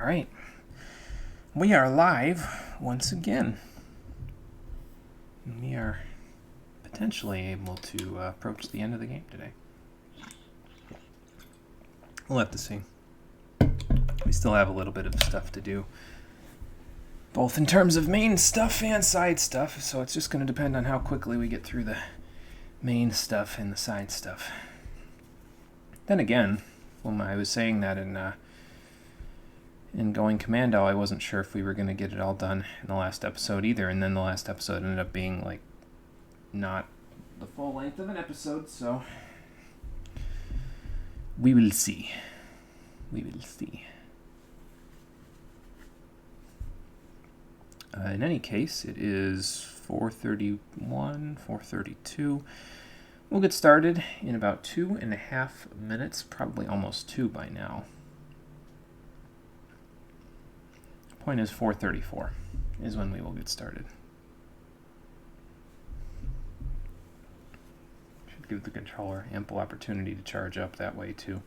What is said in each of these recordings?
Alright. We are live once again. We are potentially able to approach the end of the game today. We'll have to see. We still have a little bit of stuff to do, both in terms of main stuff and side stuff, so it's just going to depend on how quickly we get through the main stuff and the side stuff. Then again, when I was saying that in Going Commando, I wasn't sure if we were going to get it all done in the last episode either, and then the last episode ended up being, like, not the full length of an episode, so we will see. We will see. In any case, it is 4:31, 4:32. We'll get started in about 2.5 minutes, probably almost 2 by now. Point is 4:34 is when we will get started. Should give the controller ample opportunity to charge up that way too.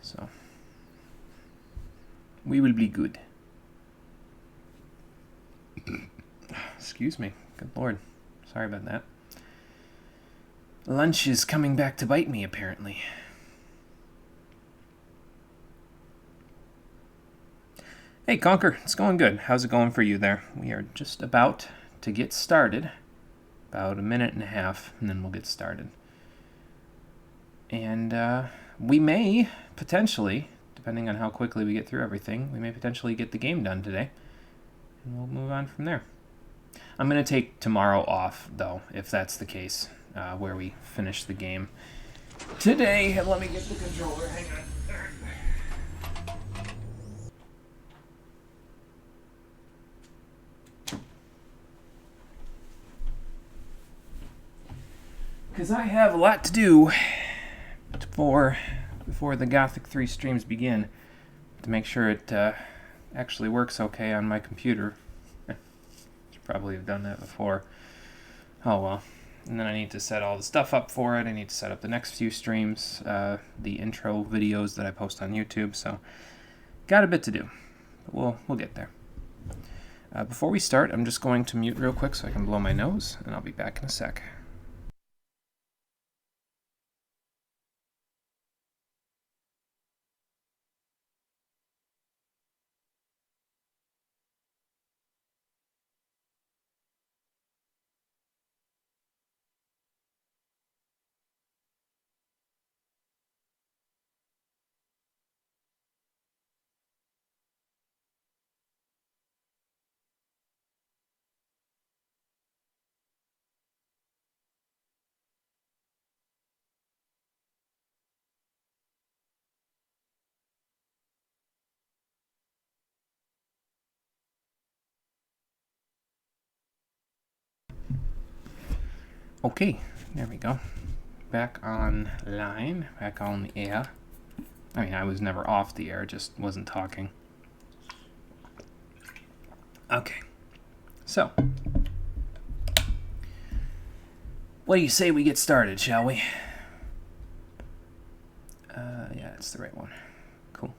So we will be good. Excuse me. Good Lord. Sorry about that. Lunch is coming back to bite me, apparently. Hey, Conker. It's going good. How's it going for you there? We are just about to get started. About 1.5 minutes, and then we'll get started. And we may potentially, depending on how quickly we get through everything, we may potentially get the game done today. And we'll move on from there. I'm going to take tomorrow off, though, if that's the case, where we finish the game today. Let me get the controller. Hang on. Because I have a lot to do before the Gothic 3 streams begin to make sure it actually works okay on my computer. Should probably have done that before. Oh well. And then I need to set all the stuff up for it. I need to set up the next few streams, the intro videos that I post on YouTube. So got a bit to do. But we'll get there. Before we start, I'm just going to mute real quick so I can blow my nose, and I'll be back in a sec. Okay, there we go. Back online, back on the air. I mean, I was never off the air, just wasn't talking. Okay, so what do you say we get started, shall we? Yeah, it's the right one. Cool.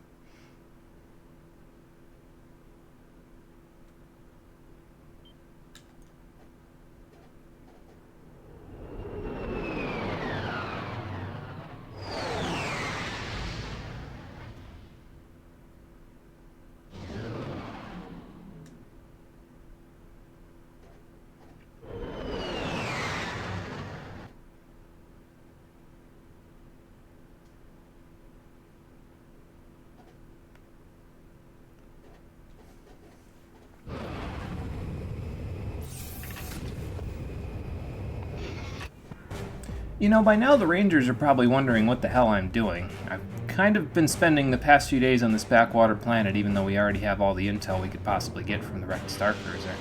You know, by now the Rangers are probably wondering what the hell I'm doing. I've kind of been spending the past few days on this backwater planet, even though we already have all the intel we could possibly get from the wrecked Star Cruiser.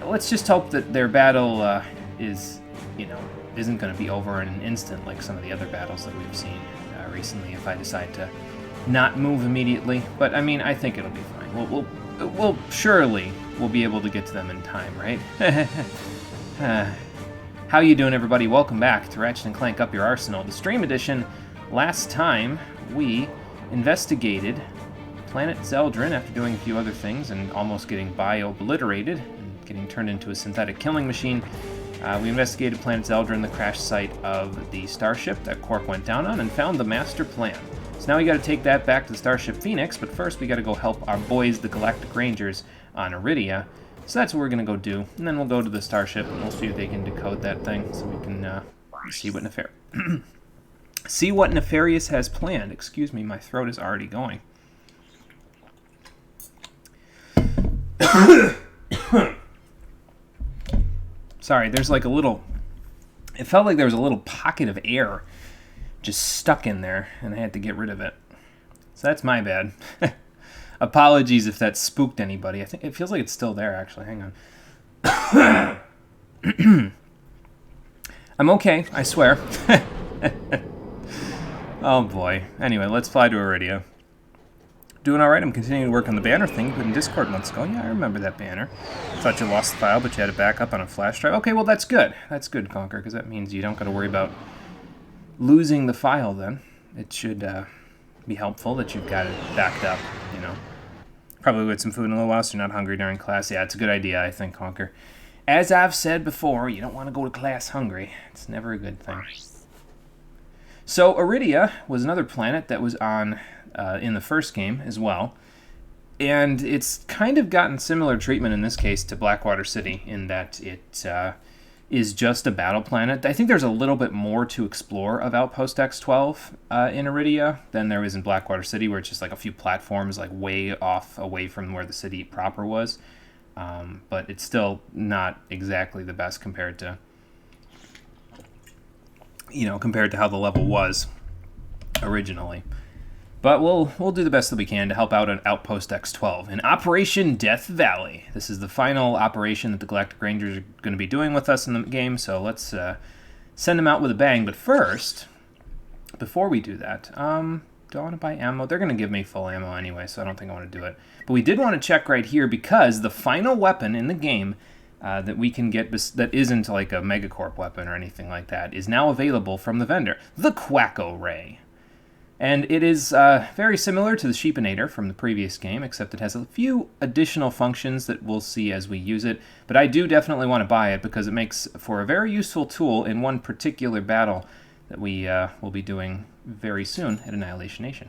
Let's just hope that their battle isn't going to be over in an instant like some of the other battles that we've seen recently if I decide to not move immediately. But, I mean, I think it'll be fine. We'll surely we'll be able to get to them in time, right? How you doing, everybody? Welcome back to Ratchet & Clank Up Your Arsenal, the stream edition. Last time, we investigated planet Zeldrin after doing a few other things and almost getting bio-obliterated and getting turned into a synthetic killing machine. We investigated planet Zeldrin, the crash site of the starship that Quark went down on, and found the master plan. So now we got to take that back to the Starship Phoenix, but first we got to go help our boys, the Galactic Rangers, on Iridia. So that's what we're going to go do, and then we'll go to the starship and we'll see if they can decode that thing so we can see what see what Nefarious has planned. Excuse me, my throat is already going. Sorry, there's like a little... It felt like there was a little pocket of air just stuck in there, and I had to get rid of it. So that's my bad. Apologies if that spooked anybody. I think it feels like it's still there, actually. Hang on. I'm okay, I swear. Oh boy. Anyway, let's fly to Iridia. Doing alright, I'm continuing to work on the banner thing you put in Discord months ago. Yeah, I remember that banner. Thought you lost the file, but you had it back up on a flash drive. Okay, well that's good. That's good, Conquer, because that means you don't got to worry about losing the file then. It should be helpful that you've got it backed up, you know. Probably with some food in a little while so you're not hungry during class. Yeah, it's a good idea, I think, Conquer. As I've said before, you don't want to go to class hungry. It's never a good thing. So Iridia was another planet that was on in the first game as well. And it's kind of gotten similar treatment in this case to Blackwater City in that it is just a battle planet. I think there's a little bit more to explore of Outpost X-12 in Iridia than there is in Blackwater City, where it's just like a few platforms like way off away from where the city proper was. But it's still not exactly the best compared to, you know, compared to how the level was originally. But we'll do the best that we can to help out at Outpost X-12 in Operation Death Valley. This is the final operation that the Galactic Rangers are going to be doing with us in the game, so let's send them out with a bang. But first, before we do that, do I want to buy ammo? They're going to give me full ammo anyway, so I don't think I want to do it. But we did want to check right here because the final weapon in the game that we can get that isn't like a Megacorp weapon or anything like that is now available from the vendor, the Quacko Ray. And it is very similar to the Sheepinator from the previous game, except it has a few additional functions that we'll see as we use it. But I do definitely want to buy it because it makes for a very useful tool in one particular battle that we will be doing very soon at Annihilation Nation.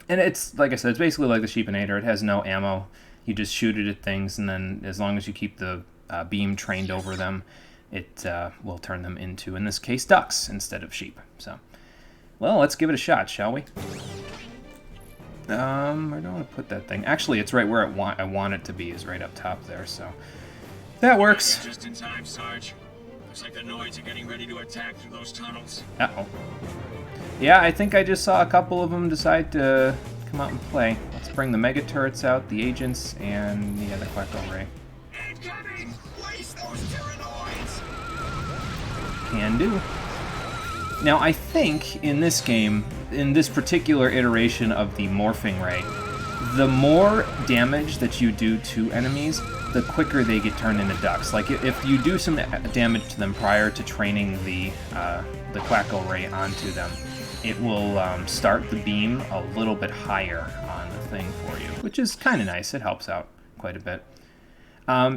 And it's, like I said, it's basically like the Sheepinator. It has no ammo. You just shoot it at things, and then as long as you keep the beam trained over them, it will turn them into, in this case, ducks instead of sheep. So... well, let's give it a shot, shall we? Where do I want to put that thing? Actually, it's right where I want it to be, is right up top there, so... that works. Just in time, Sarge. Looks like the Noids are getting ready to attack through those tunnels. Uh-oh. Yeah, I think I just saw a couple of them decide to come out and play. Let's bring the Mega Turrets out, the Agents, and, yeah, the Quacko Ray. Incoming! Waste those Terranoids! Can do. Now, I think in this game, in this particular iteration of the Morphing Ray, the more damage that you do to enemies, the quicker they get turned into ducks. Like, if you do some damage to them prior to training the Quacko Ray onto them, it will start the beam a little bit higher on the thing for you, which is kind of nice. It helps out quite a bit.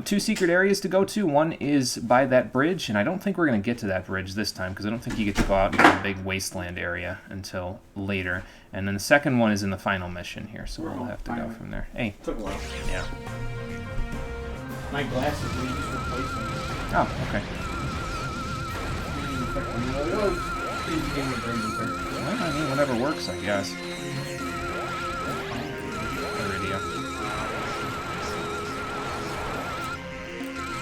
2 secret areas to go to. One is by that bridge, and I don't think we're going to get to that bridge this time because I don't think you get to go out into the big wasteland area until later. And then the second one is in the final mission here, so we'll have to go from there. Hey. Took a while. Yeah. My glasses need just replacement. Oh, okay. Well, I mean, whatever works, I guess. Iridia.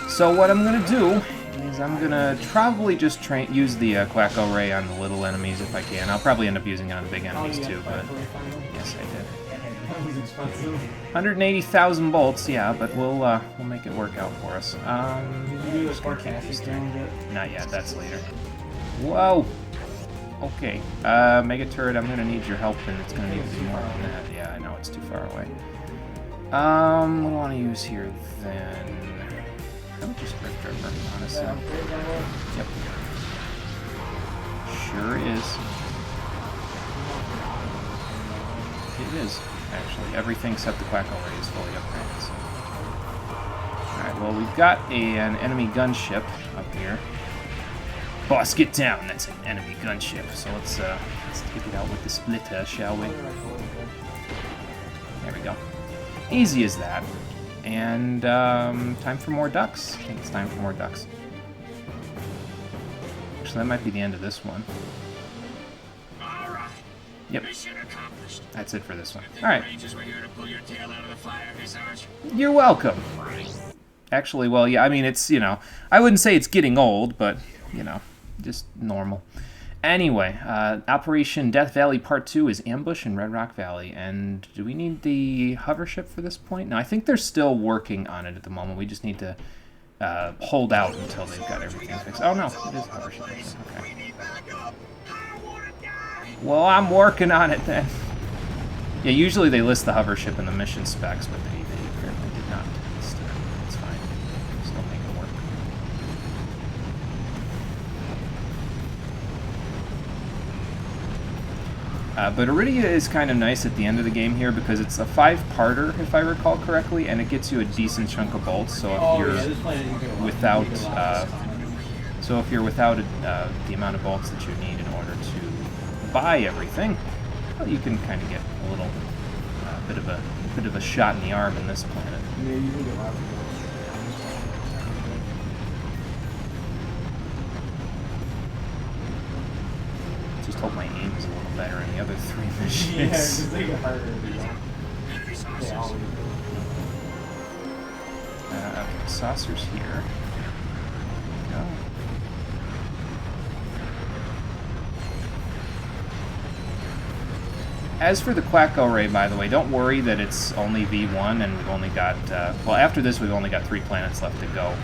So what I'm going to do is I'm going to probably just use the Quacko Ray on the little enemies if I can. I'll probably end up using it on the big enemies too, but yes, I did. That was expensive. 180,000 bolts, yeah, but we'll make it work out for us. Did you do the Spark Acid thing yet? Not yet, that's later. Whoa! Okay, Mega Turret, I'm going to need your help, and it's going to need to be more than that. Yeah, I know, it's too far away. What do I want to use here, then? I'll just Rift Ripper, honestly. Yep. Sure is. It is. Actually, everything except the Quacko Ray is fully upgraded. So. Alright, well, we've got an enemy gunship up here. Boss, get down! That's an enemy gunship. So let's take it out with the splitter, shall we? There we go. Easy as that. And time for more ducks. I think it's time for more ducks. Actually, that might be the end of this one. All right. Yep. Mission accomplished. That's it for this one. I think All right. Rangers were here to pull your tail out of the fire, hey, Sarge? You're welcome. Actually, well, yeah, I mean, it's, you know, I wouldn't say it's getting old, but, you know, just normal. Anyway, Operation Death Valley Part 2 is Ambush in Red Rock Valley. And do we need the hover ship for this point? No, I think they're still working on it at the moment. We just need to hold out until they've got everything fixed. Oh, no, it is hover ship. Okay. Well, I'm working on it then. Yeah, usually they list the hover ship in the mission specs, but they apparently did not. It's fine. Still make it work. But Iridia is kind of nice at the end of the game here because it's a 5-parter, if I recall correctly, and it gets you a decent chunk of bolts. So if you're without, the amount of bolts that you need in order to buy everything, well, you can kind of get a little bit of a shot in the arm in this planet. Yeah, you can get lots of Just hope my aim is a little better in the other 3 missions. yeah, because they get harder to do. They always do. Okay, saucers here. There we go. As for the Quacko Ray, by the way, don't worry that it's only V1 and we've only got, well, after this we've only got 3 planets left to go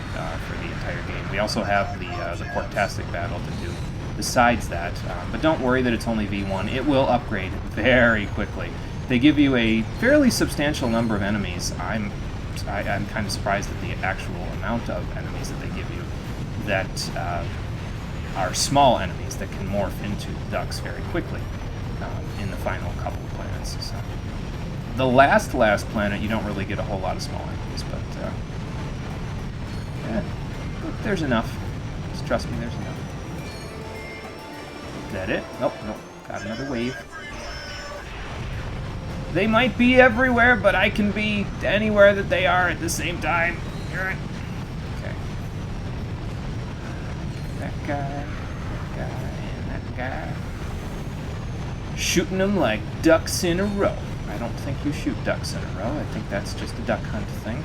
for the entire game. We also have the Portastic battle to do besides that, but don't worry that it's only V1. It will upgrade very quickly. They give you a fairly substantial number of enemies. I'm kind of surprised at the actual amount of enemies that they give you that are small enemies that can morph into ducks very quickly in the final couple of planets. So the last planet, you don't really get a whole lot of small enemies, but yeah, there's enough. Just trust me, there's enough. Is that it? Nope, got another wave. They might be everywhere, but I can be anywhere that they are at the same time. You're right. Okay. That guy, and that guy. Shooting them like ducks in a row. I don't think you shoot ducks in a row. I think that's just a duck hunt thing.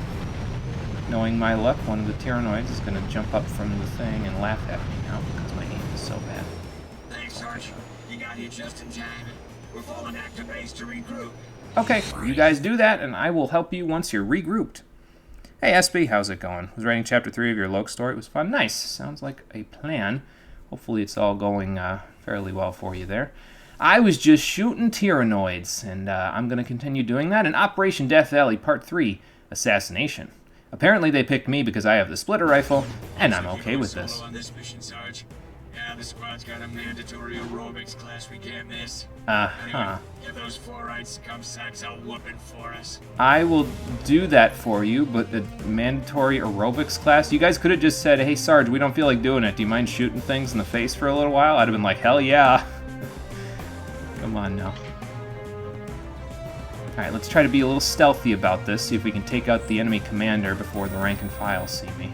Knowing my luck, one of the Tyrannoids is going to jump up from the thing and laugh at me now because my aim is so bad. Thanks, Sarge. You got here just in time. We're falling back to base to regroup. Okay, you guys do that, and I will help you once you're regrouped. Hey, SB, how's it going? Was writing Chapter 3 of your Loke story. It was fun. Nice. Sounds like a plan. Hopefully it's all going fairly well for you there. I was just shooting Tyrannoids, and I'm going to continue doing that in Operation Death Valley Part 3, Assassination. Apparently they picked me because I have the splitter rifle, and I'm okay with this. On this mission, Sarge. Yeah, the squad's got a mandatory aerobics class we can't miss. Uh-huh. Give those 4-eyed scum sacks a whooping for us. I will do that for you, but the mandatory aerobics class, you guys could have just said, hey, Sarge, we don't feel like doing it. Do you mind shooting things in the face for a little while? I'd have been like, hell yeah. Come on now. Alright, let's try to be a little stealthy about this, see if we can take out the enemy commander before the rank and file see me.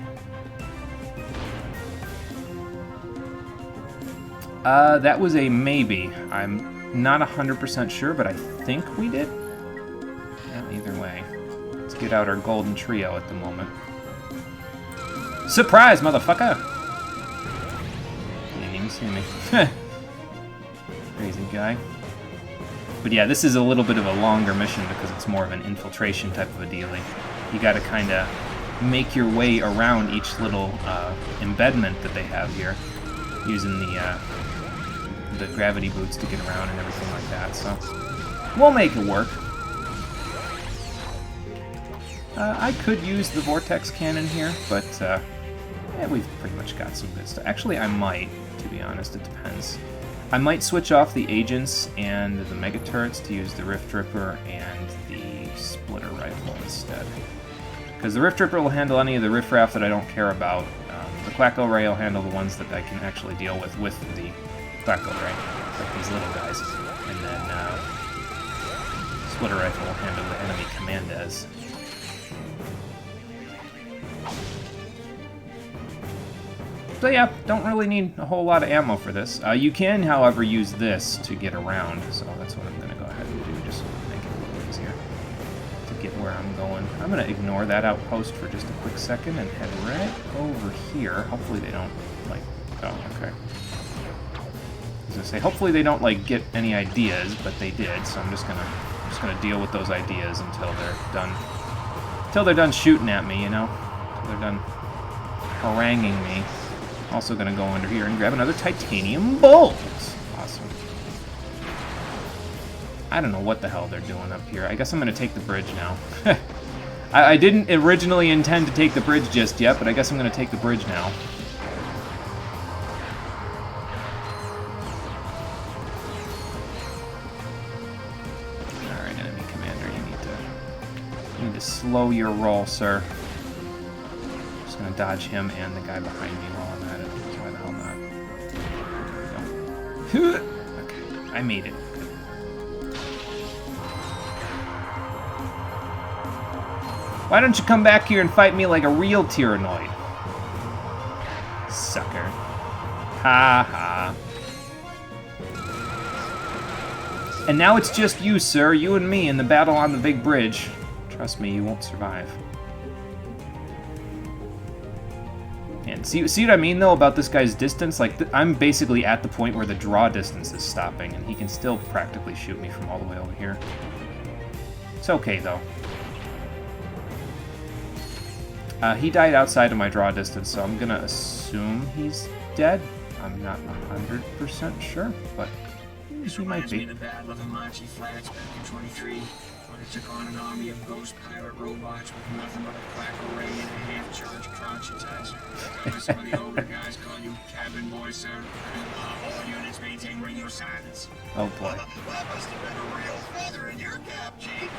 That was a maybe. I'm not 100% sure, but I think we did. Well, either way. Let's get out our golden trio at the moment. Surprise, motherfucker! You didn't even see me. Crazy guy. But yeah, this is a little bit of a longer mission because it's more of an infiltration type of a dealie. You gotta kinda make your way around each little embedment that they have here, using the gravity boots to get around and everything like that, so we'll make it work. I could use the vortex cannon here, but yeah, we've pretty much got some good stuff. Actually, I might, to be honest, it depends. I might switch off the agents and the mega turrets to use the Rift Ripper and the splitter rifle instead. Because the Rift Ripper will handle any of the riffraff that I don't care about. The Quacko Ray will handle the ones that I can actually deal with the Quacko Ray, like these little guys. And then splitter rifle will handle the enemy Commandes. So yeah, don't really need a whole lot of ammo for this. You can, however, use this to get around, so that's what I'm going to go ahead and do, just to make it a little easier to get where I'm going. I'm going to ignore that outpost for just a quick second and head right over here. Hopefully they don't, like... Oh, okay. I was going to say, hopefully they don't, like, get any ideas, but they did, so I'm just going to deal with those ideas until they're done shooting at me, you know? Until they're done haranguing me. Also gonna go under here and grab another titanium bolt. Awesome. I don't know what the hell they're doing up here. I guess I'm gonna take the bridge now. I didn't originally intend to take the bridge just yet, but I guess I'm gonna take the bridge now. Alright, enemy commander, you need to slow your roll, sir. Just gonna dodge him and the guy behind me while I'm at it. Why the hell not? There we go. Okay, I made it. Why don't you come back here and fight me like a real Tyrannoid? Sucker. Ha ha. And now it's just you, sir, you and me in the battle on the big bridge. Trust me, you won't survive. And see what I mean, though, about this guy's distance? Like, I'm basically at the point where the draw distance is stopping, and he can still practically shoot me from all the way over here. It's okay, though. He died outside of my draw distance, so I'm gonna assume he's dead. I'm not 100% sure, but he might be. The Battle of Hamachi Flats back in 23, when it took on an army of ghost pirate robots with nothing but a Quacko Ray and a half-charged crouch attached. Some of the older guys call you cabin boy, sir. All units maintain radio silence. Oh boy. That must have been a real feather in your cap, Chief.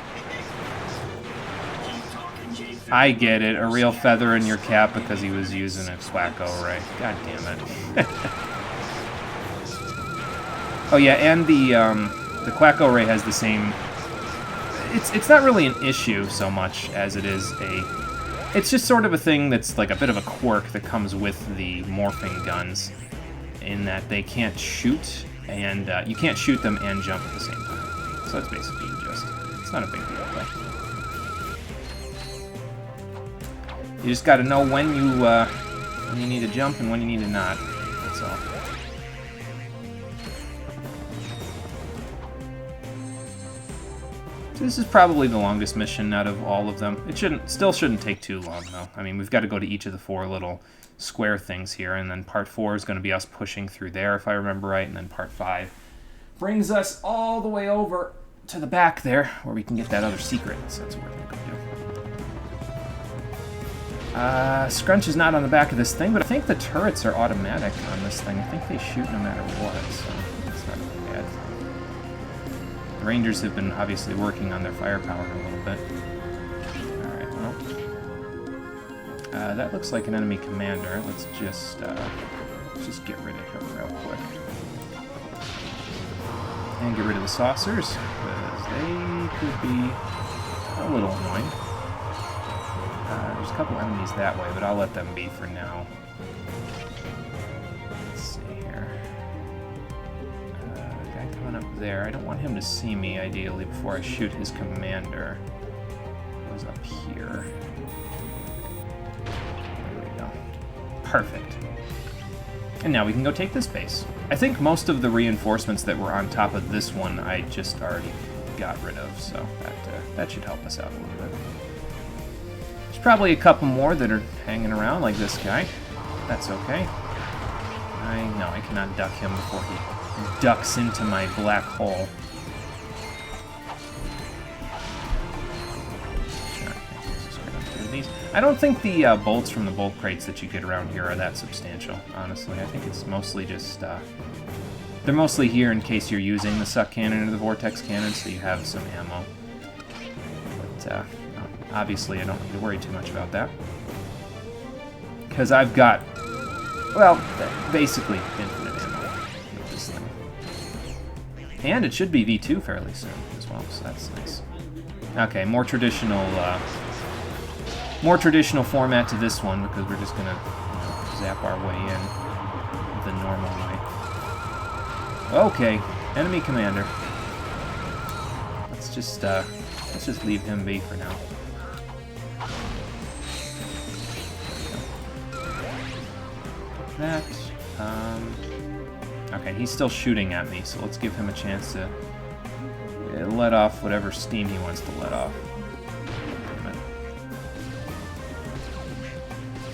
Keep talking, Chief. I get it, a real feather in your cap because he was using a Quacko Ray. God damn it. Oh yeah, and the Quacko Ray has the same... It's not really an issue so much as it is a... It's just sort of a thing that's like a bit of a quirk that comes with the morphing guns, in that they can't shoot, and you can't shoot them and jump at the same time. So it's basically just... It's not a big deal, but... You just gotta know when you need to jump and when you need to not. That's all. This is probably the longest mission out of all of them. It still shouldn't take too long, though. I mean, we've got to go to each of the 4 little square things here, and then part 4 is going to be us pushing through there, if I remember right, and then part 5 brings us all the way over to the back there, where we can get that other secret, so that's what we're going to go do. Scrunch is not on the back of this thing, but I think the turrets are automatic on this thing. I think they shoot no matter what, so it's not really bad. The Rangers have been obviously working on their firepower a little bit. Alright, well. That looks like an enemy commander. Let's just get rid of him real quick. And get rid of the saucers, because they could be a little annoying. There's a couple enemies that way, but I'll let them be for now. Let's see here. Guy coming up there. I don't want him to see me, ideally, before I shoot his commander. Goes up here. There we go. Perfect. And now we can go take this base. I think most of the reinforcements that were on top of this one I just already got rid of, so that should help us out a little bit. There's probably a couple more that are hanging around, like this guy. That's okay. I know I cannot duck him before he ducks into my black hole. I don't think the bolts from the bolt crates that you get around here are that substantial, honestly. I think it's mostly just They're mostly here in case you're using the suck cannon or the vortex cannon, so you have some ammo. But obviously I don't need to worry too much about that. Because I've got, well, basically infinite ammo with this thing. And it should be V2 fairly soon as well, so that's nice. Okay, more traditional format to this one, because we're just gonna zap our way in the normal way. Okay, enemy commander. Let's just leave him be for now. That. Okay, he's still shooting at me, so let's give him a chance to let off whatever steam he wants to let off.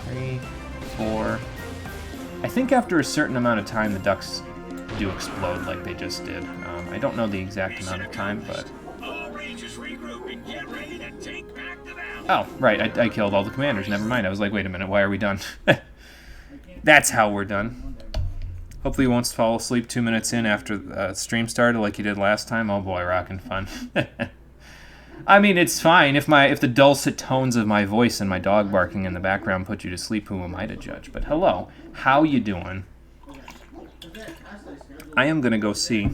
3, 4. I think after a certain amount of time, the ducks do explode like they just did. I don't know the exact amount of time, but... All Rangers regroup and get ready to take back the valley. Oh, right, I killed all the commanders. Never mind. I was like, wait a minute, why are we done? That's how we're done. Hopefully you won't fall asleep 2 minutes in after stream started like you did last time. Oh boy, rockin' fun. I mean, it's fine. If the dulcet tones of my voice and my dog barking in the background put you to sleep, who am I to judge? But hello, how you doing? I am going to go see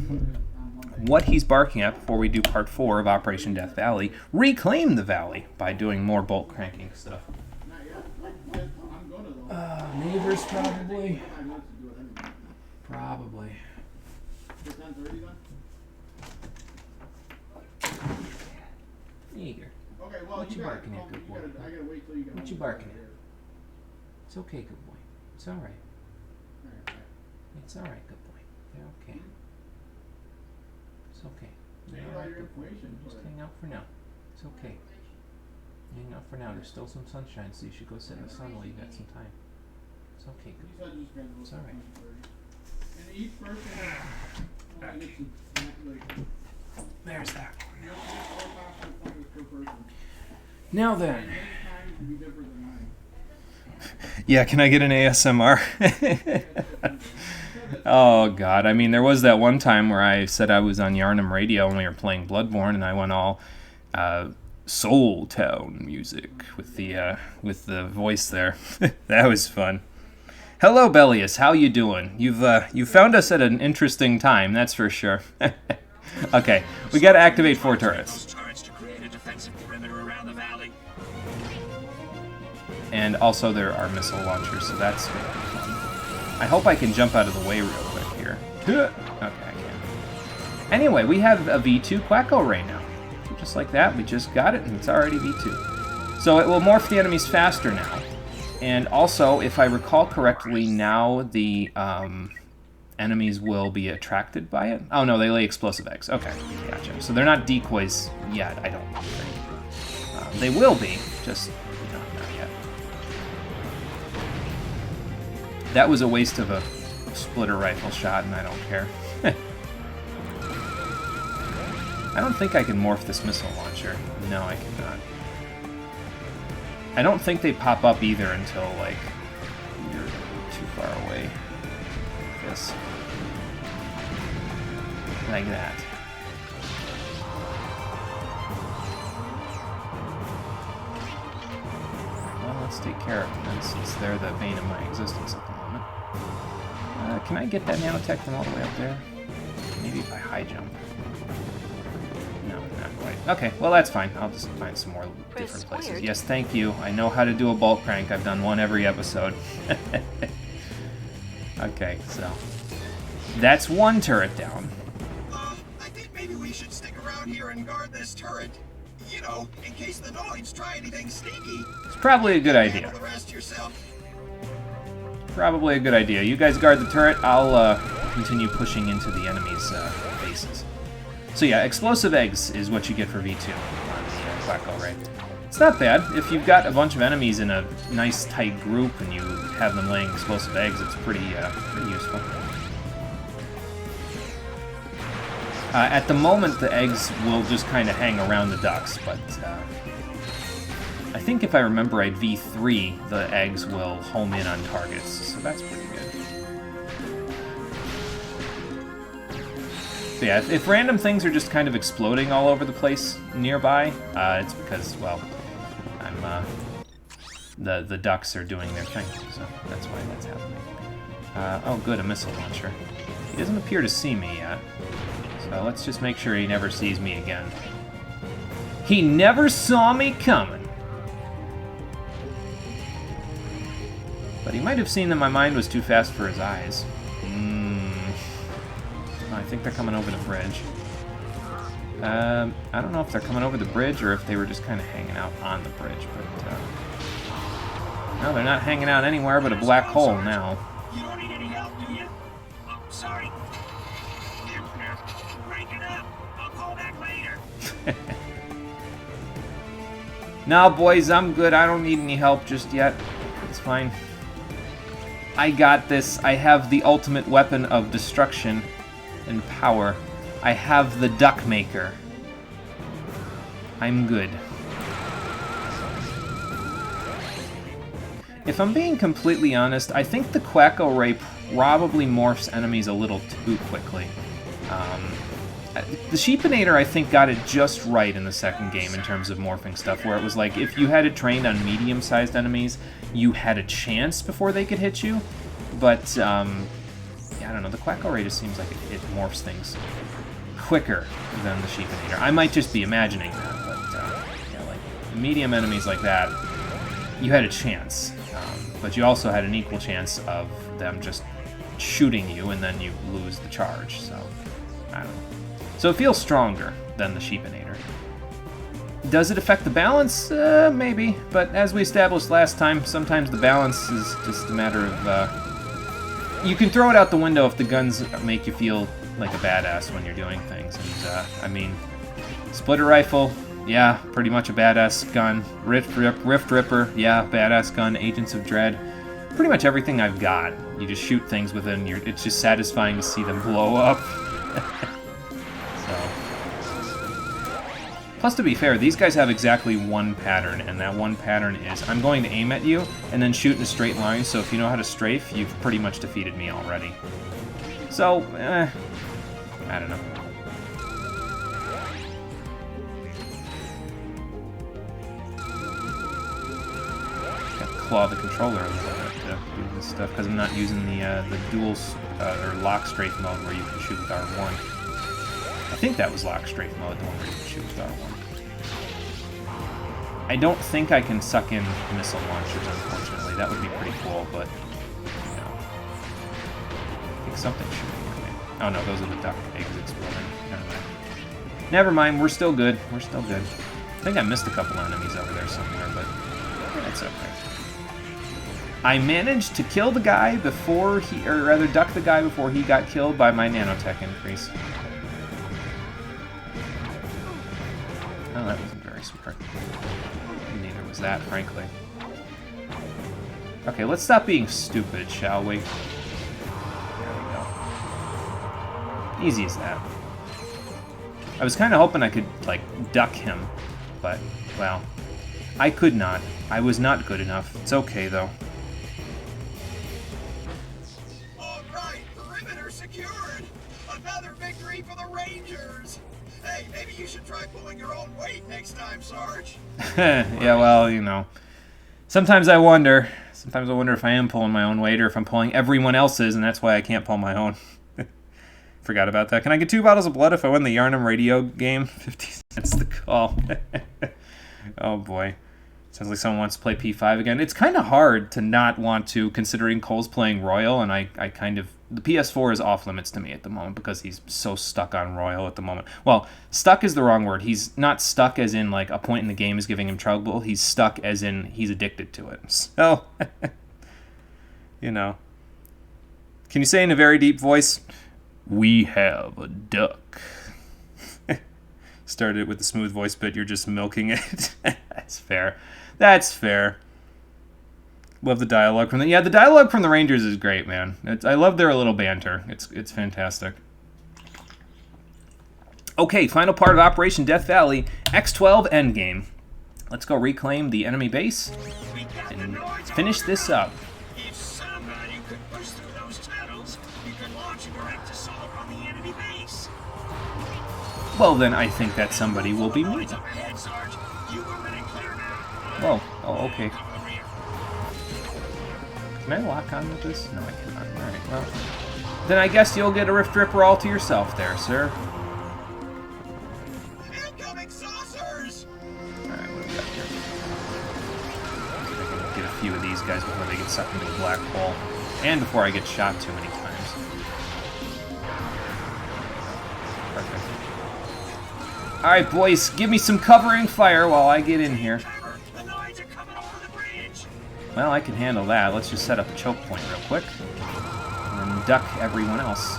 what he's barking at before we do part 4 of Operation Death Valley. Reclaim the Valley by doing more bolt cranking stuff. Neighbors, probably. Probably. Eager. What you barking at, good boy? What you barking at? It's okay, good boy. It's all right. It's all right, good boy. They're okay. It's okay. They're all right, good boy. Just hang out for now. It's okay. Hang out for now. There's still some sunshine, so you should go sit in the sun while you got some time. It's okay, good boy. It's all right. There's that one. Now then. Yeah, can I get an ASMR? Oh, God. I mean, there was that one time where I said I was on Yarnum Radio and we were playing Bloodborne, and I went all Soul Town music with the voice there. That was fun. Hello, Bellius. How you doing? You found us at an interesting time, that's for sure. Okay, we got to activate 4 turrets. To create a defensive perimeter around the valley. And also there are missile launchers, so that's going to be fun. I hope I can jump out of the way real quick here. Okay, I can. Anyway, we have a V2 Quacko Ray now. Just like that, we just got it, and it's already V2. So it will morph the enemies faster now. And also, if I recall correctly, now the enemies will be attracted by it. Oh no, they lay explosive eggs. Okay, gotcha. So they're not decoys yet, I don't think. They will be, just not yet. That was a waste of a splitter rifle shot, and I don't care. I don't think I can morph this missile launcher. No, I cannot. I don't think they pop up either until, like, you're too far away. This. Like that. Well, let's take care of them, since they're the bane of my existence at the moment. Can I get that nanotech from all the way up there? Maybe if I high jump. No, not quite. Okay, well that's fine. I'll just find some more different places. Yes, thank you. I know how to do a bolt crank. I've done one every episode. Okay, so that's one turret down. I think maybe we should stick around here and guard this turret. You know, in case the Noids try anything sneaky. It's probably a good idea. Handle the rest yourself. Probably a good idea. You guys guard the turret. I'll continue pushing into the enemy's bases. So yeah, explosive eggs is what you get for V2 on the Quacko Ray. It's not bad. If you've got a bunch of enemies in a nice tight group and you have them laying explosive eggs, it's pretty useful. At the moment, the eggs will just kind of hang around the ducks, but I think if I remember right, V3, the eggs will home in on targets, so that's pretty good. So yeah, if random things are just kind of exploding all over the place nearby, it's because, well, I'm, the ducks are doing their thing, so that's why that's happening. Oh good, a missile launcher. He doesn't appear to see me yet, so let's just make sure he never sees me again. He never saw me coming! But he might have seen that my mind was too fast for his eyes. I think they're coming over the bridge. I don't know if they're coming over the bridge or if they were just kind of hanging out on the bridge, but no, they're not hanging out anywhere but a black hole now. You don't need any help, do you? Oh, sorry. Break it up. I'll call back later. No, boys, I'm good. I don't need any help just yet. It's fine. I got this. I have the ultimate weapon of destruction and power. I have the Duck Maker. I'm good. If I'm being completely honest, I think the Quacko Ray probably morphs enemies a little too quickly. The Sheepinator, I think, got it just right in the second game in terms of morphing stuff, where it was like, if you had it trained on medium-sized enemies, you had a chance before they could hit you, but, yeah, I don't know, the Quacko Ray just seems like it morphs things quicker than the Sheepinator. I might just be imagining that, but, yeah, like, medium enemies like that, you had a chance, but you also had an equal chance of them just shooting you, and then you lose the charge, so, I don't know. So it feels stronger than the Sheepinator. Does it affect the balance? Maybe, but as we established last time, sometimes the balance is just a matter of, you can throw it out the window if the guns make you feel like a badass when you're doing things. And, I mean, Splitter Rifle, yeah, pretty much a badass gun. Rift Ripper, yeah, badass gun. Agents of Dread, pretty much everything I've got. You just shoot things within your, it's just satisfying to see them blow up. Plus, to be fair, these guys have exactly one pattern, and that one pattern is, I'm going to aim at you, and then shoot in a straight line, so if you know how to strafe, you've pretty much defeated me already. So, I don't know. Got to claw the controller a little bit to do this stuff, because I'm not using the dual, or lock strafe mode where you can shoot with R1. I think that was lock strafe mode, the one where you can shoot with R1. I don't think I can suck in missile launchers, unfortunately. That would be pretty cool, but, you know. I think something's shooting at me. Oh no, those are the duck eggs exploding. Never mind. Never mind, we're still good. We're still good. I think I missed a couple enemies over there somewhere, but that's okay. I managed to kill the guy before he, or rather duck the guy before he got killed by my nanotech increase. Oh, that wasn't very smart. Neither was that, frankly. Okay, let's stop being stupid, shall we? There we go. Easy as that. I was kind of hoping I could, like, duck him, but, well, I could not. I was not good enough. It's okay, though. All right, perimeter secured. Another victory for the Rangers. Hey, maybe you should try pulling your own weight next time, Sarge. Yeah, well, you know. Sometimes I wonder. Sometimes I wonder if I am pulling my own weight or if I'm pulling everyone else's, and that's why I can't pull my own. Forgot about that. Can I get 2 bottles of blood if I win the Yarnum radio game? 50 cents the call. Oh, boy. Sounds like someone wants to play P5 again. It's kind of hard to not want to, considering Cole's playing Royal, and I kind of... The PS4 is off limits to me at the moment because he's so stuck on Royal at the moment. Well, stuck is the wrong word. He's not stuck as in, like, a point in the game is giving him trouble. He's stuck as in he's addicted to it. So, you know. Can you say in a very deep voice, "We have a duck"? Started it with the smooth voice, but you're just milking it. That's fair. That's fair. Love the dialogue from the... Yeah, the dialogue from the Rangers is great, man. I love their little banter. It's fantastic. Okay, final part of Operation Death Valley, X-12 Endgame. Let's go reclaim the enemy base and finish this up. If somebody could push through those tunnels, you could launch a direct assault on the enemy base. Well, then I think that somebody will be me. Ahead, Sarge. You are in clear now. Whoa. Oh, okay. Can I lock on with this? No, I cannot. Alright, well. Then I guess you'll get a Rift Ripper all to yourself there, sir. Incoming saucers! Alright, what do we got here? See if I can get a few of these guys before they get sucked into a black hole. And before I get shot too many times. Perfect. Alright, boys, give me some covering fire while I get in here. The Noids are coming over the bridge! Well, I can handle that. Let's just set up a choke point real quick. And then duck everyone else.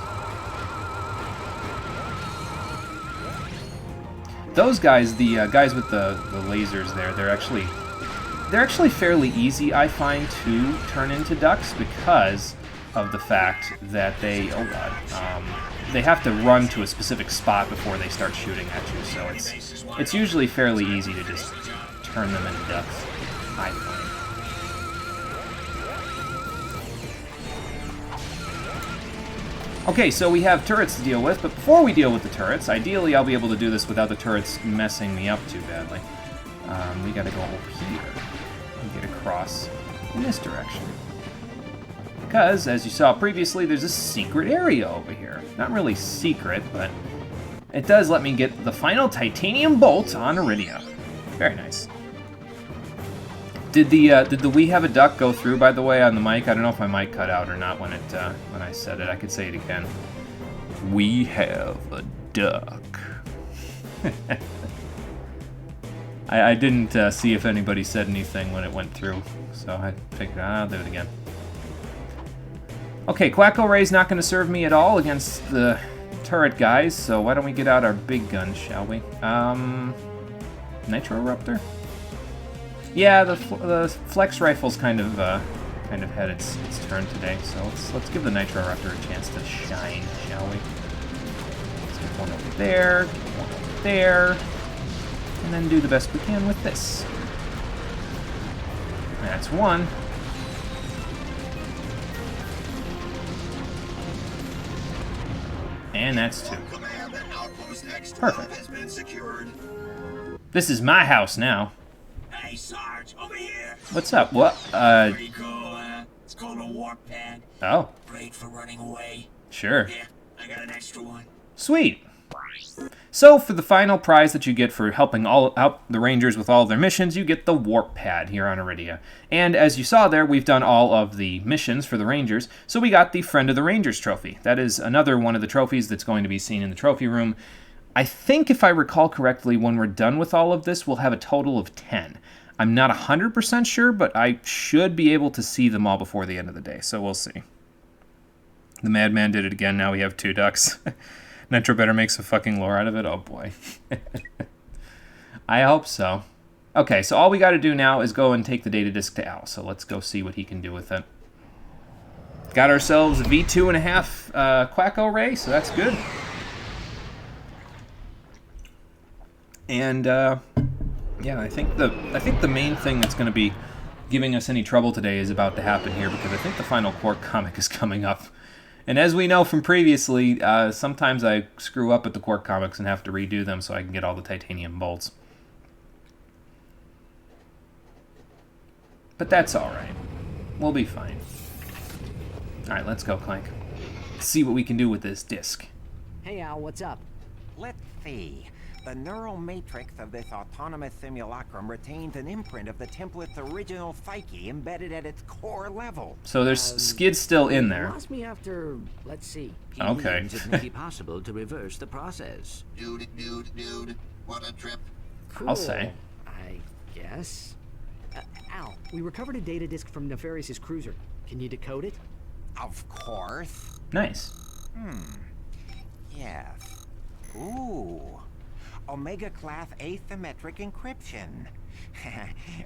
Those guys, the guys with the lasers there, they're actually fairly easy, I find, to turn into ducks because of the fact that they, oh god, they have to run to a specific spot before they start shooting at you, so it's usually fairly easy to just turn them into ducks, I find. Okay, so we have turrets to deal with, but before we deal with the turrets, ideally I'll be able to do this without the turrets messing me up too badly. We gotta go over here and get across in this direction. Because, as you saw previously, there's a secret area over here. Not really secret, but it does let me get the final titanium bolt on Iridia. Very nice. Did the "we have a duck" go through, by the way, on the mic? I don't know if my mic cut out or not when I said it. I could say it again. We have a duck. I didn't see if anybody said anything when it went through, so I figured I'll do it again. Okay, Quacko Ray's not going to serve me at all against the turret guys, so why don't we get out our big guns, shall we? Nitro Eruptor? Yeah, the flex rifle's kind of had its turn today, so let's give the Nitro Eruptor a chance to shine, shall we? Let's get one over there, get one over there, and then do the best we can with this. That's one. And that's two. Perfect. This is my house now. Hey, Sarge, over here. What's up? What? Pretty cool, it's called a warp pad. Oh. Great for running away. Sure. Yeah, I got an extra one. Sweet. So, for the final prize that you get for helping out the Rangers with all of their missions, you get the Warp Pad here on Iridia. And as you saw there, we've done all of the missions for the Rangers, so we got the Friend of the Rangers trophy. That is another one of the trophies that's going to be seen in the trophy room. I think, if I recall correctly, when we're done with all of this, we'll have a total of 10. I'm not 100% sure, but I should be able to see them all before the end of the day, so we'll see. The Madman did it again, now we have 2 ducks. Nitro better make some fucking lore out of it? Oh boy. I hope so. Okay, so all we gotta do now is go and take the data disk to Al, so let's go see what he can do with it. Got ourselves a V2.5 Quacko Ray, so that's good. And yeah, I think the main thing that's going to be giving us any trouble today is about to happen here, because I think the final Quark comic is coming up. And as we know from previously, sometimes I screw up at the Quark comics and have to redo them so I can get all the titanium bolts. But that's alright. We'll be fine. Alright, let's go, Clank. Let's see what we can do with this disc. Hey Al, what's up? Let's see. The neural matrix of this autonomous simulacrum retains an imprint of the template's original psyche embedded at its core level. So there's Skid still in there. Lost me after, let's see. Okay. It may be possible to reverse the process. Dude, what a trip. Cool, I'll say. I guess. Al, we recovered a data disk from Nefarious's cruiser. Can you decode it? Of course. Nice. Yes. Ooh. Omega-class asymmetric encryption.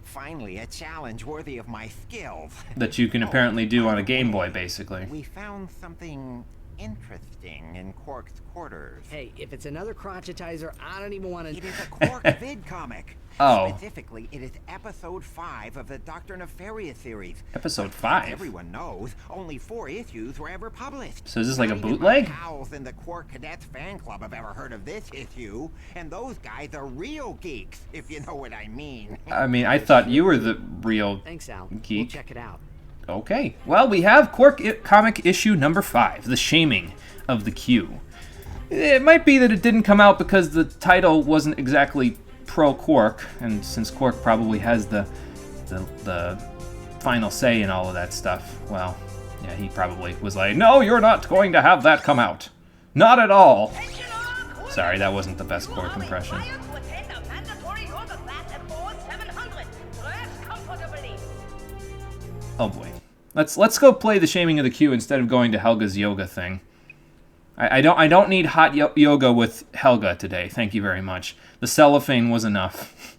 Finally, a challenge worthy of my skills. That you can apparently do on a Game Boy, basically. We found something interesting in Quark's quarters. Hey, if it's another crotchetizer, I don't even want to... It is a Quark vid comic. Oh. Specifically, it is episode 5 of the Dr. Nefarious series. Episode But 5? everyone knows only 4 issues were ever published. So is this like a Not even bootleg? my pals in the Quark Cadets fan club have ever heard of this issue, and those guys are real geeks, if you know what I mean. I mean, I thought you were the real Thanks, Al. We'll geek. check it out. Okay. Well, we have comic issue number 5, The Shaming of the Q. It might be that it didn't come out because the title wasn't exactly pro-Quark, and since Quark probably has the final say in all of that stuff, well, yeah, he probably was like, no, you're not going to have that come out. Not at all. Sorry, that wasn't the best Quark impression. Oh boy. Let's go play The Shaming of the Q instead of going to Helga's yoga thing. I don't need hot yoga with Helga today. Thank you very much. The cellophane was enough.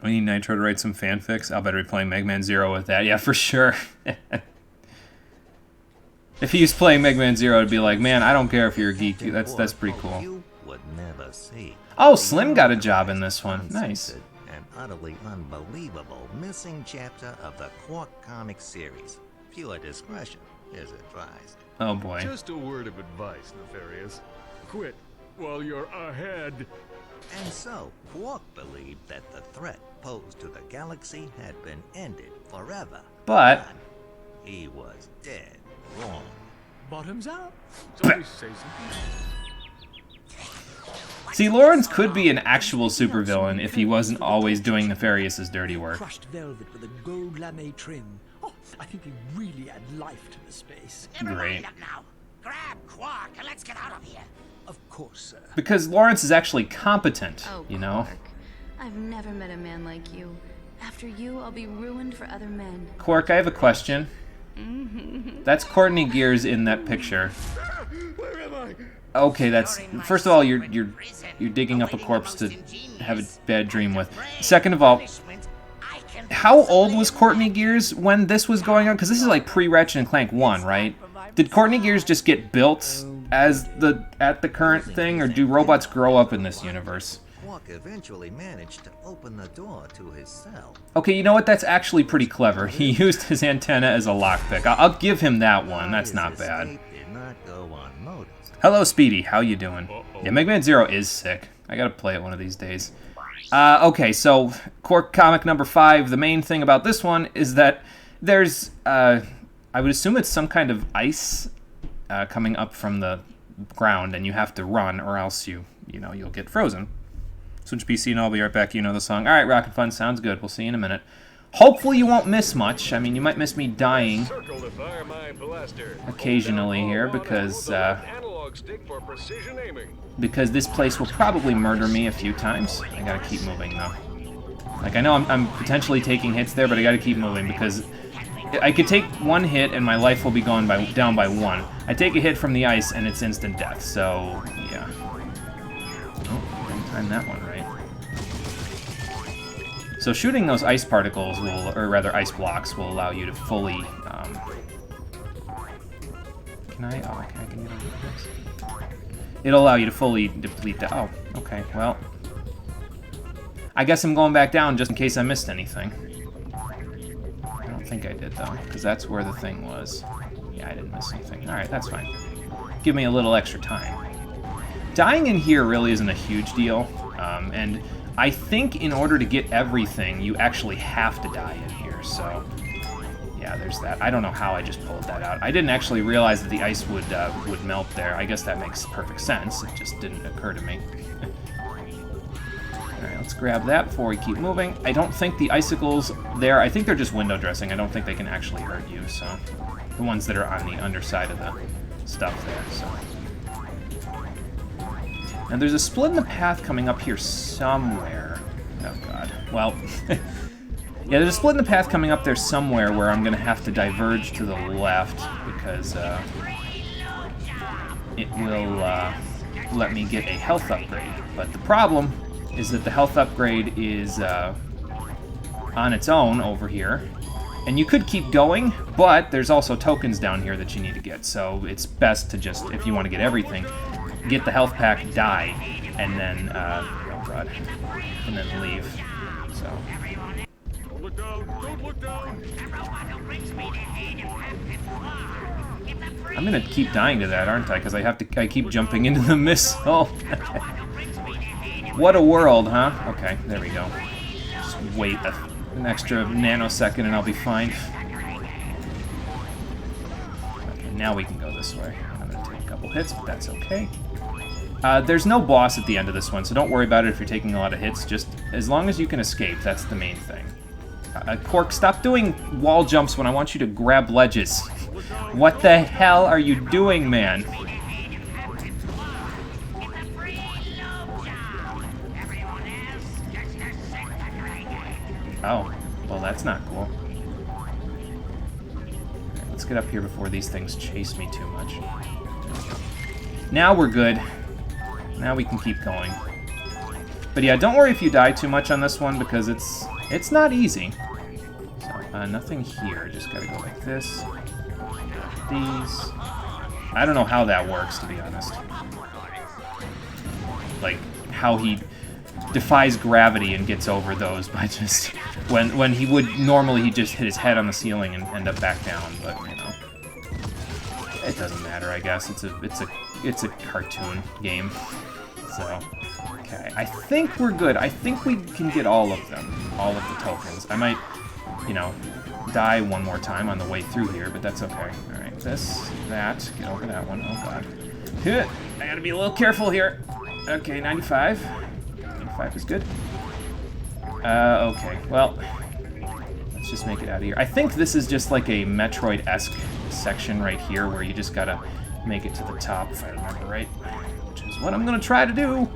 We need Nitro to write some fanfics. I'll better be playing Mega Man Zero with that. Yeah, for sure. If he was playing Mega Man Zero, it'd be like, man, I don't care if you're a geek. That's pretty cool. You would never see. Oh, Slim got a job in this one. Nice. An utterly unbelievable missing chapter of the Quark comic series. Pure discretion is advised. Oh boy. Just a word of advice, Nefarious. Quit while you're ahead. And so, Quark believed that the threat posed to the galaxy had been ended forever. But He was dead wrong. Bottoms up. Somebody say something. see, Lawrence could be an actual supervillain if he wasn't always doing Nefarious's dirty work. Crushed velvet with a gold lame trim. Oh, I think we really add life to the space. Great. Now, grab Quark and let's get out of here. Of course, sir. Because Lawrence is actually competent, Oh, you know? Quark. I've never met a man like you. After you, I'll be ruined for other men. Quark, I have a question. That's Courtney Gears in that picture. Where am I? Okay, that's first of all, you're digging up a corpse to have a bad dream with. Second of all, how old was Courtney Gears when this was going on? Because this is like pre-Ratchet and Clank 1, right? Did Courtney Gears just get built as at the current thing, or do robots grow up in this universe? Quark eventually managed to open the door to his cell. Okay, you know what? That's actually pretty clever. He used his antenna as a lockpick. I'll give him that one. That's His not bad. escape did not go unnoticed. Hello, Speedy. How you doing? Yeah, Mega Man Zero is sick. I gotta play it one of these days. Okay, so Quark comic number 5. The main thing about this one is that there's, I would assume it's some kind of ice coming up from the ground, and you have to run, or else you'll get frozen. Switch PC and I'll be right back. You know the song. All right, Rocket Fun sounds good. We'll see you in a minute. Hopefully you won't miss much. I mean, you might miss me dying Circle to fire my blaster. occasionally here because Analog stick for precision aiming. this place will probably murder me a few times. I gotta keep moving though. Like, I know I'm potentially taking hits there, but I gotta keep moving because I could take one hit and my life will be down by 1. I take a hit from the ice and it's instant death. So yeah. Oh, didn't time that one right. So shooting those ice particles or rather ice blocks, will allow you to fully. Can I get on this? It'll allow you to fully deplete the. Oh, okay. Well, I guess I'm going back down just in case I missed anything. I don't think I did though, because that's where the thing was. Yeah, I didn't miss anything. All right, that's fine. Give me a little extra time. Dying in here really isn't a huge deal, and I think in order to get everything, you actually have to die in here, so yeah, there's that. I don't know how I just pulled that out. I didn't actually realize that the ice would melt there. I guess that makes perfect sense. It just didn't occur to me. Alright, let's grab that before we keep moving. I don't think the icicles there, I think they're just window dressing. I don't think they can actually hurt you, so the ones that are on the underside of the stuff there, so. Now there's a split in the path coming up here somewhere. Oh god. Well, yeah, there's a split in the path coming up there somewhere where I'm going to have to diverge to the left because it will let me get a health upgrade. But the problem is that the health upgrade is on its own over here. And you could keep going, but there's also tokens down here that you need to get. So it's best to just, if you want to get everything, get the health pack, die, and then, oh god, and then leave. So. Don't look down! Don't look down! I'm gonna keep dying to that, aren't I? Because I keep jumping into the missile. What a world, huh? Okay, there we go. Just wait an extra nanosecond and I'll be fine. Okay, now we can go this way. I'm gonna take a couple hits, but that's okay. There's no boss at the end of this one, so don't worry about it if you're taking a lot of hits. Just as long as you can escape, that's the main thing. Quark, stop doing wall jumps when I want you to grab ledges. What the hell are you doing, man? Oh, well that's not cool. Let's get up here before these things chase me too much. Now we're good. Now we can keep going. But yeah, don't worry if you die too much on this one because it's not easy. So, nothing here. Just gotta go like this. These. I don't know how that works, to be honest. Like, how he defies gravity and gets over those by just... When he would... Normally, he'd just hit his head on the ceiling and end up back down, but, you know. It doesn't matter, I guess. It's a cartoon game. So... Okay, I think we're good. I think we can get all of them. All of the tokens. I might, you know, die one more time on the way through here, but that's okay. Alright, this, that, get over that one. Oh god. I gotta be a little careful here. Okay, 95. 95 is good. Okay, well, let's just make it out of here. I think this is just like a Metroid-esque section right here where you just gotta make it to the top, if I remember right. Which is what I'm gonna try to do.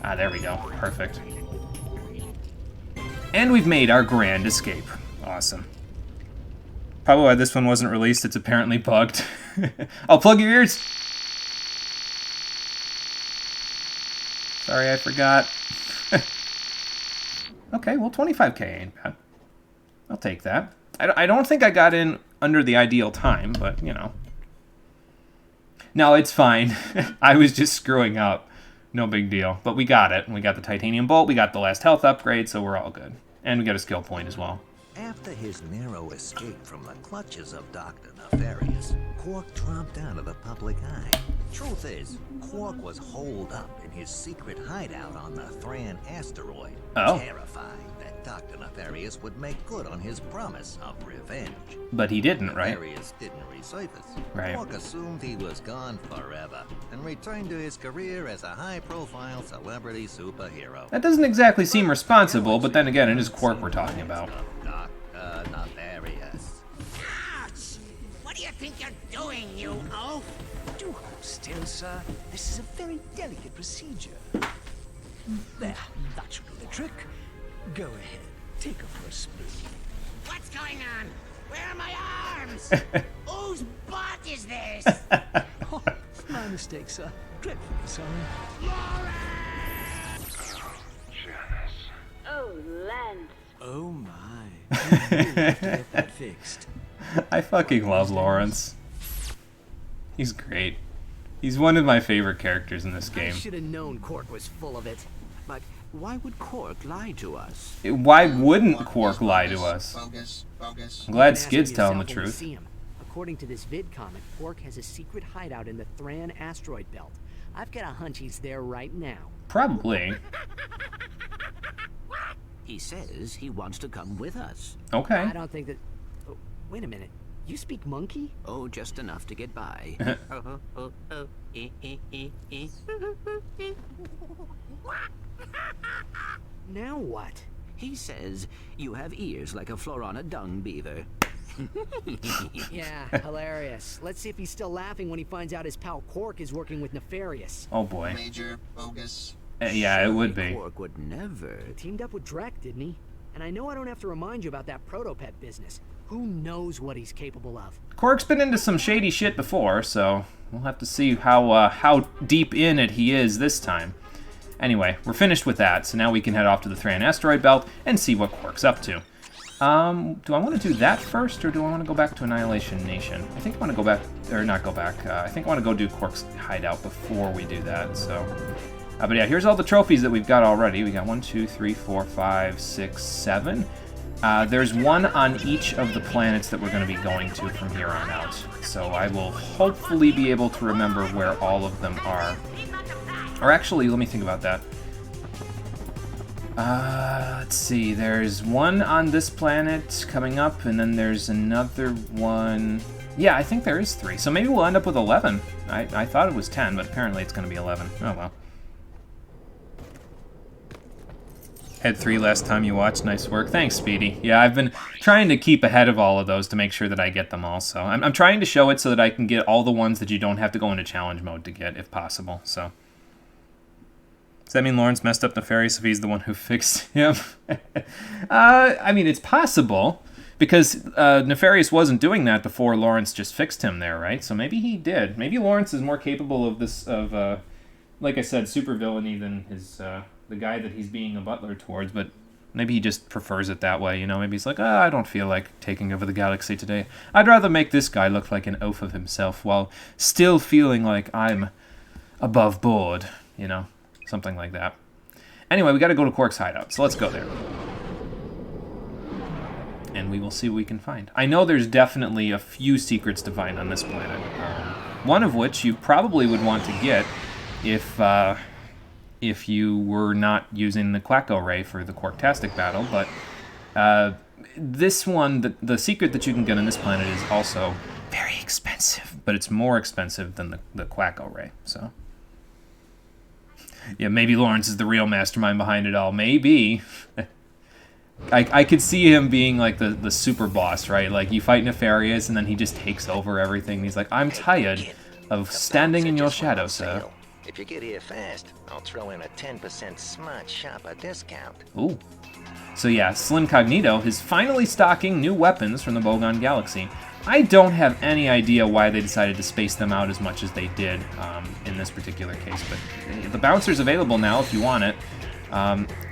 Ah, there we go. Perfect. And we've made our grand escape. Awesome. Probably why this one wasn't released, it's apparently bugged. I'll plug your ears! Sorry, I forgot. Okay, well 25k ain't bad. I'll take that. I don't think I got in under the ideal time, but, you know. No, it's fine. I was just screwing up. No big deal. But we got it. We got the titanium bolt, we got the last health upgrade, so we're all good. And we got a skill point as well. After his narrow escape from the clutches of Dr. Nefarious, Quark dropped out of the public eye. Truth is, Quark was holed up in his secret hideout on the Thran asteroid, terrified that Dr. Nefarious would make good on his promise of revenge. But he didn't, right? Nefarious didn't resurface. Right. Quark assumed he was gone forever and returned to his career as a high-profile celebrity superhero. That doesn't exactly seem responsible, but then again, it is Quark we're talking about. Dr. Nefarious. Ouch! What do you think you're doing, you oaf? Do hold still, sir. This is a very delicate procedure. There, that should do the trick. Go ahead, take her for a spin. What's going on? Where are my arms? Whose butt is this? Oh, my mistake, sir. Dreadfully sorry. Oh, Lance. Oh my. You really have to get that fixed. I fucking love Lawrence. He's great. He's one of my favorite characters in this game. I should have known Quark was full of it. But why would Quark lie to us? Why wouldn't Quark lie to us? Bogus. I'm glad Skid's telling the truth. According to this vid comic, Quark has a secret hideout in the Thran asteroid belt. I've got a hunch he's there right now. Probably. He says he wants to come with us. Okay. I don't think that... Oh, wait a minute. You speak monkey? Oh, just enough to get by. Now what? He says you have ears like a Florana dung beaver. Yeah, hilarious. Let's see if he's still laughing when he finds out his pal Quark is working with Nefarious. Oh boy. Major, bogus. Yeah, it would be. Quark would never. He teamed up with Drek, didn't he? And I know I don't have to remind you about that protopet business. Who knows what he's capable of? Quark's been into some shady shit before, so we'll have to see how deep in it he is this time. Anyway, we're finished with that, so now we can head off to the Thran asteroid belt and see what Quark's up to. Do I want to do that first, or do I want to go back to Annihilation Nation? I think I want to go back, or not go back. I think I want to go do Quark's hideout before we do that, so But yeah, here's all the trophies that we've got already. We got 1, 2, 3, 4, 5, 6, 7. There's one on each of the planets that we're going to be going to from here on out. So I will hopefully be able to remember where all of them are. Or actually, let me think about that. Let's see. There's one on this planet coming up, and then there's another one. Yeah, I think there is 3. So maybe we'll end up with 11. I thought it was 10, but apparently it's going to be 11. Oh, well. Had 3 last time you watched. Nice work. Thanks, Speedy. Yeah, I've been trying to keep ahead of all of those to make sure that I get them all. So I'm trying to show it so that I can get all the ones that you don't have to go into challenge mode to get, if possible. So does that mean Lawrence messed up Nefarious if he's the one who fixed him? I mean, it's possible, because Nefarious wasn't doing that before Lawrence just fixed him there, right? So maybe he did. Maybe Lawrence is more capable of this, like I said, supervillainy than his... the guy that he's being a butler towards, but maybe he just prefers it that way, you know? Maybe he's like, I don't feel like taking over the galaxy today. I'd rather make this guy look like an oaf of himself while still feeling like I'm above board, you know? Something like that. Anyway, we gotta go to Quark's hideout, so let's go there. And we will see what we can find. I know there's definitely a few secrets to find on this planet. One of which you probably would want to get if you were not using the Quacko Ray for the Quarktastic battle, but this one, the secret that you can get on this planet is also very expensive, but it's more expensive than the Quacko Ray, so... Yeah, maybe Lawrence is the real mastermind behind it all. Maybe. I could see him being like the super boss, right? Like, you fight Nefarious, and then he just takes over everything. He's like, I'm tired of standing in your shadow, sir. If you get here fast, I'll throw in a 10% smart shopper discount. Ooh. So yeah, Slim Cognito is finally stocking new weapons from the Bogon Galaxy. I don't have any idea why they decided to space them out as much as they did in this particular case, but the Bouncer's available now if you want it.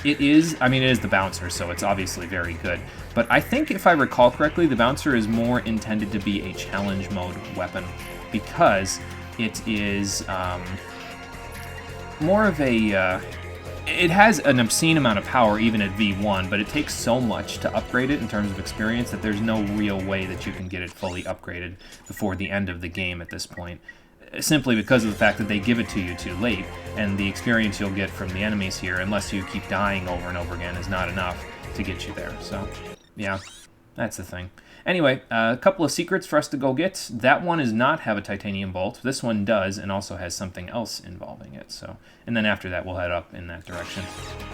It is the Bouncer, so it's obviously very good. But I think, if I recall correctly, the Bouncer is more intended to be a challenge mode weapon, because it is more of a... it has an obscene amount of power even at V1, but it takes so much to upgrade it in terms of experience that there's no real way that you can get it fully upgraded before the end of the game at this point. Simply because of the fact that they give it to you too late, and the experience you'll get from the enemies here, unless you keep dying over and over again, is not enough to get you there. So, yeah, that's the thing. Anyway, a couple of secrets for us to go get. That one does not have a titanium bolt. This one does, and also has something else involving it. So, and then after that, we'll head up in that direction.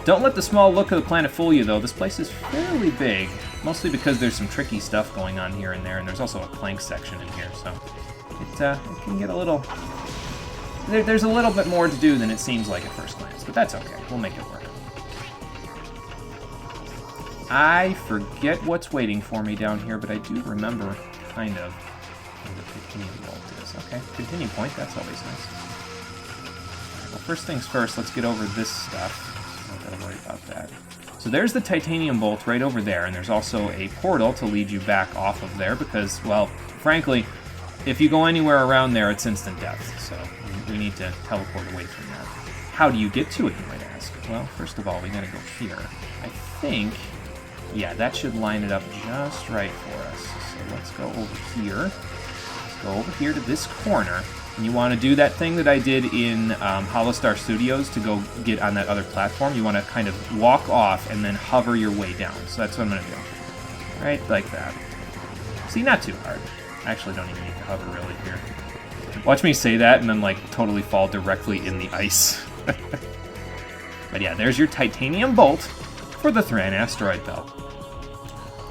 Don't let the small look of the planet fool you, though. This place is fairly big, mostly because there's some tricky stuff going on here and there, and there's also a plank section in here, so it can get a little... There's a little bit more to do than it seems like at first glance, but that's okay. We'll make it work. I forget what's waiting for me down here, but I do remember, kind of, where the titanium bolt is. Okay, continue point, that's always nice. Right, well, first things first, let's get over this stuff. So don't gotta worry about that. So there's the titanium bolt right over there, and there's also a portal to lead you back off of there, because, well, frankly, if you go anywhere around there, it's instant death, so we need to teleport away from that. How do you get to it, you might ask? Well, first of all, we gotta go here. I think... yeah, that should line it up just right for us. So let's go over here. Let's go over here to this corner. And you want to do that thing that I did in Holostar Studios to go get on that other platform. You want to kind of walk off and then hover your way down. So that's what I'm going to do. Right, like that. See, not too hard. I actually don't even need to hover really here. Watch me say that and then, like, totally fall directly in the ice. But yeah, there's your titanium bolt for the Thran asteroid belt.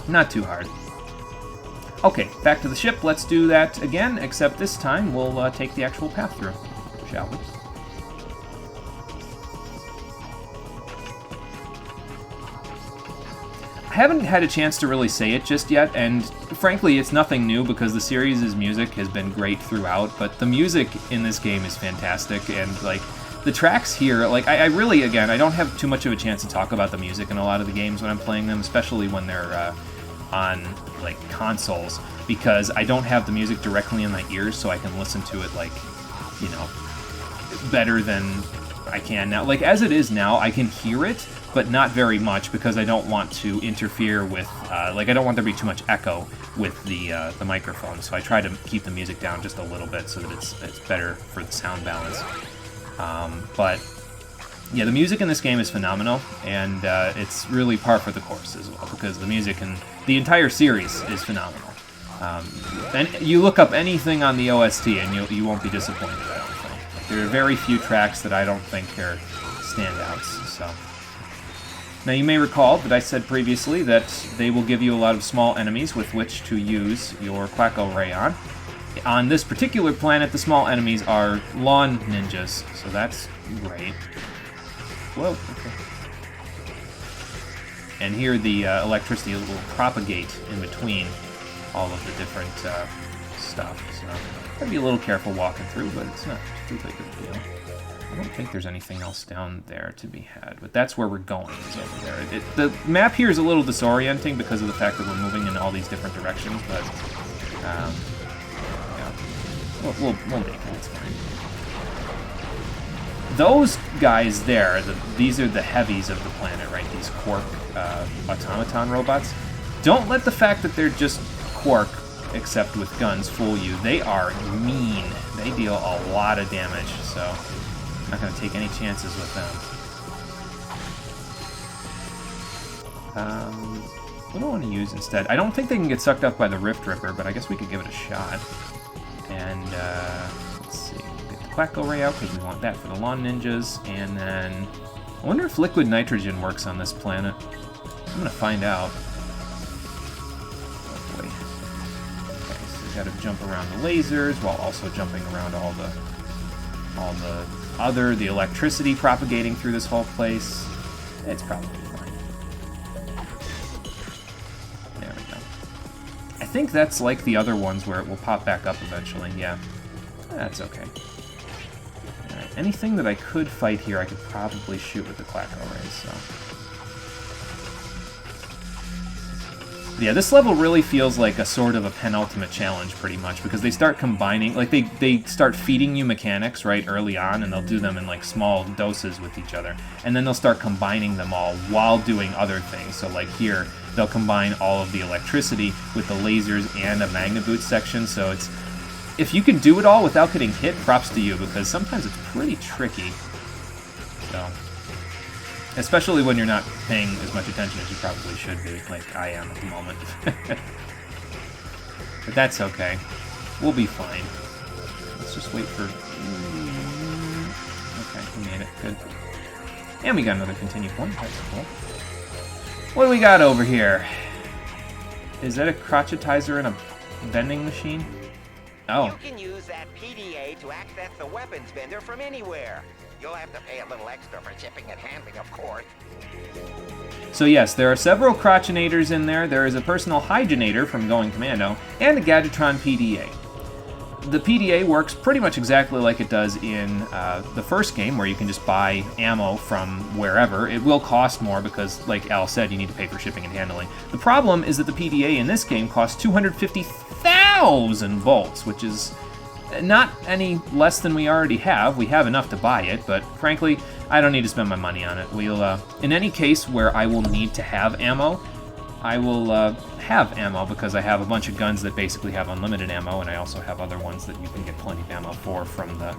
Not too hard. Okay, back to the ship. Let's do that again, except this time we'll take the actual path through, shall we? I haven't had a chance to really say it just yet, and frankly, it's nothing new because the series' music has been great throughout, but the music in this game is fantastic, and, like, the tracks here, like, I really, again, I don't have too much of a chance to talk about the music in a lot of the games when I'm playing them, especially when they're on, like, consoles, because I don't have the music directly in my ears, so I can listen to it, like, you know, better than I can now. Like, as it is now, I can hear it, but not very much because I don't want to interfere with, like, I don't want there to be too much echo with the microphone, so I try to keep the music down just a little bit so that it's better for the sound balance. But, yeah, the music in this game is phenomenal, and it's really par for the course as well, because the music and the entire series is phenomenal. And you look up anything on the OST and you won't be disappointed, I don't think. There are very few tracks that I don't think are standouts, so. Now you may recall that I said previously that they will give you a lot of small enemies with which to use your Quacko Ray on. On this particular planet, the small enemies are lawn ninjas, so that's great. Whoa, okay. And here the electricity will propagate in between all of the different stuff, so gotta be a little careful walking through, but it's not too big of a deal. I don't think there's anything else down there to be had, but that's where we're going, is over there. The map here is a little disorienting because of the fact that we're moving in all these different directions, but yeah, we'll make it, it's fine. Those guys there, these are the heavies of the planet, right? These Quark automaton robots. Don't let the fact that they're just Quark, except with guns, fool you. They are mean. They deal a lot of damage, so I'm not going to take any chances with them. What do I want to use instead? I don't think they can get sucked up by the Rift Ripper, but I guess we could give it a shot. And, let's see. Get the Quacko Ray out, because we want that for the Lawn Ninjas. And then, I wonder if liquid nitrogen works on this planet. I'm going to find out. Oh boy. Okay, so we got to jump around the lasers, while also jumping around all the electricity propagating through this whole place. It's probably fine. There we go. I think that's like the other ones where it will pop back up eventually, yeah. That's okay. Alright, anything that I could fight here I could probably shoot with the Quacko Rays, so. Yeah, this level really feels like a sort of a penultimate challenge, pretty much, because they start combining, like, they start feeding you mechanics, right, early on, and they'll do them in, like, small doses with each other, and then they'll start combining them all while doing other things. So, like, here, they'll combine all of the electricity with the lasers and a Magna Boot section, so it's, if you can do it all without getting hit, props to you, because sometimes it's pretty tricky, so. Especially when you're not paying as much attention as you probably should be, like I am at the moment. But that's okay. We'll be fine. Let's just wait for... Okay, we made it. Good. And we got another continue point. That's cool. What do we got over here? Is that a crotchetizer and a vending machine? Oh. You can use that PDA to access the weapons vendor from anywhere. You'll have to pay a little extra for shipping and handling, of course. So yes, there are several crotchinators in there. There is a personal hygienator from Going Commando, and a Gadgetron PDA. The PDA works pretty much exactly like it does in the first game, where you can just buy ammo from wherever. It will cost more because, like Al said, you need to pay for shipping and handling. The problem is that the PDA in this game costs 250,000 volts, which is not any less than we already have. We have enough to buy it, but frankly, I don't need to spend my money on it. We'll, in any case where I will need to have ammo, I will have ammo because I have a bunch of guns that basically have unlimited ammo, and I also have other ones that you can get plenty of ammo for from the,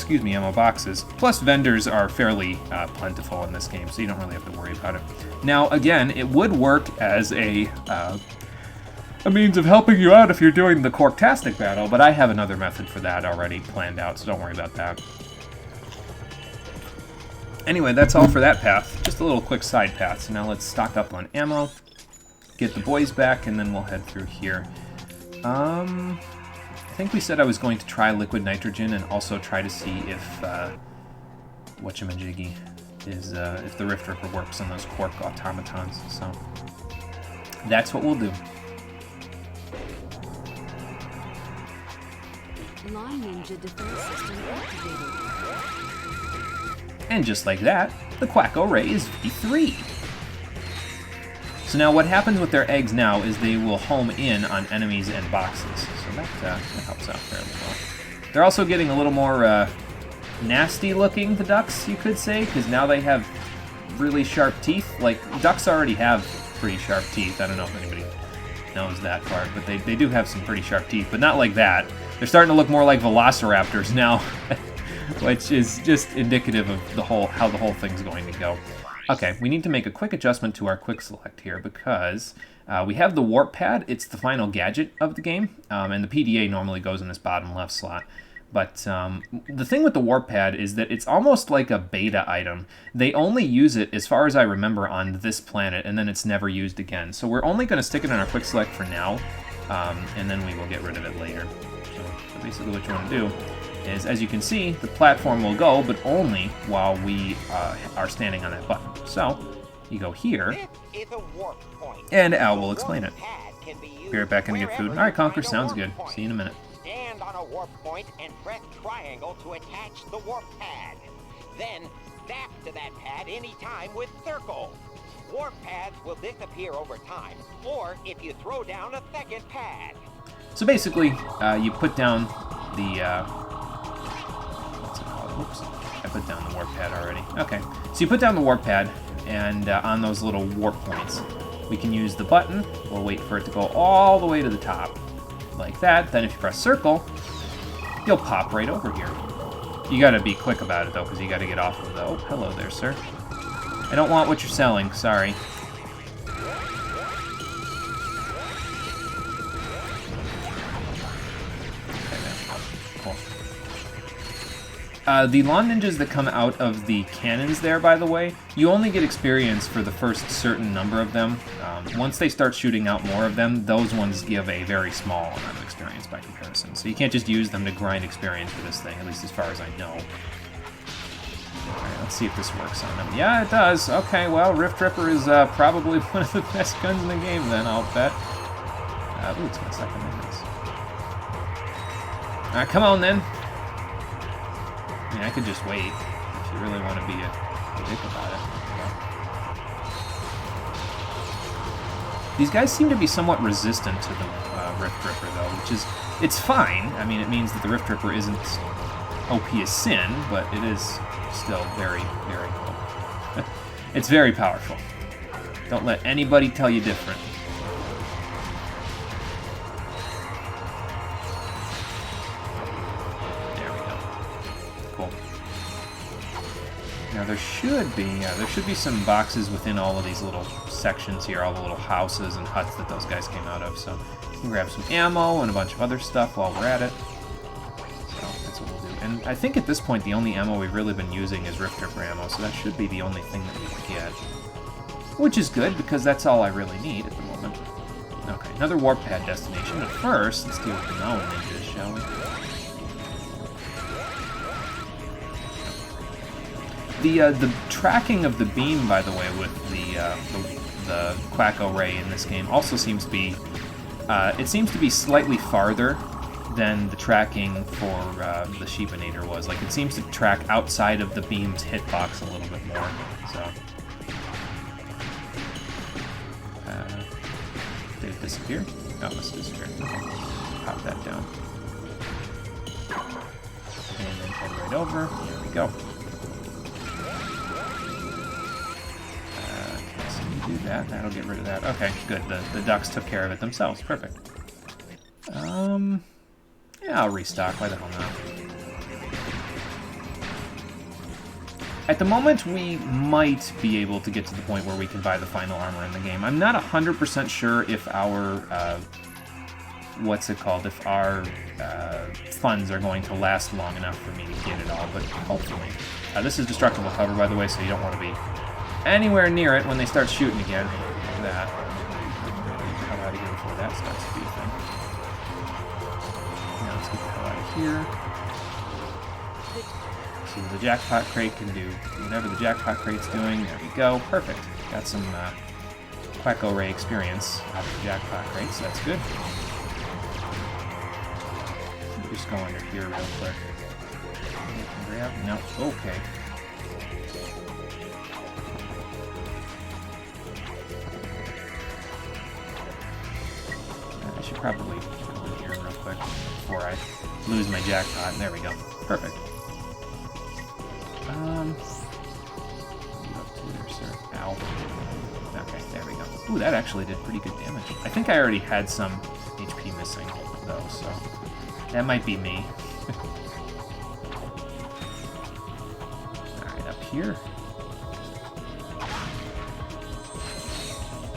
ammo boxes. Plus, vendors are fairly plentiful in this game, so you don't really have to worry about it. Now, again, it would work as a means of helping you out if you're doing the Quarktastic battle, but I have another method for that already planned out, so don't worry about that. Anyway, that's all for that path. Just a little quick side path. So now let's stock up on ammo, get the boys back, and then we'll head through here. I think we said I was going to try liquid nitrogen and also try to see if whatchamajiggy is if the Rift Ripper works on those Quark automatons. So that's what we'll do. Lawn Ninja defense system activated. And just like that, the Quacko Ray is V3. So now what happens with their eggs now is they will home in on enemies and boxes. So that helps out fairly well. They're also getting a little more nasty looking, the ducks, you could say, because now they have really sharp teeth. Like, ducks already have pretty sharp teeth. I don't know if anybody knows that part, but they do have some pretty sharp teeth, but not like that. They're starting to look more like velociraptors now, which is just indicative of how the whole thing's going to go. Okay, we need to make a quick adjustment to our quick select here because we have the warp pad. It's the final gadget of the game, and the PDA normally goes in this bottom left slot. But the thing with the warp pad is that it's almost like a beta item. They only use it, as far as I remember, on this planet, and then it's never used again. So we're only going to stick it in our quick select for now, and then we will get rid of it later. So basically what you want to do is, as you can see, the platform will go, but only while we are standing on that button. So you go here, and Al will explain it. Be right back and get food. All right, Conker, sounds good. See you in a minute. Stand on a warp point and press triangle to attach the warp pad. Then snap to that pad anytime with circle. Warp pads will disappear over time, or if you throw down a second pad. So basically, you put down the what's it called? Oops, I put down the warp pad already. Okay, so you put down the warp pad, and on those little warp points, we can use the button. We'll wait for it to go all the way to the top. Like that. Then if you press circle, you'll pop right over here. You gotta be quick about it though, because you gotta get off of the... Oh, hello there, sir. I don't want what you're selling, sorry. Cool. The lawn ninjas that come out of the cannons there, by the way, you only get experience for the first certain number of them. Once they start shooting out more of them, those ones give a very small amount of experience by comparison. So you can't just use them to grind experience for this thing, at least as far as I know. Alright, let's see if this works on them. Yeah, it does. Okay, well, Rift Ripper is probably one of the best guns in the game then, I'll bet. Ooh, it's my second minutes. Alright, come on then. I mean, I could just wait if you really want to be a dick about it. These guys seem to be somewhat resistant to the Rift Ripper, though, which is... It's fine. I mean, it means that the Rift Ripper isn't OP as sin, but it is still very, very cool. It's very powerful. Don't let anybody tell you different. Now there should be some boxes within all of these little sections here, all the little houses and huts that those guys came out of. So you can grab some ammo and a bunch of other stuff while we're at it. So that's what we'll do. And I think at this point the only ammo we've really been using is Rift Ripper ammo, so that should be the only thing that we can get. Which is good, because that's all I really need at the moment. Okay, another warp pad destination. But first, let's deal with the Nolan ninjas, shall we? The tracking of the beam, by the way, with the Quacko Ray in this game also seems to be it seems to be slightly farther than the tracking for the Sheepinator was. Like, it seems to track outside of the beam's hitbox a little bit more. So did it disappear? Oh, it must have disappeared. Okay. Pop that down, and then head right over. There we go. Do that. That'll get rid of that. Okay, good. The ducks took care of it themselves. Perfect. Yeah, I'll restock. Why the hell not? At the moment, we might be able to get to the point where we can buy the final armor in the game. I'm not 100% sure if our what's it called? If our funds are going to last long enough for me to get it all, but hopefully. This is destructible cover, by the way, so you don't want to be anywhere near it when they start shooting again. Look at that. Get out of here before that starts to be a thing. Now let's get the hell out of here. See what the jackpot crate can do. Whatever the jackpot crate's doing, there we go. Perfect. Got some Quacko Ray experience out of the jackpot crate, so that's good. Just go under here real quick. Grab? No. Okay. I should probably go in here real quick before I lose my jackpot. There we go. Perfect. What are you up to there, sir? Ow. Okay, there we go. Ooh, that actually did pretty good damage. I think I already had some HP missing, though, so that might be me. Alright, up here.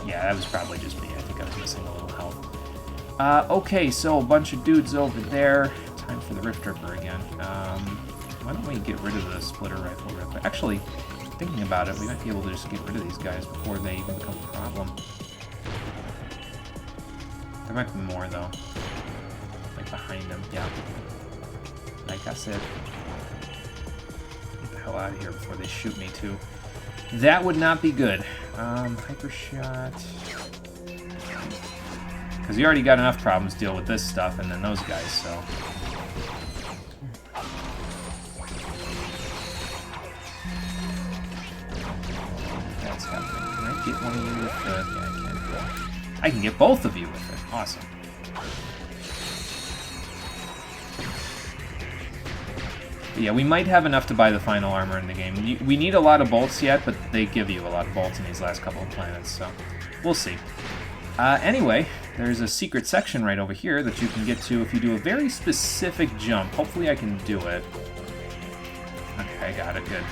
Yeah, that was probably just me. I think I was missing a little health. Okay, so a bunch of dudes over there. Time for the Rift Ripper again. Why don't we get rid of the splitter rifle real quick? Actually, thinking about it, we might be able to just get rid of these guys before they even become a problem. There might be more, though. Like behind them, yeah. Like I said. Get the hell out of here before they shoot me, too. That would not be good. Hyper shot. Because you already got enough problems to deal with this stuff and then those guys, so. That's happening. Can I get one of you with the... Yeah, I can. I can get both of you with it. Awesome. But yeah, we might have enough to buy the final armor in the game. We need a lot of bolts yet, but they give you a lot of bolts in these last couple of planets, so we'll see. Anyway, there's a secret section right over here that you can get to if you do a very specific jump. Hopefully I can do it. Okay, I got it. Good.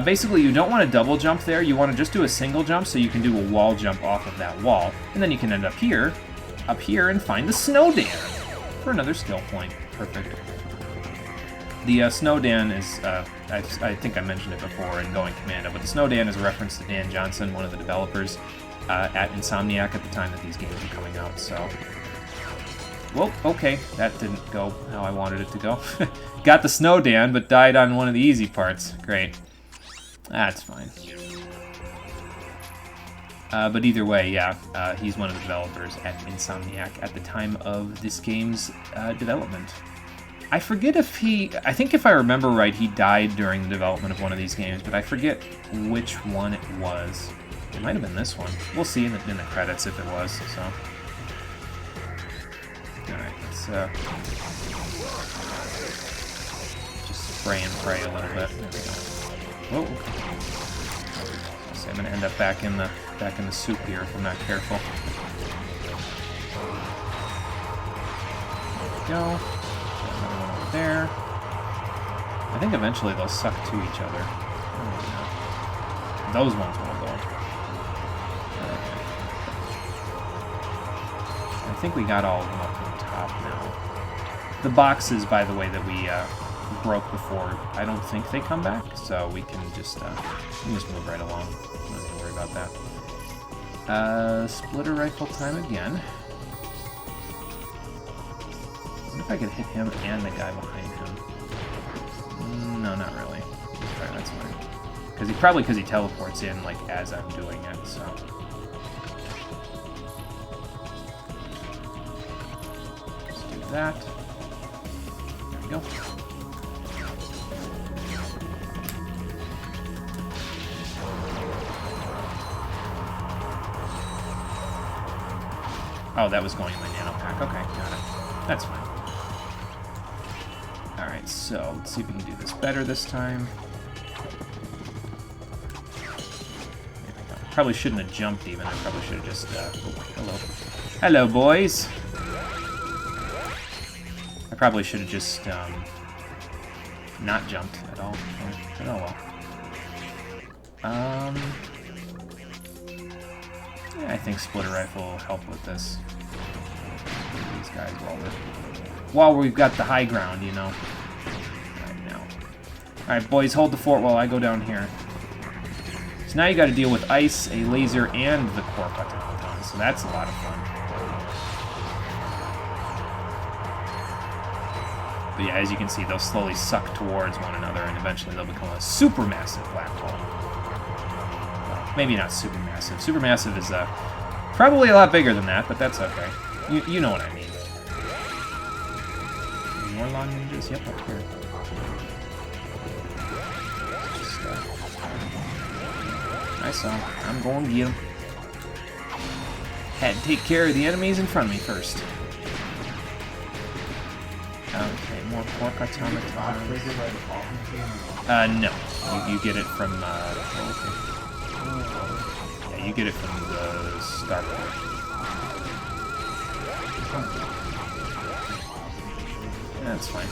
Basically, you don't want to double jump there. You want to just do a single jump so you can do a wall jump off of that wall. And then you can end up here, and find the Snowdan for another skill point. Perfect. The Snowdan is, I think I mentioned it before in Going Commando, but the Snowdan is a reference to Dan Johnson, one of the developers at Insomniac at the time that these games were coming out, so... Well, okay, that didn't go how I wanted it to go. Got the Snowdan, but died on one of the easy parts. Great. That's fine. But either way, yeah, he's one of the developers at Insomniac at the time of this game's development. I forget if I think if I remember right, he died during the development of one of these games, but I forget which one it was. It might have been this one. We'll see in the credits if it was, so. Alright, let's just spray and pray a little bit. There we go. Whoa. So I'm gonna end up back in the soup here if I'm not careful. There we go. Another one over there. I think eventually they'll suck to each other. Those ones won't go. I think we got all of them up on top now. The boxes, by the way, that we broke before, I don't think they come back, so we can just move right along. Don't have to worry about that. Splitter rifle time again. I wonder if I could hit him and the guy behind him. No, not really. Alright, that's fine. Probably because he teleports in, like, as I'm doing it, so... Let's do that. There we go. Oh, that was going in my nano pack. Okay, got it. That's fine. Alright, so let's see if we can do this better this time. There we go. Probably shouldn't have jumped even. I probably should have just... oh, hello. Hello, boys! I probably should have just not jumped at all. But oh well. Yeah, I think splitter rifle will help with this. These guys while we've got the high ground, you know. Right now. Alright, boys, hold the fort while I go down here. So now you gotta deal with ice, a laser, and the Quark automaton, so that's a lot of fun. But yeah, as you can see, they'll slowly suck towards one another, and eventually they'll become a supermassive black hole. Well, maybe not supermassive. Supermassive is probably a lot bigger than that, but that's okay. You know what I mean. More long ninjas? Yep, up here. Just, I saw him. I'm going to get him. Had to take care of the enemies in front of me first. Okay, more Quark automatons. No. You get it from, yeah, you get it from the starport. That's fine.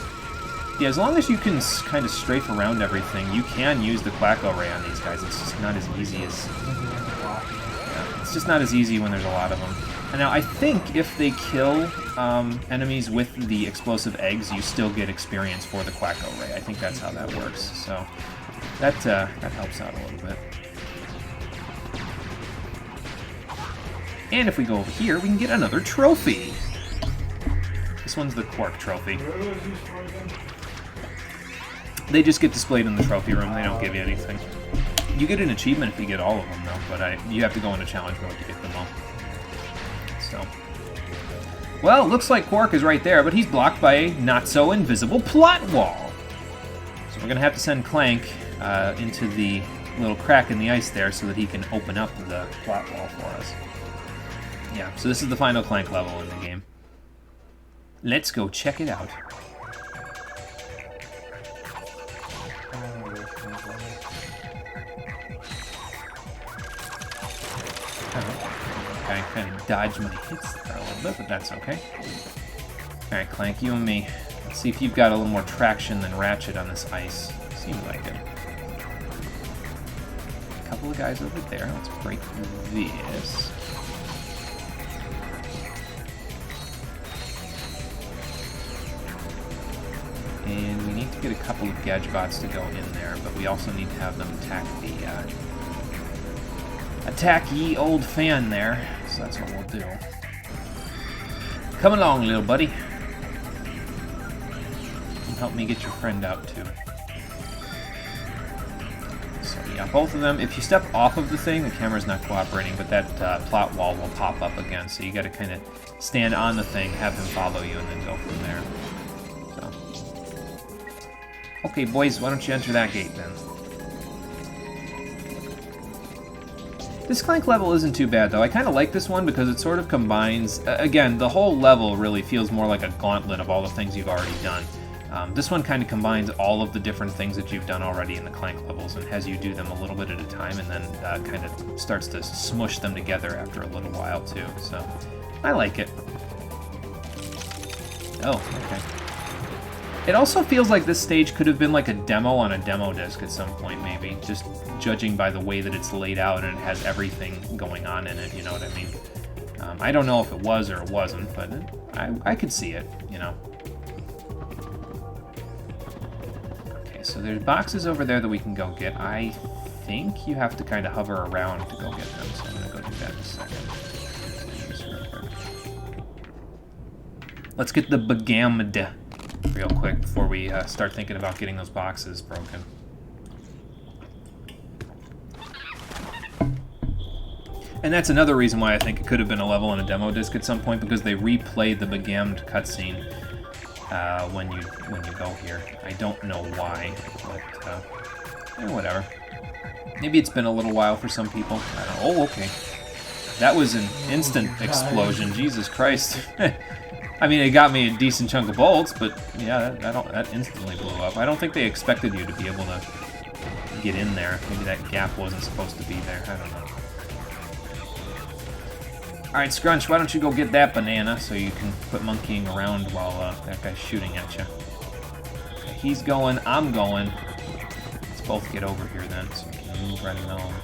Yeah, as long as you can kind of strafe around everything, you can use the Quacko Ray on these guys. It's just not as easy as... Yeah, it's just not as easy when there's a lot of them. And now, I think if they kill enemies with the explosive eggs, you still get experience for the Quacko Ray. I think that's how that works. So that helps out a little bit. And if we go over here, we can get another trophy. This one's the Quark trophy. They just get displayed in the trophy room. They don't give you anything. You get an achievement if you get all of them, though, but you have to go into challenge mode to get them all. So, well, looks like Quark is right there, but he's blocked by a not-so-invisible plot wall. So we're going to have to send Clank into the little crack in the ice there so that he can open up the plot wall for us. Yeah, so this is the final Clank level in the game. Let's go check it out. I kind of dodged my hits there a little bit, but that's okay. Alright, Clank, you and me. Let's see if you've got a little more traction than Ratchet on this ice. Seems like it. A couple of guys over there. Let's break this. And we need to get a couple of Gadgebots to go in there, but we also need to have them attack the attack ye old fan there. So that's what we'll do. Come along, little buddy. And help me get your friend out too. So yeah, both of them. If you step off of the thing, the camera's not cooperating, but that plot wall will pop up again. So you got to kind of stand on the thing, have him follow you, and then go from there. Okay, boys, why don't you enter that gate, then? This Clank level isn't too bad, though. I kind of like this one because it sort of combines... again, the whole level really feels more like a gauntlet of all the things you've already done. This one kind of combines all of the different things that you've done already in the Clank levels and has you do them a little bit at a time and then kind of starts to smush them together after a little while, too. So, I like it. Oh, okay. It also feels like this stage could have been like a demo on a demo disc at some point, maybe. Just judging by the way that it's laid out and it has everything going on in it, you know what I mean? I don't know if it was or it wasn't, but I could see it, you know. Okay, so there's boxes over there that we can go get. I think you have to kind of hover around to go get them, so I'm going to go do that in a second. Let's get the Begammed real quick before we start thinking about getting those boxes broken. And that's another reason why I think it could have been a level on a demo disc at some point, because they replayed the Begammed cutscene when you go here. I don't know why, but whatever. Maybe it's been a little while for some people. I don't know. Oh, okay. That was an instant explosion. Jesus Christ. I mean, it got me a decent chunk of bolts, but yeah, that instantly blew up. I don't think they expected you to be able to get in there. Maybe that gap wasn't supposed to be there. I don't know. Alright, Scrunch, why don't you go get that banana so you can quit monkeying around while that guy's shooting at you. Okay, he's going, I'm going. Let's both get over here then so we can move right along.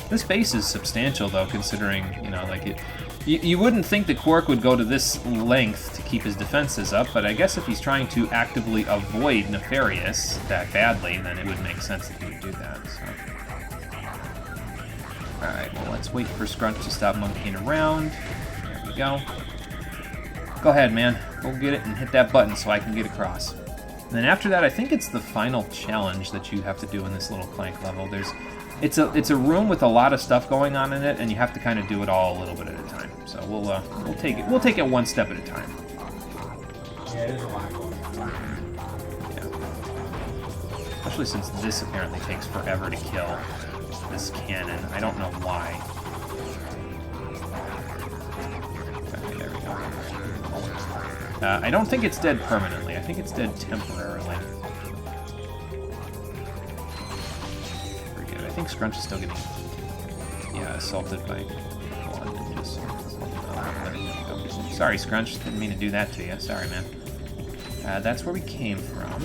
This base is substantial, though, considering, you know, like it... You wouldn't think that Quark would go to this length to keep his defenses up, but I guess if he's trying to actively avoid Nefarious that badly, then it would make sense that he would do that, so... Alright, well, let's wait for Scrunch to stop monkeying around. There we go. Go ahead, man. Go get it and hit that button so I can get across. And then after that, I think it's the final challenge that you have to do in this little Clank level. It's a room with a lot of stuff going on in it, and you have to kind of do it all a little bit at a time. So we'll take it one step at a time. Yeah, there's a lot going on. Yeah. Especially since this apparently takes forever to kill. This cannon. I don't know why. Okay, there we go. I don't think it's dead permanently. I think it's dead temporarily. think Scrunch is still getting, yeah, assaulted by one. Just, sorry, Scrunch. Didn't mean to do that to you. Sorry, man. That's where we came from.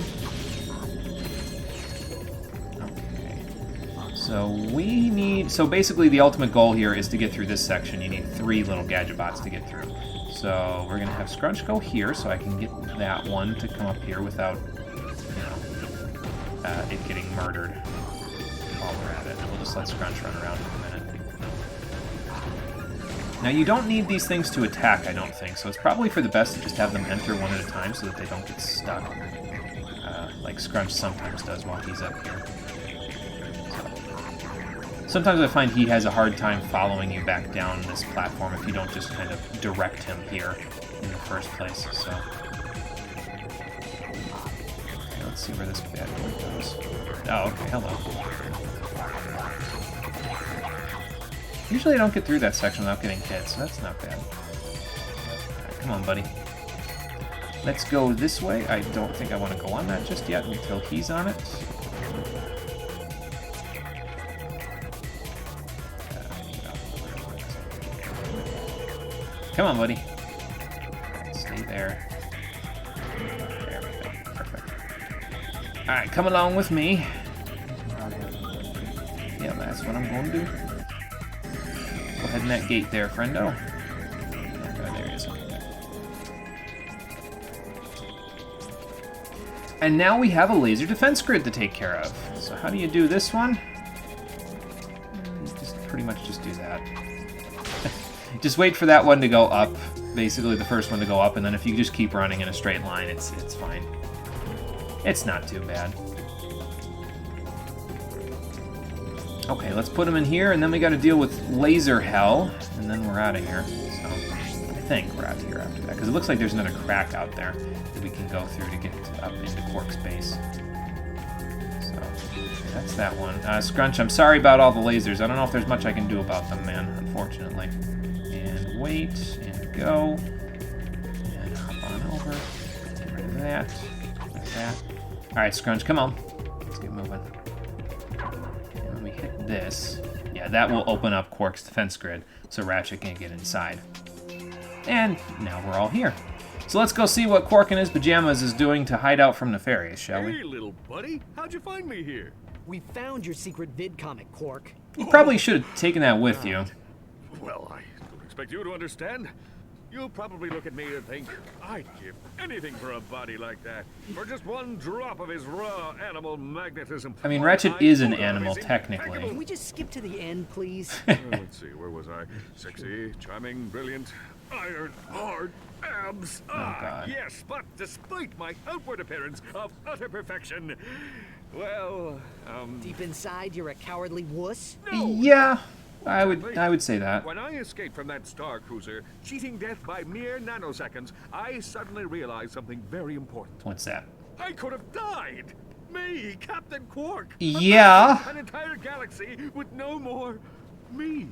Okay. So we need... So basically the ultimate goal here is to get through this section. You need 3 little gadget bots to get through. So we're going to have Scrunch go here so I can get that one to come up here without, you know, it getting murdered while we're at it. And we'll just let Scrunch run around for a minute. Now, you don't need these things to attack, I don't think, so it's probably for the best to just have them enter one at a time so that they don't get stuck, like Scrunch sometimes does while he's up here. So, sometimes I find he has a hard time following you back down this platform if you don't just kind of direct him here in the first place, so... Okay, let's see where this bad boy goes. Oh, okay, hello. Usually I don't get through that section without getting hit, so that's not bad. Right, come on, buddy. Let's go this way. I don't think I want to go on that just yet until he's on it. Come on, buddy. Stay there. There we go. Perfect. Alright, come along with me. Yeah, that's what I'm going to do. Go ahead in that gate there, friendo. Oh, there he is. And now we have a laser defense grid to take care of. So how do you do this one? Just pretty much just do that. Just wait for that one to go up. Basically the first one to go up, and then if you just keep running in a straight line, it's fine. It's not too bad. Okay, let's put him in here, and then we got to deal with laser hell, and then we're out of here. So I think we're out of here after that, because it looks like there's another crack out there that we can go through to get up into Quark's base. So okay, that's that one. Scrunch, I'm sorry about all the lasers. I don't know if there's much I can do about them, man, unfortunately. And wait, and go, and hop on over. Get rid of that. Like that. All right, Scrunch, come on. Let's get moving. This, yeah, that will open up Quark's defense grid so Ratchet can get inside. And now we're all here. So let's go see what Quark in his pajamas is doing to hide out from Nefarious, shall we? Hey, little buddy, how'd you find me here? We found your secret vid comic, Quark. You probably should have taken that with you. Well, I don't expect you to understand. You'll probably look at me and think, I'd give anything for a body like that. For just one drop of his raw animal magnetism. I mean, Ratchet is an animal, technically. Can we just skip to the end, please? Let's see, where was I? Sexy, charming, brilliant, iron, hard, abs. God. Yes, but despite my outward appearance of utter perfection, well, Deep inside, you're a cowardly wuss? No! Yeah. I would say that. When I escaped from that Star Cruiser, cheating death by mere nanoseconds, I suddenly realized something very important. What's that? I could have died! Me, Captain Quark! Yeah. An entire galaxy with no more me.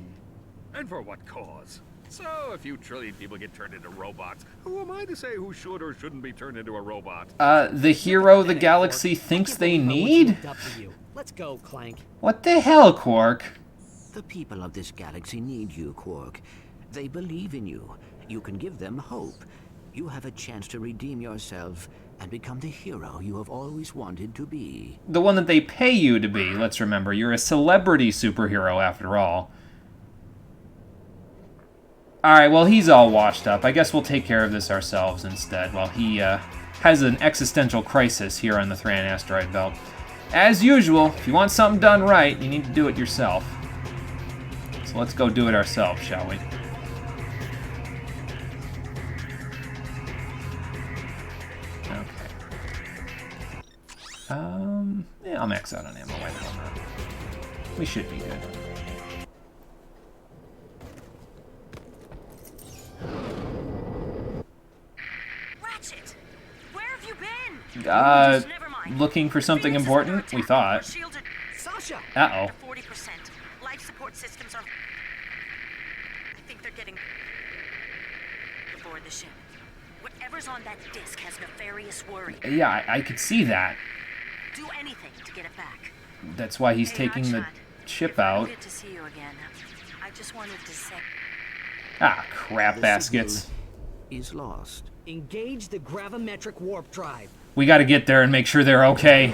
And for what cause? So, a few trillion people get turned into robots. Who am I to say who should or shouldn't be turned into a robot? The hero the galaxy thinks they need? Let's go, Clank. What the hell, Quark? The people of this galaxy need you, Quark. They believe in you. You can give them hope. You have a chance to redeem yourself and become the hero you have always wanted to be. The one that they pay you to be, let's remember. You're a celebrity superhero, after all. Alright, well, he's all washed up. I guess we'll take care of this ourselves instead, while he has an existential crisis here on the Thran asteroid belt. As usual, if you want something done right, you need to do it yourself. So let's go do it ourselves, shall we? Okay. Yeah, I'll max out on ammo. Why the hell not? We should be good. Ratchet, where have you been? Looking for something important, we thought. Sasha! Uh-oh. 40%. Life support systems are... I think they're getting... aboard the ship. Whatever's on that disk has nefarious worry. Yeah, I could see that. Do anything to get it back. That's why he's taking the ship out. Good to see you again. I just wanted to say. Ah, crap baskets. Is lost. Engage the gravimetric warp drive. We gotta get there and make sure they're okay.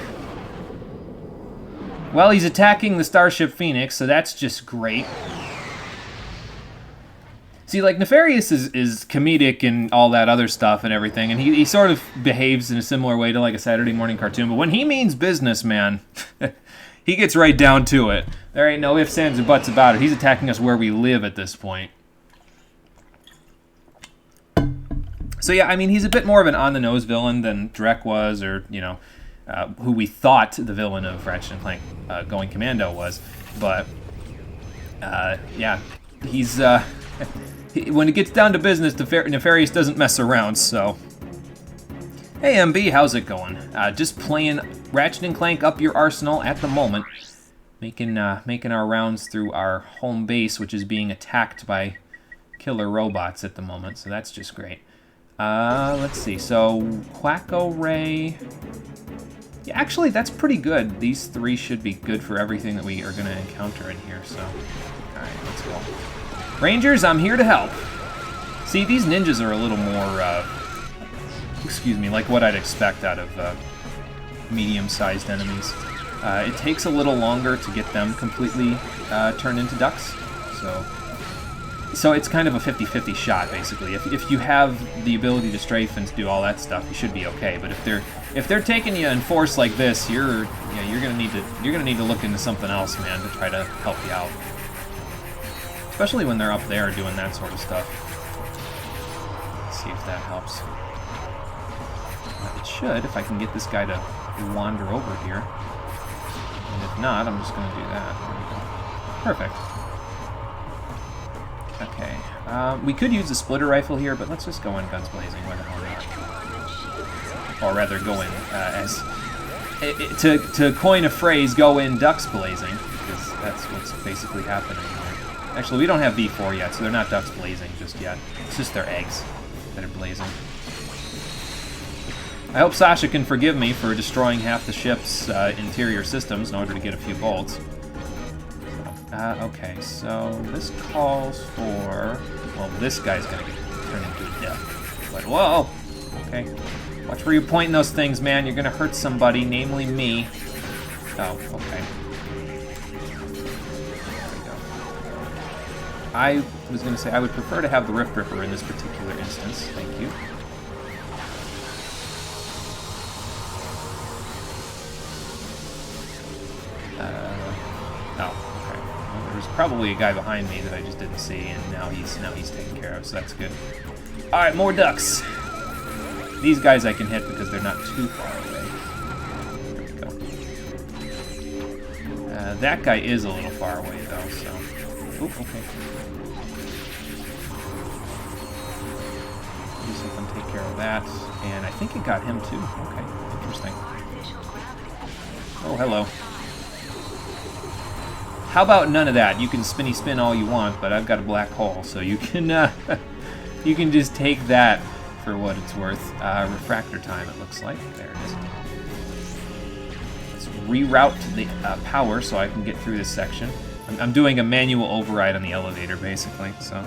Well, he's attacking the Starship Phoenix, so that's just great. See, like, Nefarious is comedic and all that other stuff and everything, and he sort of behaves in a similar way to, like, a Saturday morning cartoon, but when he means business, man, he gets right down to it. There ain't no ifs, ands, or buts about it. He's attacking us where we live at this point. So, yeah, I mean, he's a bit more of an on-the-nose villain than Drek was, or, you know, who we thought the villain of Ratchet & Clank Going Commando was, but, yeah, he's, when it gets down to business, Nefarious doesn't mess around, so. Hey, MB, how's it going? Just playing Ratchet & Clank up your arsenal at the moment. Making our rounds through our home base, which is being attacked by killer robots at the moment, so that's just great. Let's see, so Quacko Ray. Yeah, actually, that's pretty good. These three should be good for everything that we are going to encounter in here, so. Alright, let's go. Rangers, I'm here to help. See, these ninjas are a little more, excuse me, like what I'd expect out of medium-sized enemies. It takes a little longer to get them completely turned into ducks, so it's kind of a 50-50 shot, basically. If you have the ability to strafe and to do all that stuff, you should be okay. But if they're taking you in force like this, you're gonna need to look into something else, man, to try to help you out. Especially when they're up there doing that sort of stuff. Let's see if that helps. It should, if I can get this guy to wander over here. And if not, I'm just going to do that. There we go. Perfect. Okay. We could use the splitter rifle here, but let's just go in guns blazing. Why the hell not? Or rather, go in as... to coin a phrase, go in ducks blazing. Because that's what's basically happening here. Actually, we don't have V4 yet, so they're not ducks blazing just yet. It's just their eggs that are blazing. I hope Sasha can forgive me for destroying half the ship's interior systems in order to get a few bolts. Okay, so this calls for... Well, this guy's going to turn into a death. But, whoa! Okay. Watch where you're pointing those things, man. You're going to hurt somebody, namely me. Oh, okay. I was going to say I would prefer to have the Rift Ripper in this particular instance. Thank you. Oh, okay. Well, there's probably a guy behind me that I just didn't see, and now he's taken care of, so that's good. All right, more ducks. These guys I can hit because they're not too far away. There we go. That guy is a little far away though, so. Oop, okay. See if I can take care of that. And I think it got him too. Okay, interesting. Oh, hello. How about none of that? You can spinny spin all you want, but I've got a black hole, so you can you can just take that for what it's worth. Refractor time, it looks like. There it is. Let's reroute the power so I can get through this section. I'm doing a manual override on the elevator, basically, so.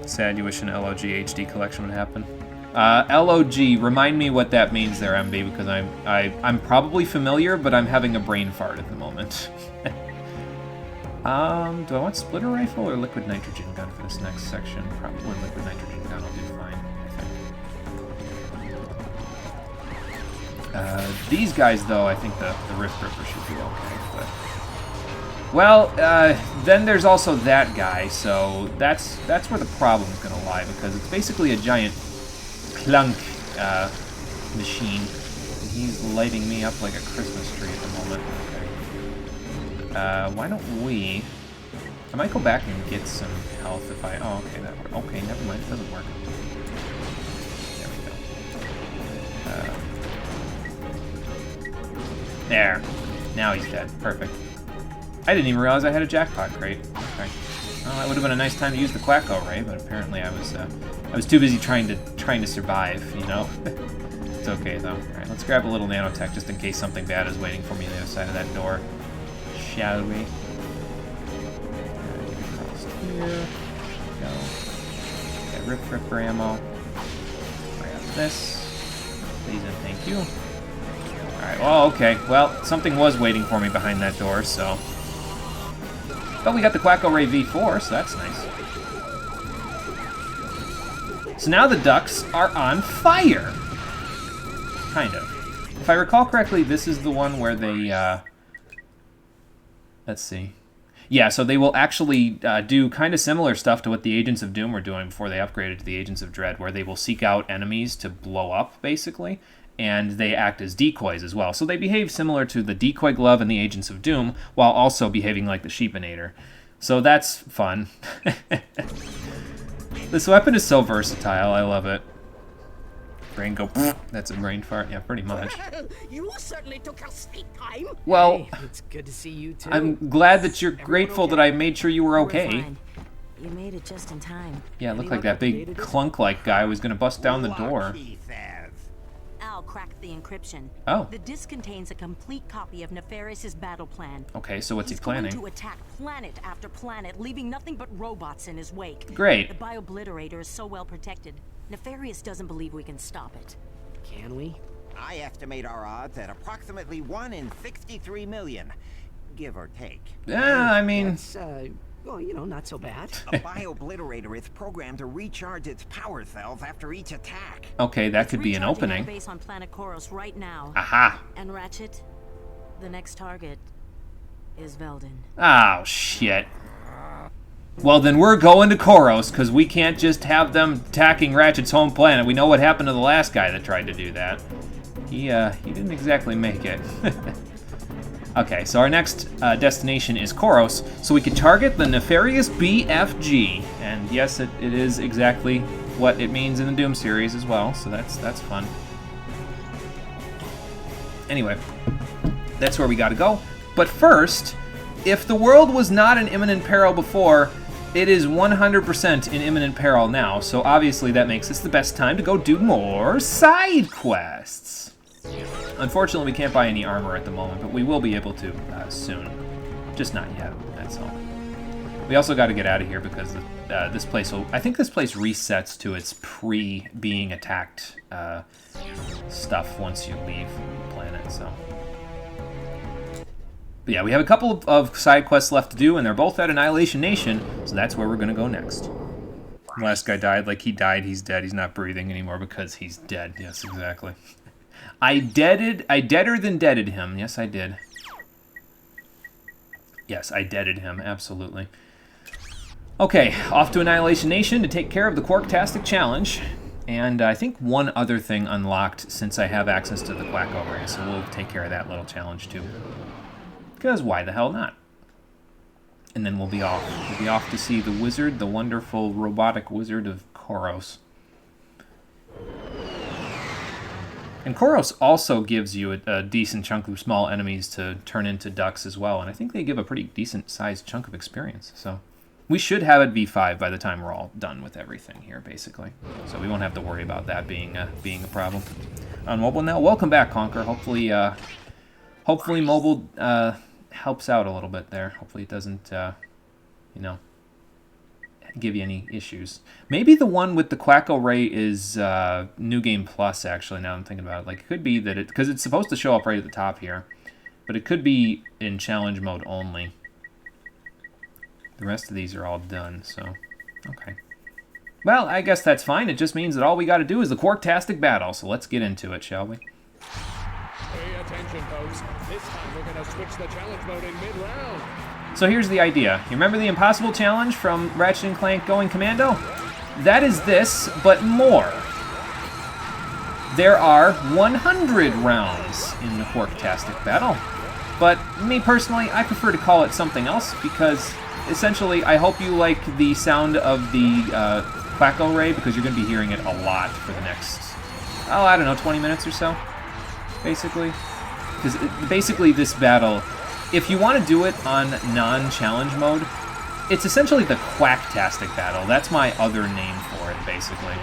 Sad you wish an LOG HD collection would happen. LOG, remind me what that means there, MB, because I'm probably familiar, but I'm having a brain fart at the moment. Do I want splitter rifle or liquid nitrogen gun for this next section? Probably liquid nitrogen gun will do fine, I think. These guys, though, I think the Rift Ripper should be okay, but... Well, then there's also that guy, so that's where the problem's gonna lie, because it's basically a giant clunk machine. And he's lighting me up like a Christmas tree at the moment. Okay. Why don't we... I might go back and get some health if I... Oh, okay, that worked. Okay, never mind, it doesn't work. There we go. There. Now he's dead. Perfect. I didn't even realize I had a jackpot crate. Okay. Well, that would have been a nice time to use the Quacko Ray, but apparently I was too busy trying to survive, you know. It's okay, though. Alright, let's grab a little nanotech just in case something bad is waiting for me on the other side of that door. Shall we? Alright, across here. Go. Got rip ammo. Grab this. Please and thank you. Alright, well, okay. Well, something was waiting for me behind that door, so... But we got the Quacko Ray V4, so that's nice. So now the ducks are on fire! Kind of. If I recall correctly, this is the one where they, let's see. Yeah, so they will actually do kind of similar stuff to what the Agents of Doom were doing before they upgraded to the Agents of Dread, where they will seek out enemies to blow up, basically, and they act as decoys as well. So they behave similar to the Decoy Glove and the Agents of Doom, while also behaving like the Sheepinator. So that's fun. This weapon is so versatile, I love it. Brain go, that's a brain fart, yeah, pretty much. Well, you certainly took your sweet time. Well, hey, it's good to see you too. I'm glad that you're grateful that I made sure you were okay. Fine. You made it just in time. Yeah, it looked like that big clunk-like guy was gonna bust down the door. Al cracked the encryption. Oh. The disk contains a complete copy of Nefarious' battle plan. Okay, so what's he He's planning? going to attack planet after planet, leaving nothing but robots in his wake. Great. The Biobliterator is so well protected. Nefarious doesn't believe we can stop it. Can we? I estimate our odds at approximately 1 in 63 million, give or take. Yeah, I mean... That's, well, you know, not so bad. A Biobliterator is programmed to recharge its power cells after each attack. Okay, that could be an Recharging opening. our base on planet Koros right now. Aha! And Ratchet, the next target is Veldin. Oh, shit. Well, then we're going to Koros, because we can't just have them attacking Ratchet's home planet. We know what happened to the last guy that tried to do that. He didn't exactly make it. Okay, so our next destination is Koros, so we can target the Nefarious BFG. And yes, it is exactly what it means in the Doom series as well, so that's fun. Anyway, that's where we gotta go. But first, if the world was not in imminent peril before, it is 100% in imminent peril now, so obviously that makes this the best time to go do more side quests. Unfortunately, we can't buy any armor at the moment, but we will be able to soon. Just not yet, that's all. We also got to get out of here because this place will... I think this place resets to its pre-being attacked stuff once you leave the planet, so... But yeah, we have a couple of side quests left to do, and they're both at Annihilation Nation, so that's where we're going to go next. The last guy died like he died, he's dead, he's not breathing anymore because he's dead. Yes, exactly. I deader than deaded him. Yes, I did. Yes, I deaded him, absolutely. Okay, off to Annihilation Nation to take care of the Quarktastic Challenge. And I think one other thing unlocked since I have access to the Quacko Ray, so we'll take care of that little challenge too. Because why the hell not? And then we'll be off. We'll be off to see the wizard, the wonderful robotic wizard of Koros. And Koros also gives you a decent chunk of small enemies to turn into ducks as well, and I think they give a pretty decent-sized chunk of experience. So we should have it V5 by the time we're all done with everything here, basically. So we won't have to worry about that being a problem. On mobile now, welcome back, Conquer. Hopefully mobile helps out a little bit there. Hopefully it doesn't, you know, give you any issues. Maybe the one with the Quacko Ray is New Game Plus, actually, now I'm thinking about it. Like, it could be that because it's supposed to show up right at the top here, but it could be in challenge mode only. The rest of these are all done, so, okay. Well, I guess that's fine. It just means that all we got to do is the Quarktastic battle, so let's get into it, shall we? Pay attention, folks. This time we're going to switch the challenge mode in mid-round. So here's the idea. You remember the Impossible Challenge from Ratchet & Clank Going Commando? That is this, but more. There are 100 rounds in the Quarktastic battle. But me personally, I prefer to call it something else because essentially I hope you like the sound of the Quacko Ray because you're going to be hearing it a lot for the next, oh, I don't know, 20 minutes or so, basically. Because basically this battle, if you want to do it on non-challenge mode, it's essentially the Quacktastic battle. That's my other name for it, basically.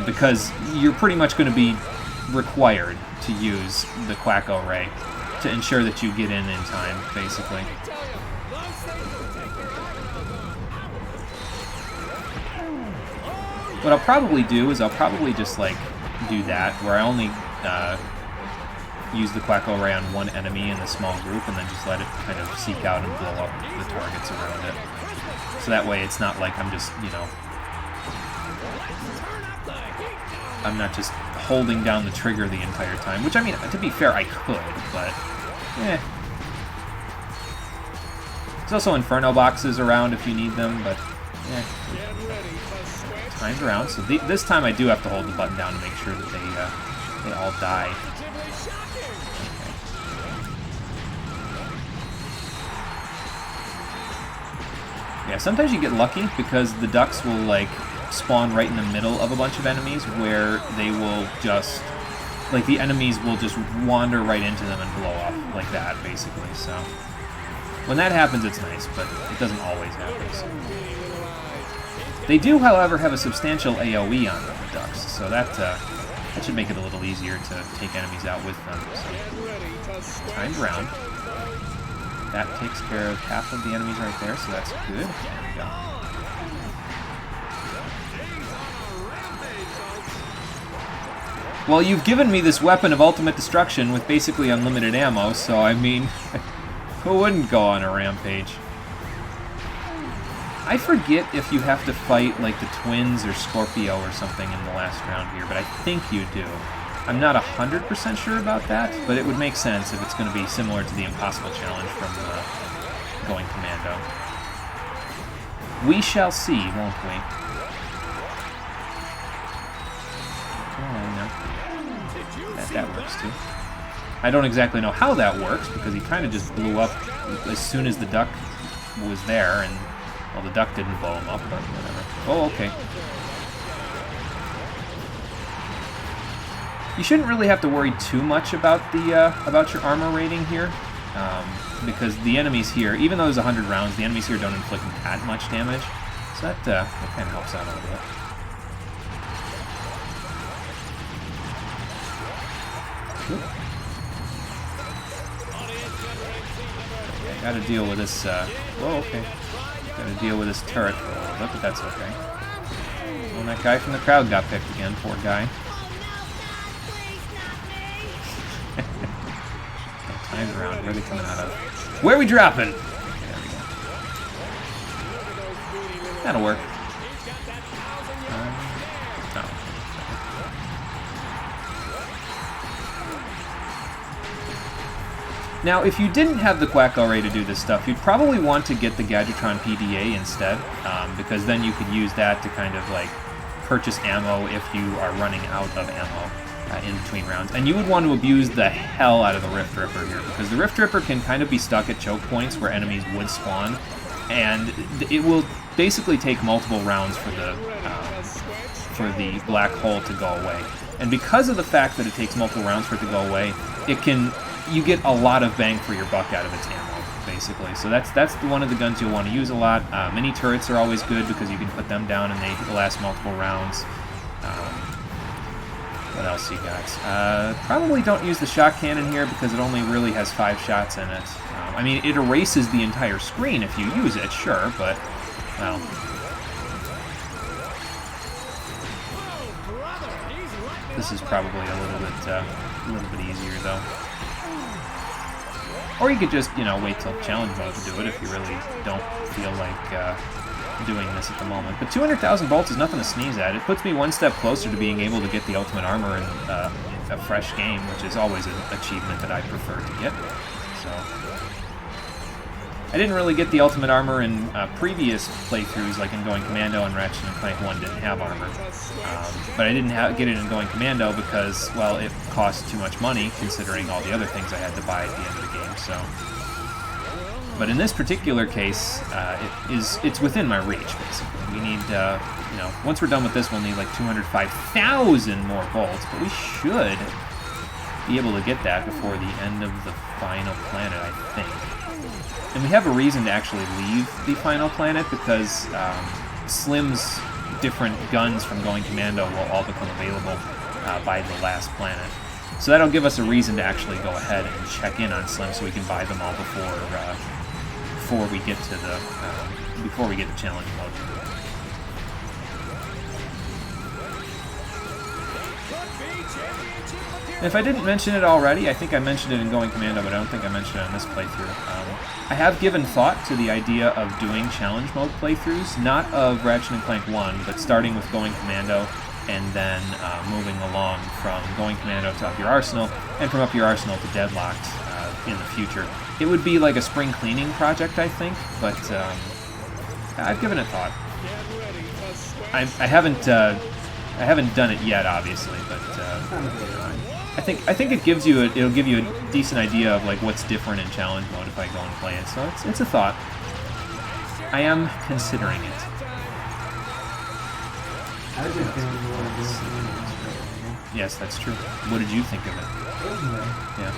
Because you're pretty much going to be required to use the Quacko Ray to ensure that you get in time, basically. What I'll probably do is I'll probably just, like, do that, where I only use the Quacko Ray on one enemy in the small group, and then just let it kind of seek out and blow up the targets around it. So that way it's not like I'm just, you know, I'm not just holding down the trigger the entire time, which, I mean, to be fair, I could, but, eh. There's also Inferno boxes around if you need them, but, eh. Timed around, so this time I do have to hold the button down to make sure that they all die. Yeah, sometimes you get lucky because the ducks will, like, spawn right in the middle of a bunch of enemies where they will just, like, the enemies will just wander right into them and blow up like that, basically. So when that happens, it's nice, but it doesn't always happen. So. They do, however, have a substantial AoE on them, the ducks, so that should make it a little easier to take enemies out with them. So, timed round. That takes care of half of the enemies right there, so that's good. There we go. Well, you've given me this weapon of ultimate destruction with basically unlimited ammo, so I mean, who wouldn't go on a rampage? I forget if you have to fight, like, the twins or Scorpio or something in the last round here, but I think you do. I'm not 100% sure about that, but it would make sense if it's going to be similar to the Impossible Challenge from Going Commando. We shall see, won't we? That works too. I don't exactly know how that works, because he kind of just blew up as soon as the duck was there, and, well, the duck didn't blow him up, but whatever. Oh, okay. You shouldn't really have to worry too much about the about your armor rating here, because the enemies here, even though there's 100 rounds, the enemies here don't inflict that much damage, so that kind of helps out a little bit. Okay, gotta deal with this. Whoa, okay. Gotta deal with this turret for a little bit, but that's okay. Well, that guy from the crowd got picked again, poor guy. Timed around. Where are they coming out of? Where are we dropping? Okay, there we go. That'll work. No. Now, if you didn't have the Quacko Ray to do this stuff, you'd probably want to get the Gadgetron PDA instead, because then you could use that to kind of, like, purchase ammo if you are running out of ammo in between rounds. And you would want to abuse the hell out of the Rift Ripper here, because the Rift Ripper can kind of be stuck at choke points where enemies would spawn, and it will basically take multiple rounds for the black hole to go away. And because of the fact that it takes multiple rounds for it to go away, you get a lot of bang for your buck out of its ammo, basically. So that's one of the guns you'll want to use a lot. Mini turrets are always good because you can put them down and they last multiple rounds. What else you got? Probably don't use the shot cannon here because it only really has 5 shots in it. I mean, it erases the entire screen if you use it, sure, but, well... This is probably a little bit easier, though. Or you could just, you know, wait till challenge mode to do it if you really don't feel like doing this at the moment. But 200,000 bolts is nothing to sneeze at. It puts me one step closer to being able to get the ultimate armor in a fresh game, which is always an achievement that I prefer to get. So I didn't really get the ultimate armor in previous playthroughs, like in Going Commando and Ratchet & Clank 1 didn't have armor. But I didn't get it in Going Commando because, well, it cost too much money considering all the other things I had to buy at the end of the game, so... But in this particular case, it's within my reach, basically. We need, you know, once we're done with this, we'll need like 205,000 more bolts, but we should be able to get that before the end of the final planet, I think. And we have a reason to actually leave the final planet because Slim's different guns from Going Commando will all become available by the last planet. So that'll give us a reason to actually go ahead and check in on Slim, so we can buy them all before we get to challenge mode. If I didn't mention it already, I think I mentioned it in Going Commando, but I don't think I mentioned it on this playthrough. I have given thought to the idea of doing challenge mode playthroughs, not of Ratchet & Clank 1, but starting with Going Commando and then moving along from Going Commando to Up Your Arsenal, and from Up Your Arsenal to Deadlocked in the future. It would be like a spring cleaning project, I think, but I've given it thought. I haven't done it yet, obviously, but I think it'll give you a decent idea of like what's different in challenge mode if I go and play it. So it's a thought. I am considering it. Yes, that's true. What did you think of it? Yeah.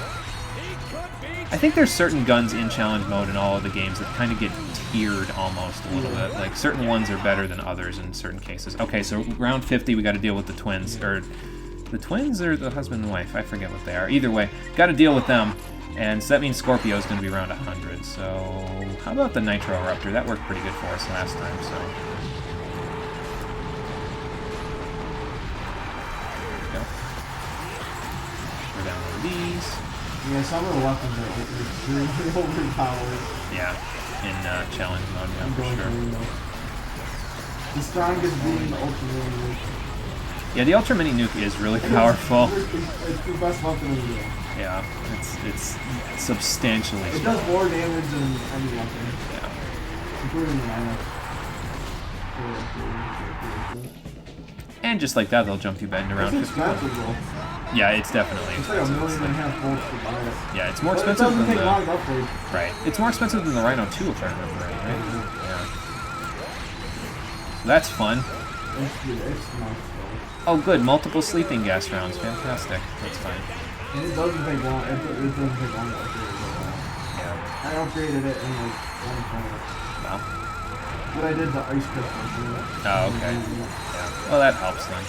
I think there's certain guns in challenge mode in all of the games that kind of get tiered almost a little bit. Like certain ones are better than others in certain cases. Okay, so round 50 we got to deal with the twins, or the twins or the husband and wife. I forget what they are. Either way, got to deal with them. And so that means Scorpio's going to be around 100. So how about the Nitro Eruptor? That worked pretty good for us last time. So. These. Yeah, some of the weapons are extremely overpowered. Yeah, in challenge mode, yeah, for sure. The strongest being the Ultra Mini Nuke. Yeah, the Ultra Mini Nuke is really powerful. It's the best weapon in the game. Yeah, it's substantially It does more damage than any weapon. Yeah. Including the Nano. And just like that, they'll jump you back around 51. Yeah, it's definitely expensive. It's like $1.5 million volts to buy it. Yeah, it's more expensive than take long to upgrade. Right. It's more expensive than the Rhino 2, if I remember right. Yeah. That's fun. It's nice, oh, good. Multiple sleeping gas rounds. Fantastic. That's fine. And it doesn't take long. It doesn't take long to upgrade it. Yeah. I upgraded it in like 1 planet. Wow. But I did the ice crystal. Oh, okay. Yeah. Well, that helps then.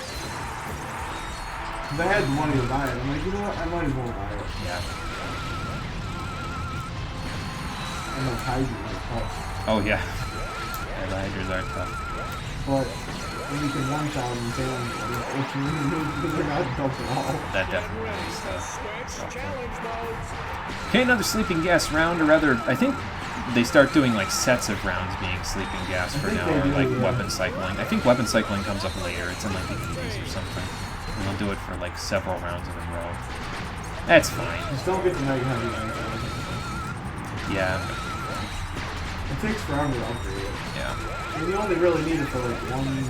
I had the money to buy it. I'm like, you know what? I might as well buy it. Yeah. And those Hydras are tough. Oh, yeah. Yeah, the Hydras are tough. But when you can one-shot them, they don't they're not tough at all. That definitely is tough. Okay, another sleeping gas round, or rather, I think they start doing like sets of rounds being sleeping gas for now, or like weapon cycling. I think weapon cycling comes up later. It's in like the 80s or something. And they'll do it for like several rounds in a row. That's fine. Just don't get the mega heavy. Yeah. It takes forever to upgrade it. Yeah. And you only really need it for like one thing.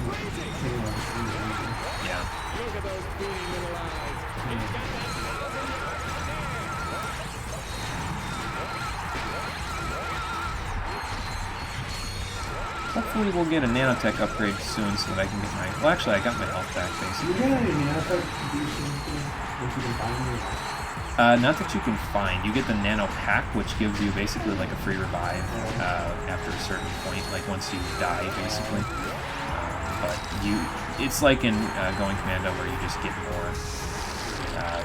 Yeah. Look at those beaming little eyes. Hopefully we'll get a nanotech upgrade soon so that I can get my... Well, actually, I got my health back, basically. You get any nanotech that you can find? Not that you can find. You get the nano pack, which gives you basically like a free revive after a certain point, like once you die, basically. But it's like in Going Commando where you just get more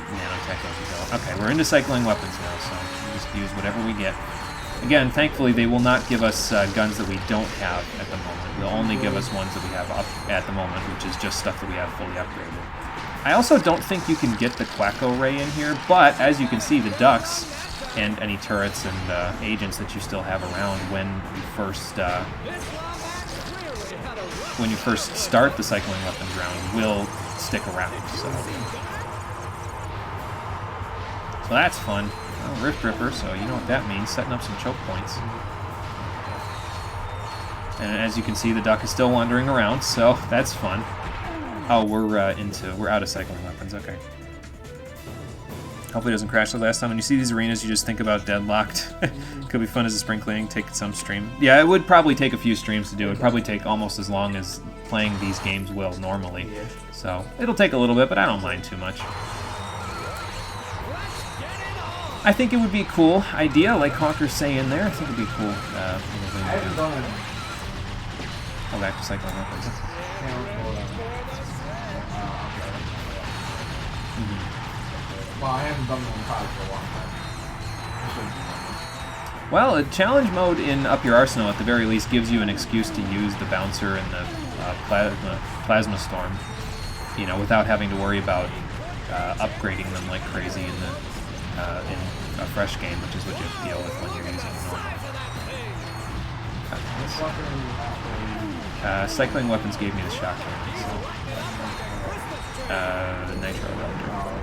nanotech as you go. Okay, we're into cycling weapons now, so we'll just use whatever we get. Again, thankfully, they will not give us guns that we don't have at the moment. They'll only give us ones that we have up at the moment, which is just stuff that we have fully upgraded. I also don't think you can get the Quacko Ray in here, but as you can see, the ducks and any turrets and agents that you still have around when you first start the cycling weapons round will stick around. So that's fun. Oh, Rift Ripper, so you know what that means, setting up some choke points. And as you can see, the duck is still wandering around, so that's fun. Oh, we're out of cycling weapons, okay. Hopefully it doesn't crash the last time. When you see these arenas, you just think about Deadlocked. Could be fun as a spring cleaning, take some stream. Yeah, it would probably take a few streams to do. It would probably take almost as long as playing these games will normally. So, it'll take a little bit, but I don't mind too much. I think it would be a cool idea, like Conker's saying there. I think it would be cool. Oh, back to cycling weapons. Well, I haven't done one probably for a long time. I shouldn't do one. Well, a challenge mode in Up Your Arsenal at the very least gives you an excuse to use the bouncer and the plasma storm, you know, without having to worry about upgrading them like crazy in a fresh game, which is what you have to deal with when you're using normal. Cycling weapons gave me the shock cannon, so the nitro raptor.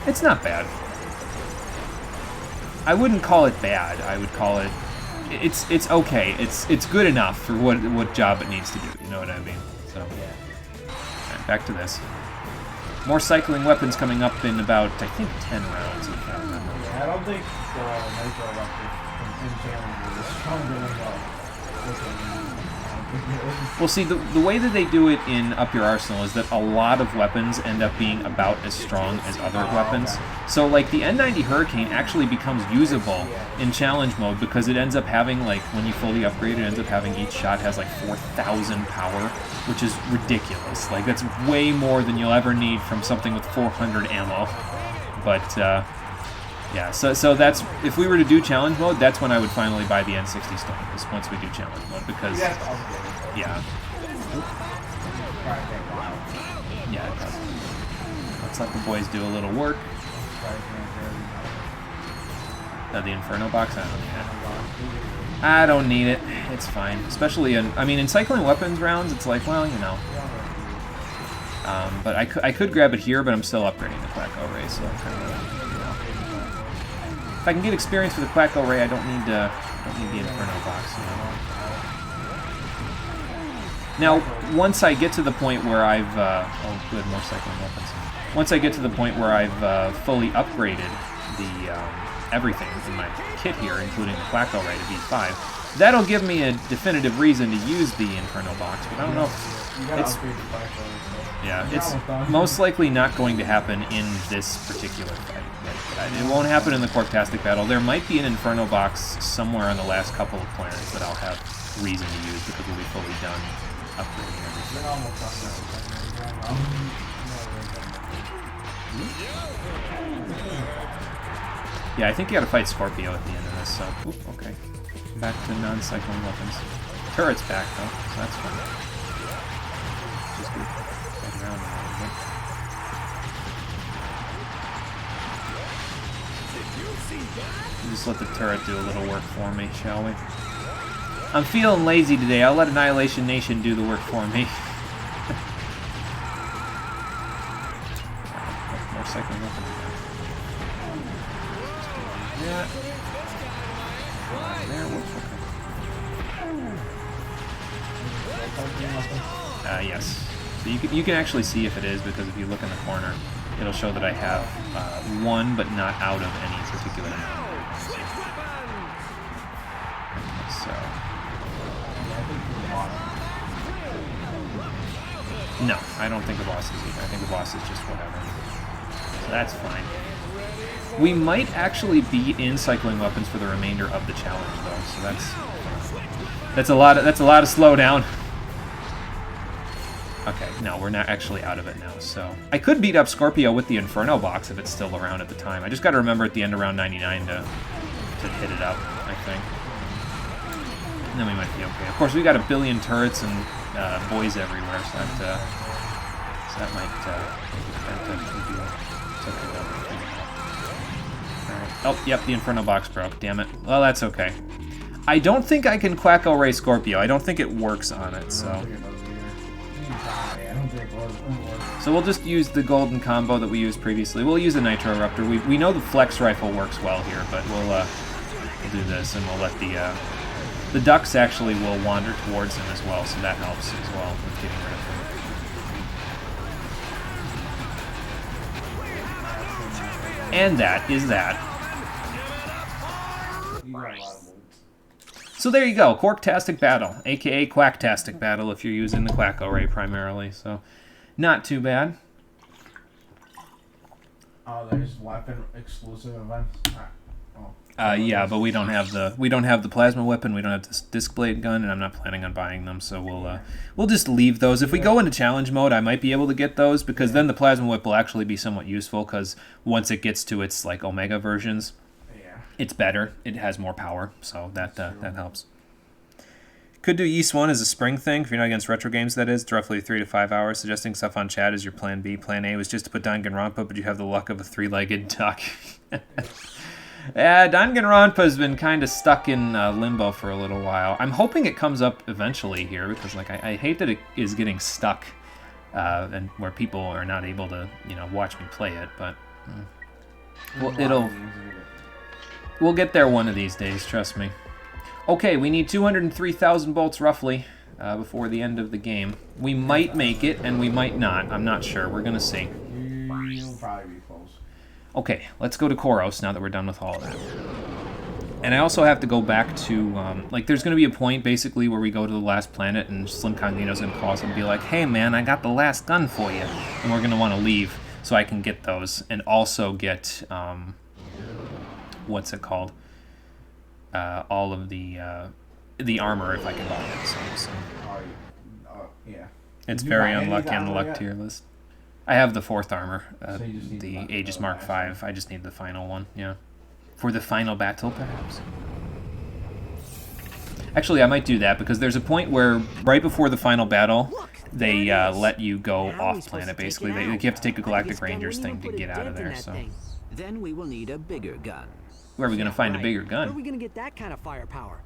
It's not bad. I wouldn't call it bad. I would call it it's okay. It's good enough for what job it needs to do. You know what I mean? So right, back to this. More cycling weapons coming up in about I think 10 rounds. If I remember. Yeah, I don't think Nitro Raptor in challenge is stronger than Well, see, the way that they do it in Up Your Arsenal is that a lot of weapons end up being about as strong as other weapons. So, like, the N90 Hurricane actually becomes usable in challenge mode because it ends up having, like, when you fully upgrade it, ends up having each shot has, like, 4,000 power, which is ridiculous. Like, that's way more than you'll ever need from something with 400 ammo. But, yeah, so that's, if we were to do challenge mode, that's when I would finally buy the N60 Storm, is once we do challenge mode, because, yeah. Yeah, it does. Let's let the boys do a little work. The Inferno box, I don't need it. It's fine, especially in cycling weapons rounds, it's like, well, you know. But I could grab it here, but I'm still upgrading the Quacko Ray, so I'm kind of, if I can get experience with the Quacko Ray, I don't need the Inferno box. You know? Now, once I get to the point where I've oh, good, more cycling weapons. Once I get to the point where I've fully upgraded the everything in my kit here, including the Quacko Ray to V5, that'll give me a definitive reason to use the Inferno box. But I don't know if it's. Yeah, it's most likely not going to happen in this particular fight. It won't happen in the Quarktastic battle. There might be an Inferno box somewhere on the last couple of planets that I'll have reason to use because we'll be fully done upgrading everything. Yeah, I think you gotta fight Scorpio at the end of this, so... Oop, okay. Back to non-cycling weapons. Turret's back, though, so that's fun. Just good. Around a little bit. Just let the turret do a little work for me, shall we? I'm feeling lazy today. I'll let Annihilation Nation do the work for me. More cycling weapons. Yeah. There, okay. Yes. So you can actually see if it is, because if you look in the corner, it'll show that I have one, but not out of any particular amount. So. No, I don't think the boss is either. I think the boss is just whatever. So that's fine. We might actually be in cycling weapons for the remainder of the challenge, though. So that's a lot of slowdown. Okay, no, we're not actually out of it now, so... I could beat up Scorpio with the Inferno box if it's still around at the time. I just gotta remember at the end of round 99 to hit it up, I think. And then we might be okay. Of course, we got a billion turrets and boys everywhere, so that might be something that we're thinking about. Alright. Oh, yep, the Inferno box broke, damn it. Well, that's okay. I don't think I can Quacko Ray Scorpio. I don't think it works on it, so... So we'll just use the golden combo that we used previously. We'll use a Nitro Eruptor. We know the Flex Rifle works well here, but we'll do this, and we'll let the ducks actually will wander towards him as well, so that helps as well with getting rid of him. And that is that. So there you go, Quarktastic Battle, aka Quacktastic Battle if you're using the Quacko Ray primarily, so not too bad. Oh, there's weapon exclusive events. Yeah, but we don't have the plasma weapon. We don't have this disc blade gun, and I'm not planning on buying them. So we'll just leave those. If we go into challenge mode, I might be able to get those because then the plasma whip will actually be somewhat useful. Because once it gets to its like Omega versions, it's better. It has more power, so that helps. Could do Ys 1 as a spring thing if you're not against retro games. That is, it's roughly 3 to 5 hours. Suggesting stuff on chat is your plan B. Plan A was just to put Danganronpa, but you have the luck of a 3-legged duck. Yeah, Danganronpa has been kind of stuck in limbo for a little while. I'm hoping it comes up eventually here because, like, I hate that it is getting stuck and where people are not able to, watch me play it. But we'll get there one of these days. Trust me. Okay, we need 203,000 bolts roughly before the end of the game. We might make it, and we might not. I'm not sure. We're gonna see. You'll probably be close. Okay, let's go to Koros now that we're done with all of that. And I also have to go back to, there's going to be a point, basically, where we go to the last planet, and Slim Cognito's going to call us and be like, hey, man, I got the last gun for you. And we're going to want to leave so I can get those, and also get, what's it called? All of the armor, if I can buy it. So. Yeah. It's very unlucky on the luck tier list. I have the 4th armor, the Aegis Mark V. I just need the final one, yeah. For the final battle, perhaps? Actually, I might do that, because there's a point where, right before the final battle, they let you go off-planet, basically. You have to take a Galactic Rangers thing to get out of there, so... Then we will need a bigger gun. Where are we going to find a bigger gun? Where are we going to get that kind of firepower?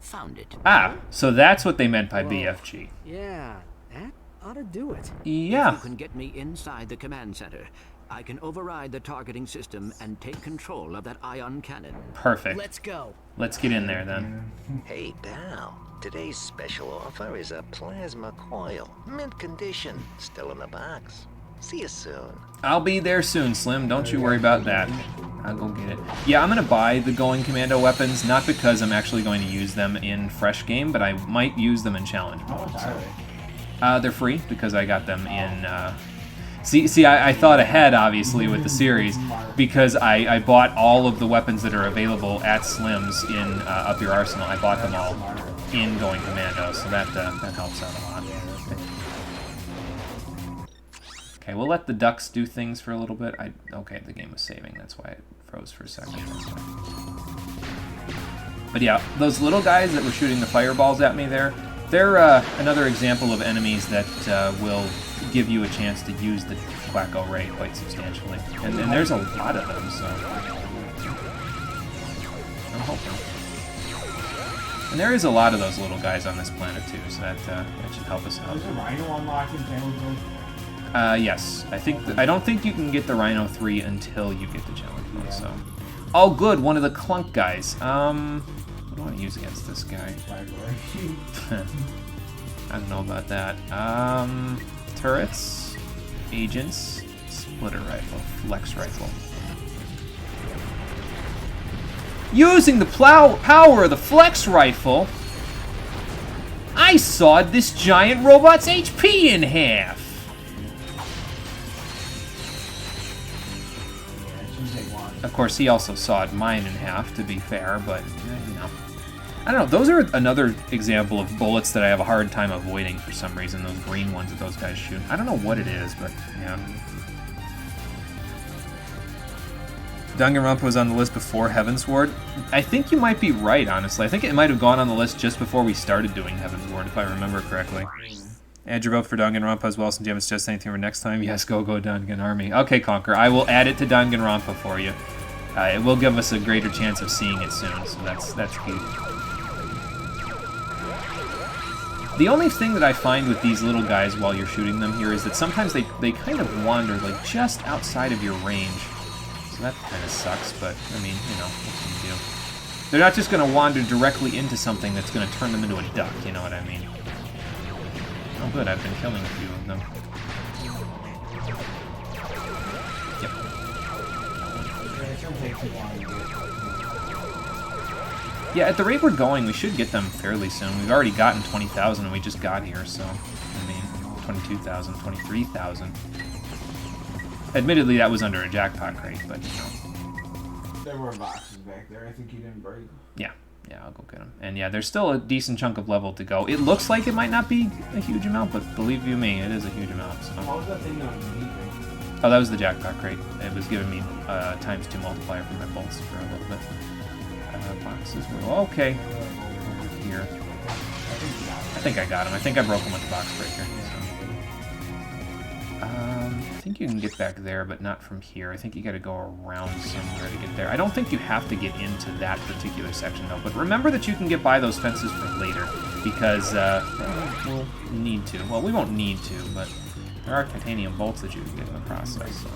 Found it. Ah, so that's what they meant by BFG. Yeah, that ought to do it. Yeah. If you can get me inside the command center, I can override the targeting system and take control of that ion cannon. Perfect. Let's go. Let's get in there then. Hey, pal. Today's special offer is a plasma coil. Mint condition. Still in the box. See you soon. I'll be there soon, Slim. Don't you worry about that. I'll go get it. Yeah, I'm going to buy the Going Commando weapons, not because I'm actually going to use them in Fresh Game, but I might use them in Challenge mode. So. They're free because I got them in... See, I thought ahead, obviously, with the series, because I bought all of the weapons that are available at Slim's in Up Your Arsenal. I bought them all in Going Commando, so that helps out a lot. Okay, we'll let the ducks do things for a little bit. Okay, the game was saving. That's why it froze for a second. But yeah, those little guys that were shooting the fireballs at me there, they're another example of enemies that will give you a chance to use the Quacko Ray quite substantially. And there's a lot of them, so... I'm hoping. And there is a lot of those little guys on this planet, too, so that should help us out. Is the Rhino unlocked in Challenge mode? Yes. I don't think you can get the Rhino 3 until you get the challenge mode, so... Oh, good! One of the Clunk guys. What do I want to use against this guy? I don't know about that. Turrets, agents, splitter rifle, flex rifle. Using the power of the flex rifle, I sawed this giant robot's HP in half. Of course, he also sawed mine in half, to be fair, but, you know. I don't know, those are another example of bullets that I have a hard time avoiding for some reason, those green ones that those guys shoot. I don't know what it is, but, yeah. Danganronpa was on the list before Heavensward. I think you might be right, honestly. I think it might have gone on the list just before we started doing Heavensward, if I remember correctly. Add your vote for Danganronpa as well, since you haven't suggested anything for next time. Yes, go Dangan Army. Okay, Conquer, I will add it to Danganronpa for you. It will give us a greater chance of seeing it soon, so that's good. The only thing that I find with these little guys while you're shooting them here is that sometimes they kind of wander, like, just outside of your range. So that kind of sucks, but, I mean, you know, what can you do? They're not just going to wander directly into something that's going to turn them into a duck, you know what I mean? Oh good, I've been killing a few of them. Yep. Yeah, at the rate we're going, we should get them fairly soon. We've already gotten 20,000 and we just got here, so... I mean, 22,000, 23,000. Admittedly, that was under a jackpot crate, but, you know. There were boxes back there. I think you didn't break. Yeah, I'll go get them. And yeah, there's still a decent chunk of level to go. It looks like it might not be a huge amount, but believe you me, it is a huge amount. So. What was that thing that was beeping? Oh, that was the jackpot crate. It was giving me ×2 multiplier for my bolts for a little bit. Boxes were okay. Over here. I think I got him. I think I broke him with the box breaker. So. I think you can get back there, but not from here. I think you got to go around somewhere to get there. I don't think you have to get into that particular section, though. But remember that you can get by those fences for later, because we'll need to. Well, we won't need to, but there are titanium bolts that you can get in the process. So.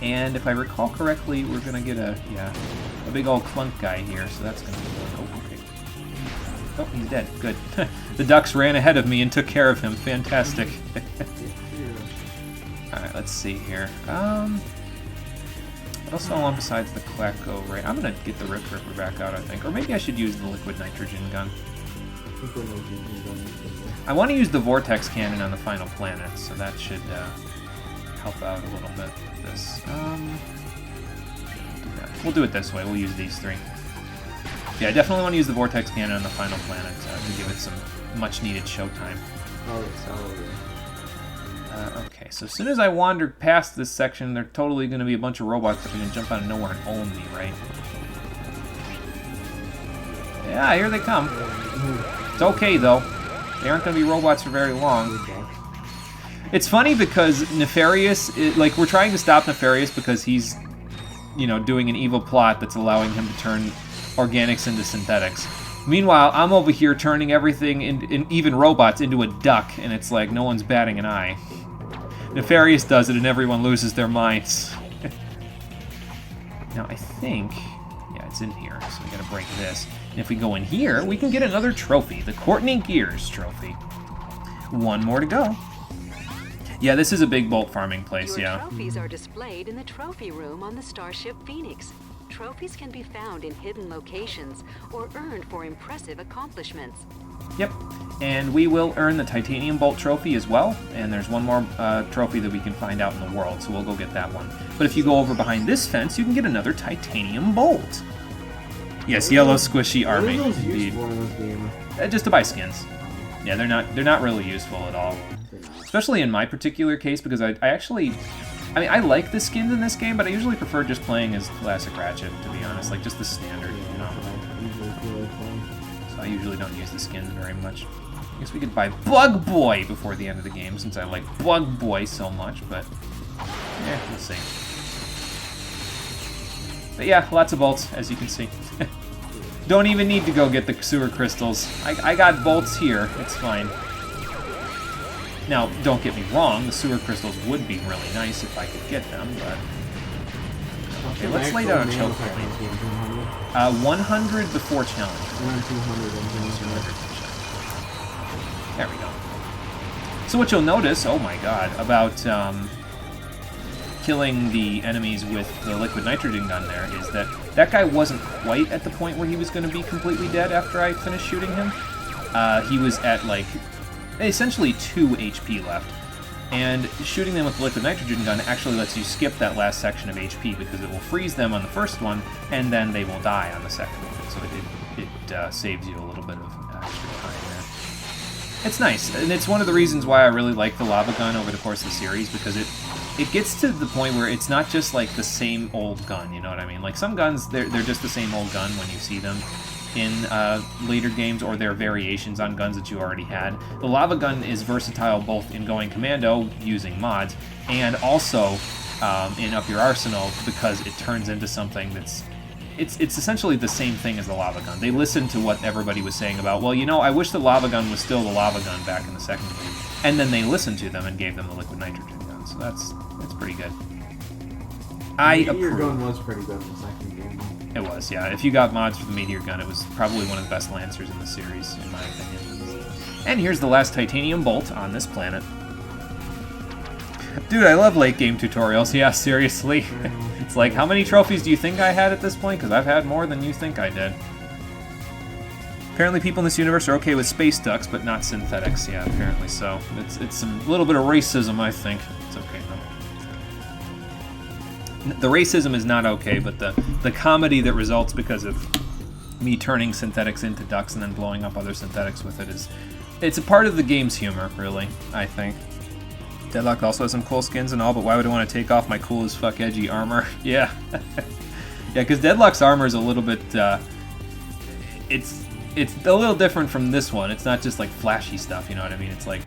And if I recall correctly, we're gonna get a big old clunk guy here, so that's gonna be good. Oh, okay. Oh, he's dead. Good. The ducks ran ahead of me and took care of him. Fantastic. Alright, let's see here. What else do I want besides the Claco Ray? I'm gonna get the Rip Ripper back out, I think. Or maybe I should use the liquid nitrogen gun. I want to use the Vortex Cannon on the final planet, so that should help out a little bit with this. We'll do it this way. We'll use these three. Yeah, I definitely want to use the Vortex Cannon on the final planet to give it some much-needed showtime. Okay, so as soon as I wander past this section, they're totally going to be a bunch of robots that are going to jump out of nowhere and own me, right? Yeah, here they come. It's okay, though. They aren't going to be robots for very long. It's funny because Nefarious, like, we're trying to stop Nefarious because he's, you know, doing an evil plot that's allowing him to turn organics into synthetics. Meanwhile, I'm over here turning everything, even robots, into a duck, and it's like no one's batting an eye. Nefarious does it, and everyone loses their minds. Now, I think... yeah, it's in here, so we gotta break this. And if we go in here, we can get another trophy, the Courtney Gears trophy. One more to go. Yeah, this is a big bolt farming place, Your trophies are displayed in the trophy room on the Starship Phoenix. Trophies can be found in hidden locations or earned for impressive accomplishments. Yep, and we will earn the Titanium Bolt trophy as well, and there's one more trophy that we can find out in the world, so we'll go get that one. But if you go over behind this fence, you can get another Titanium Bolt. Yes, yellow squishy army, indeed. Just to buy skins. Yeah, they're not really useful at all. Especially in my particular case, because I actually... I mean, I like the skins in this game, but I usually prefer just playing as Classic Ratchet, to be honest. Like, just the standard, you know. So I usually don't use the skins very much. I guess we could buy Bug Boy before the end of the game, since I like Bug Boy so much, but... yeah, we'll see. But yeah, lots of bolts, as you can see. Don't even need to go get the sewer crystals. I got bolts here, it's fine. Now, don't get me wrong, the sewer crystals would be really nice if I could get them, but... okay, let's lay down a choke point. 100 before challenge. 200. There we go. So what you'll notice, oh my god, about killing the enemies with the liquid nitrogen gun there is that that guy wasn't quite at the point where he was going to be completely dead after I finished shooting him. He was at, like... essentially 2 HP left, and shooting them with the liquid nitrogen gun actually lets you skip that last section of HP because it will freeze them on the first one, and then they will die on the second one, so it saves you a little bit of extra time there. It's nice, and it's one of the reasons why I really like the lava gun over the course of the series, because it gets to the point where it's not just like the same old gun, you know what I mean? Like some guns, they're just the same old gun when you see them in later games, or their variations on guns that you already had. The lava gun is versatile both in going commando using mods and also in Up Your Arsenal, because it turns into something that's it's essentially the same thing as the lava gun. They listened to what everybody was saying about, well, you know, I wish the lava gun was still the lava gun back in the second game, and then they listened to them and gave them the liquid nitrogen gun. So that's pretty good. I approve. Your gun was pretty good in the second game. It was, yeah. If you got mods for the Meteor Gun, it was probably one of the best Lancers in the series, in my opinion. And here's the last Titanium Bolt on this planet. Dude, I love late game tutorials. Yeah, seriously. It's like, how many trophies do you think I had at this point? Because I've had more than you think I did. Apparently people in this universe are okay with space ducks, but not synthetics. Yeah, apparently so. It's some little bit of racism, I think. It's okay, though. The racism is not okay, but the comedy that results because of me turning synthetics into ducks and then blowing up other synthetics with it it's a part of the game's humor, really, I think. Deadlock also has some cool skins and all, but why would I want to take off my cool as fuck edgy armor? Yeah. Yeah, because Deadlock's armor is a little bit, it's a little different from this one. It's not just like flashy stuff, you know what I mean? It's like,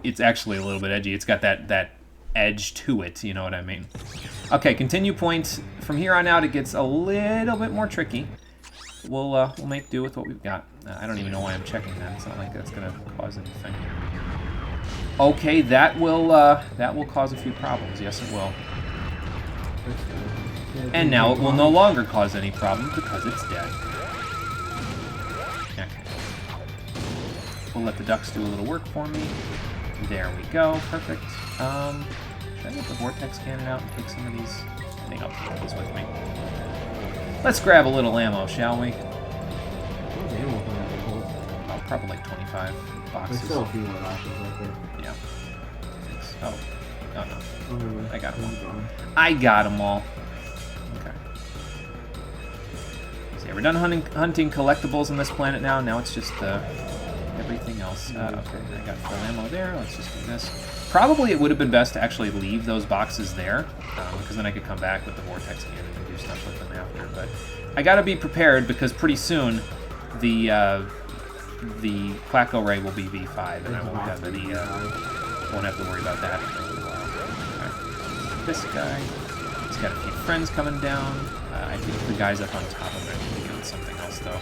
it's actually a little bit edgy. It's got that edge to it, you know what I mean? Okay, continue point. From here on out, it gets a little bit more tricky. We'll make do with what we've got. I don't even know why I'm checking that. It's not like that's gonna cause anything. Okay, that will cause a few problems. Yes, it will. And now it will no longer cause any problems because it's dead. Okay. We'll let the ducks do a little work for me. There we go. Perfect. Should I get the vortex cannon out and take some of these? I think I'll take these with me. Let's grab a little ammo, shall we? Oh, probably like 25 boxes. There's still a few more boxes right there. Yeah. Oh. Oh no. I got them all. I got them all. Okay. So yeah, we're done hunting collectibles on this planet now. Now it's just everything else. Okay, I got full ammo there. Let's just do this. Probably it would have been best to actually leave those boxes there, because then I could come back with the vortex cannon and do stuff with them after. But I gotta be prepared because pretty soon the Quacko Ray will be V5, and I won't have any. Won't have to worry about that for a little while. Okay. This guy, he's got a few friends coming down. I think the guys up on top of it are doing something else though.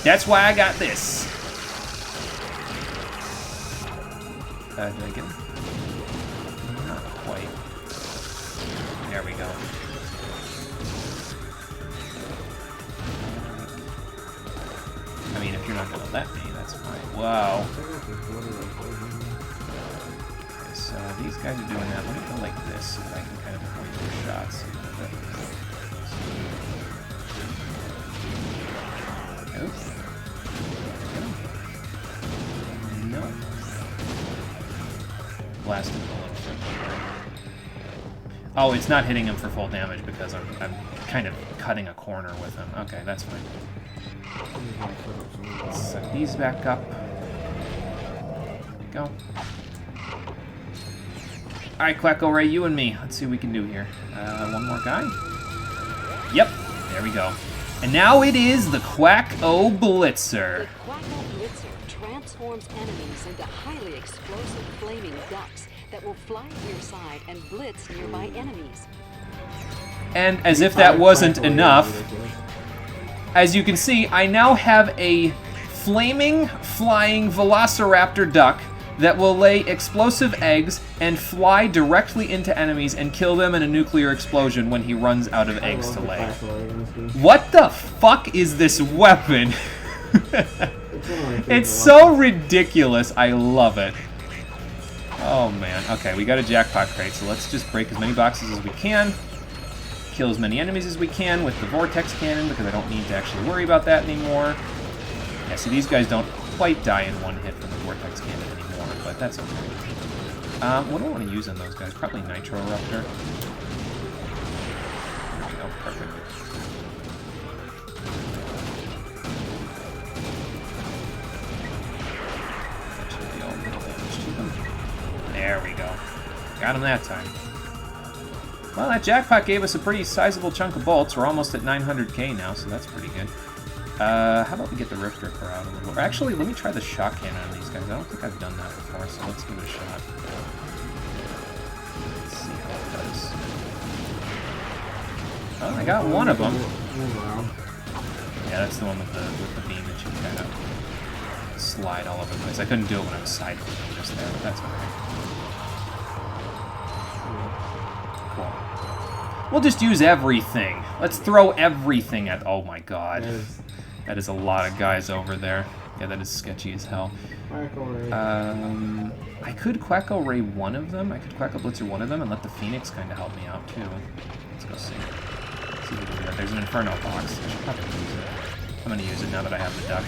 That's why I got this. Did I get him? Not quite. There we go. I mean, if you're not gonna let me, that's fine. Wow. Okay, so these guys are doing that. Let me go like this so that I can kind of avoid their shots. Oops. No. Blast him a little bit. Oh, it's not hitting him for full damage because I'm kind of cutting a corner with him. Okay, that's fine. Let's set these back up. There we go. Alright, Quacko Ray, you and me. Let's see what we can do here. One more guy? Yep, there we go. And now it is the Quack-O Blitzer. The Quack-O Blitzer transforms enemies into highly explosive flaming ducks that will fly to your side and blitz nearby enemies. And as if that wasn't enough, as you can see, I now have a flaming, flying Velociraptor duck that will lay explosive eggs and fly directly into enemies and kill them in a nuclear explosion when he runs out of eggs to lay. What the fuck is this weapon? It's so ridiculous. I love it. Oh man. Okay, we got a jackpot crate, so let's just break as many boxes as we can. Kill as many enemies as we can with the vortex cannon because I don't need to actually worry about that anymore. Yeah, see, these guys don't quite die in one hit from the vortex cannon anymore, but that's okay. What do I want to use on those guys? Probably Nitro Eruptor. There we go, perfect. That should deal a little damage to them. There we go. Got him that time. Well, that jackpot gave us a pretty sizable chunk of bolts. We're almost at 900k now, so that's pretty good. How about we get the Rift Ripper out a little? Or actually, let me try the shock cannon on these guys. I don't think I've done that before, so let's give it a shot. Let's see how it does. Oh, I got one of them. Yeah, that's the one with the beam that you kind of slide all over the place. I couldn't do it when I was side-flipping just there, but that's okay. Cool. We'll just use everything. Let's throw everything at... Oh my god. That is a lot of guys over there. Yeah, that is sketchy as hell. I could Quacko Ray one of them. I could Quacko Blitzer one of them and let the Phoenix kind of help me out too. Let's go see. Let's see if we can do that. There's an Inferno box. I should probably use it. I'm going to use it now that I have the duck.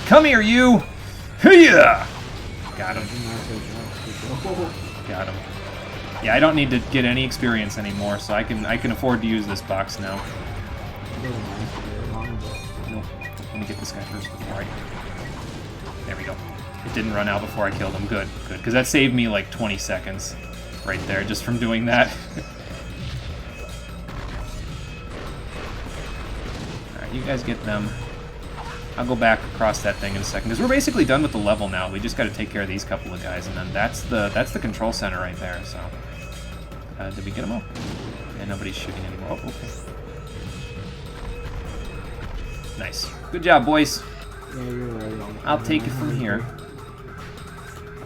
Come here, you! Hiya! Got him. Got him. Yeah, I don't need to get any experience anymore, so I can afford to use this box now. Nope. Let me get this guy first before I... There we go. It didn't run out before I killed him. Good, good. Because that saved me like 20 seconds right there just from doing that. Alright, you guys get them. I'll go back across that thing in a second, because we're basically done with the level now. We just got to take care of these couple of guys, and then that's the control center right there, so... did we get them all? Yeah, nobody's shooting anymore. Oh, okay. Nice. Good job, boys. Yeah, you're right. I'll take it from here.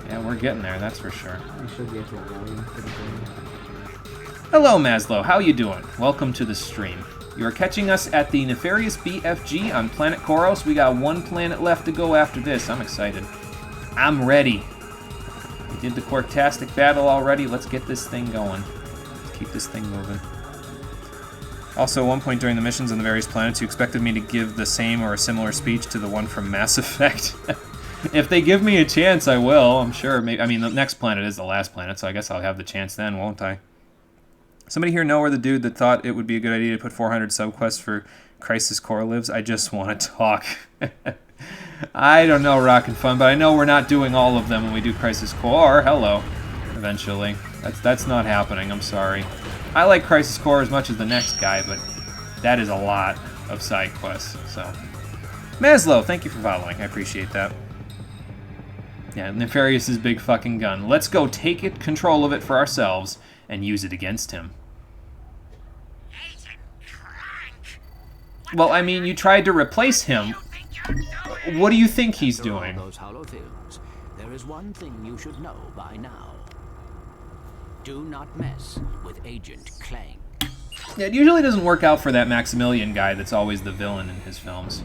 Yeah, we're getting there, that's for sure. We should get to a million for the game. Hello, Maslow. How you doing? Welcome to the stream. You are catching us at the Nefarious BFG on Planet Koros. We got one planet left to go after this. I'm excited. I'm ready. We did the Quarktastic battle already. Let's get this thing going. Let's keep this thing moving. Also, at one point during the missions on the various planets, you expected me to give the same or a similar speech to the one from Mass Effect. If they give me a chance, I will. I'm sure. Maybe, I mean, the next planet is the last planet, so I guess I'll have the chance then, won't I? Somebody here know where the dude that thought it would be a good idea to put 400 subquests for Crisis Core lives? I just want to talk. I don't know, Rockin' Fun, but I know we're not doing all of them when we do Crisis Core. Hello. Eventually. That's not happening, I'm sorry. I like Crisis Core as much as the next guy, but that is a lot of side quests, so... Maslow, thank you for following. I appreciate that. Yeah, Nefarious' big fucking gun. Let's go take control of it for ourselves and use it against him. Well, I mean, you tried to replace him. What do you think he's doing? Those holofilms. There is one thing you should know by now. Do not mess with Agent Clank. Yeah, it usually doesn't work out for that Maximilian guy that's always the villain in his films.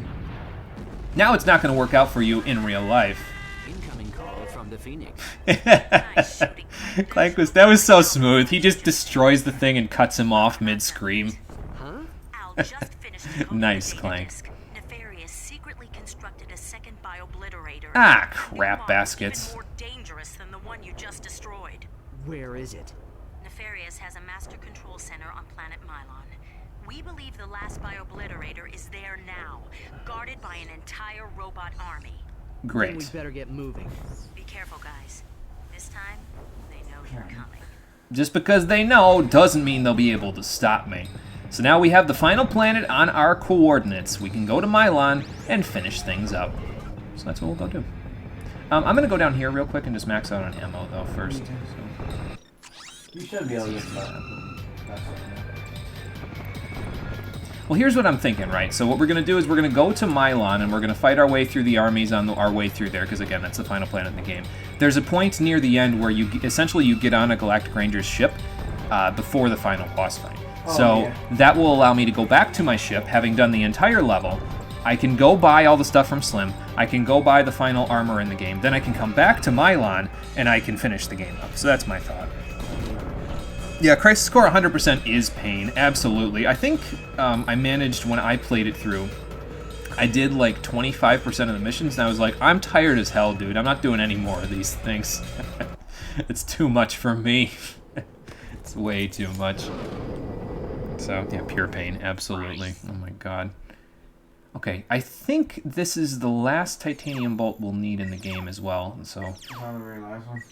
Now it's not going to work out for you in real life. Incoming call from the Phoenix. Clank that was so smooth. He just destroys the thing and cuts him off mid-scream. Nice, Clank. Nefarious secretly constructed a second biobliterator. Ah, crap baskets. Even more dangerous than the one you just destroyed. Where is it? Nefarious has a master control center on planet Mylon. We believe the last biobliterator is there now, guarded by an entire robot army. Great. Then we better get moving. Be careful, guys. This time, they know you're coming. Just because they know doesn't mean they'll be able to stop me. So now we have the final planet on our coordinates. We can go to Mylon and finish things up. So that's what we'll go do. I'm going to go down here real quick and just max out on ammo, though, first. So. You should be able to get that. Well, here's what I'm thinking, right? So what we're going to do is we're going to go to Mylon, and we're going to fight our way through the armies on our way through there, because, again, that's the final planet in the game. There's a point near the end where you essentially you get on a Galactic Ranger's ship before the final boss fight. So that will allow me to go back to my ship, having done the entire level. I can go buy all the stuff from Slim. I can go buy the final armor in the game. Then I can come back to Mylon, and I can finish the game up. So that's my thought. Yeah, Crisis Core 100% is pain. Absolutely. I think I managed, when I played it through, I did like 25% of the missions, and I was like, I'm tired as hell, dude. I'm not doing any more of these things. It's too much for me. It's way too much. So, yeah, pure pain, absolutely. Oh my god. Okay, I think this is the last titanium bolt we'll need in the game as well, so... Not the very last one.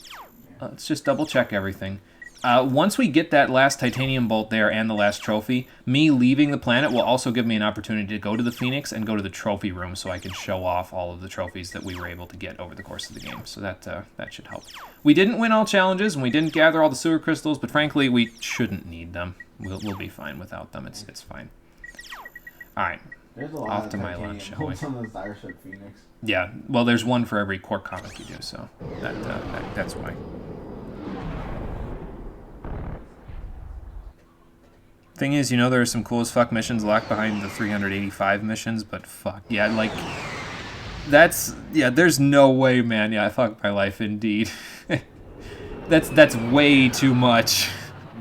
Let's just double check everything. Once we get that last titanium bolt there and the last trophy, me leaving the planet will also give me an opportunity to go to the Phoenix and go to the trophy room so I can show off all of the trophies that we were able to get over the course of the game. So that should help. We didn't win all challenges and we didn't gather all the sewer crystals, but frankly, we shouldn't need them. We'll be fine without them. It's fine. Alright. There's a lot off of to Mylon, shall we? on the Starship Phoenix. Yeah, well, there's one for every Quark comic you do, so that's why. Thing is, you know, there are some cool as fuck missions locked behind the 385 missions, but fuck, yeah, like, there's no way, man, yeah, fuck my life, indeed. that's way too much.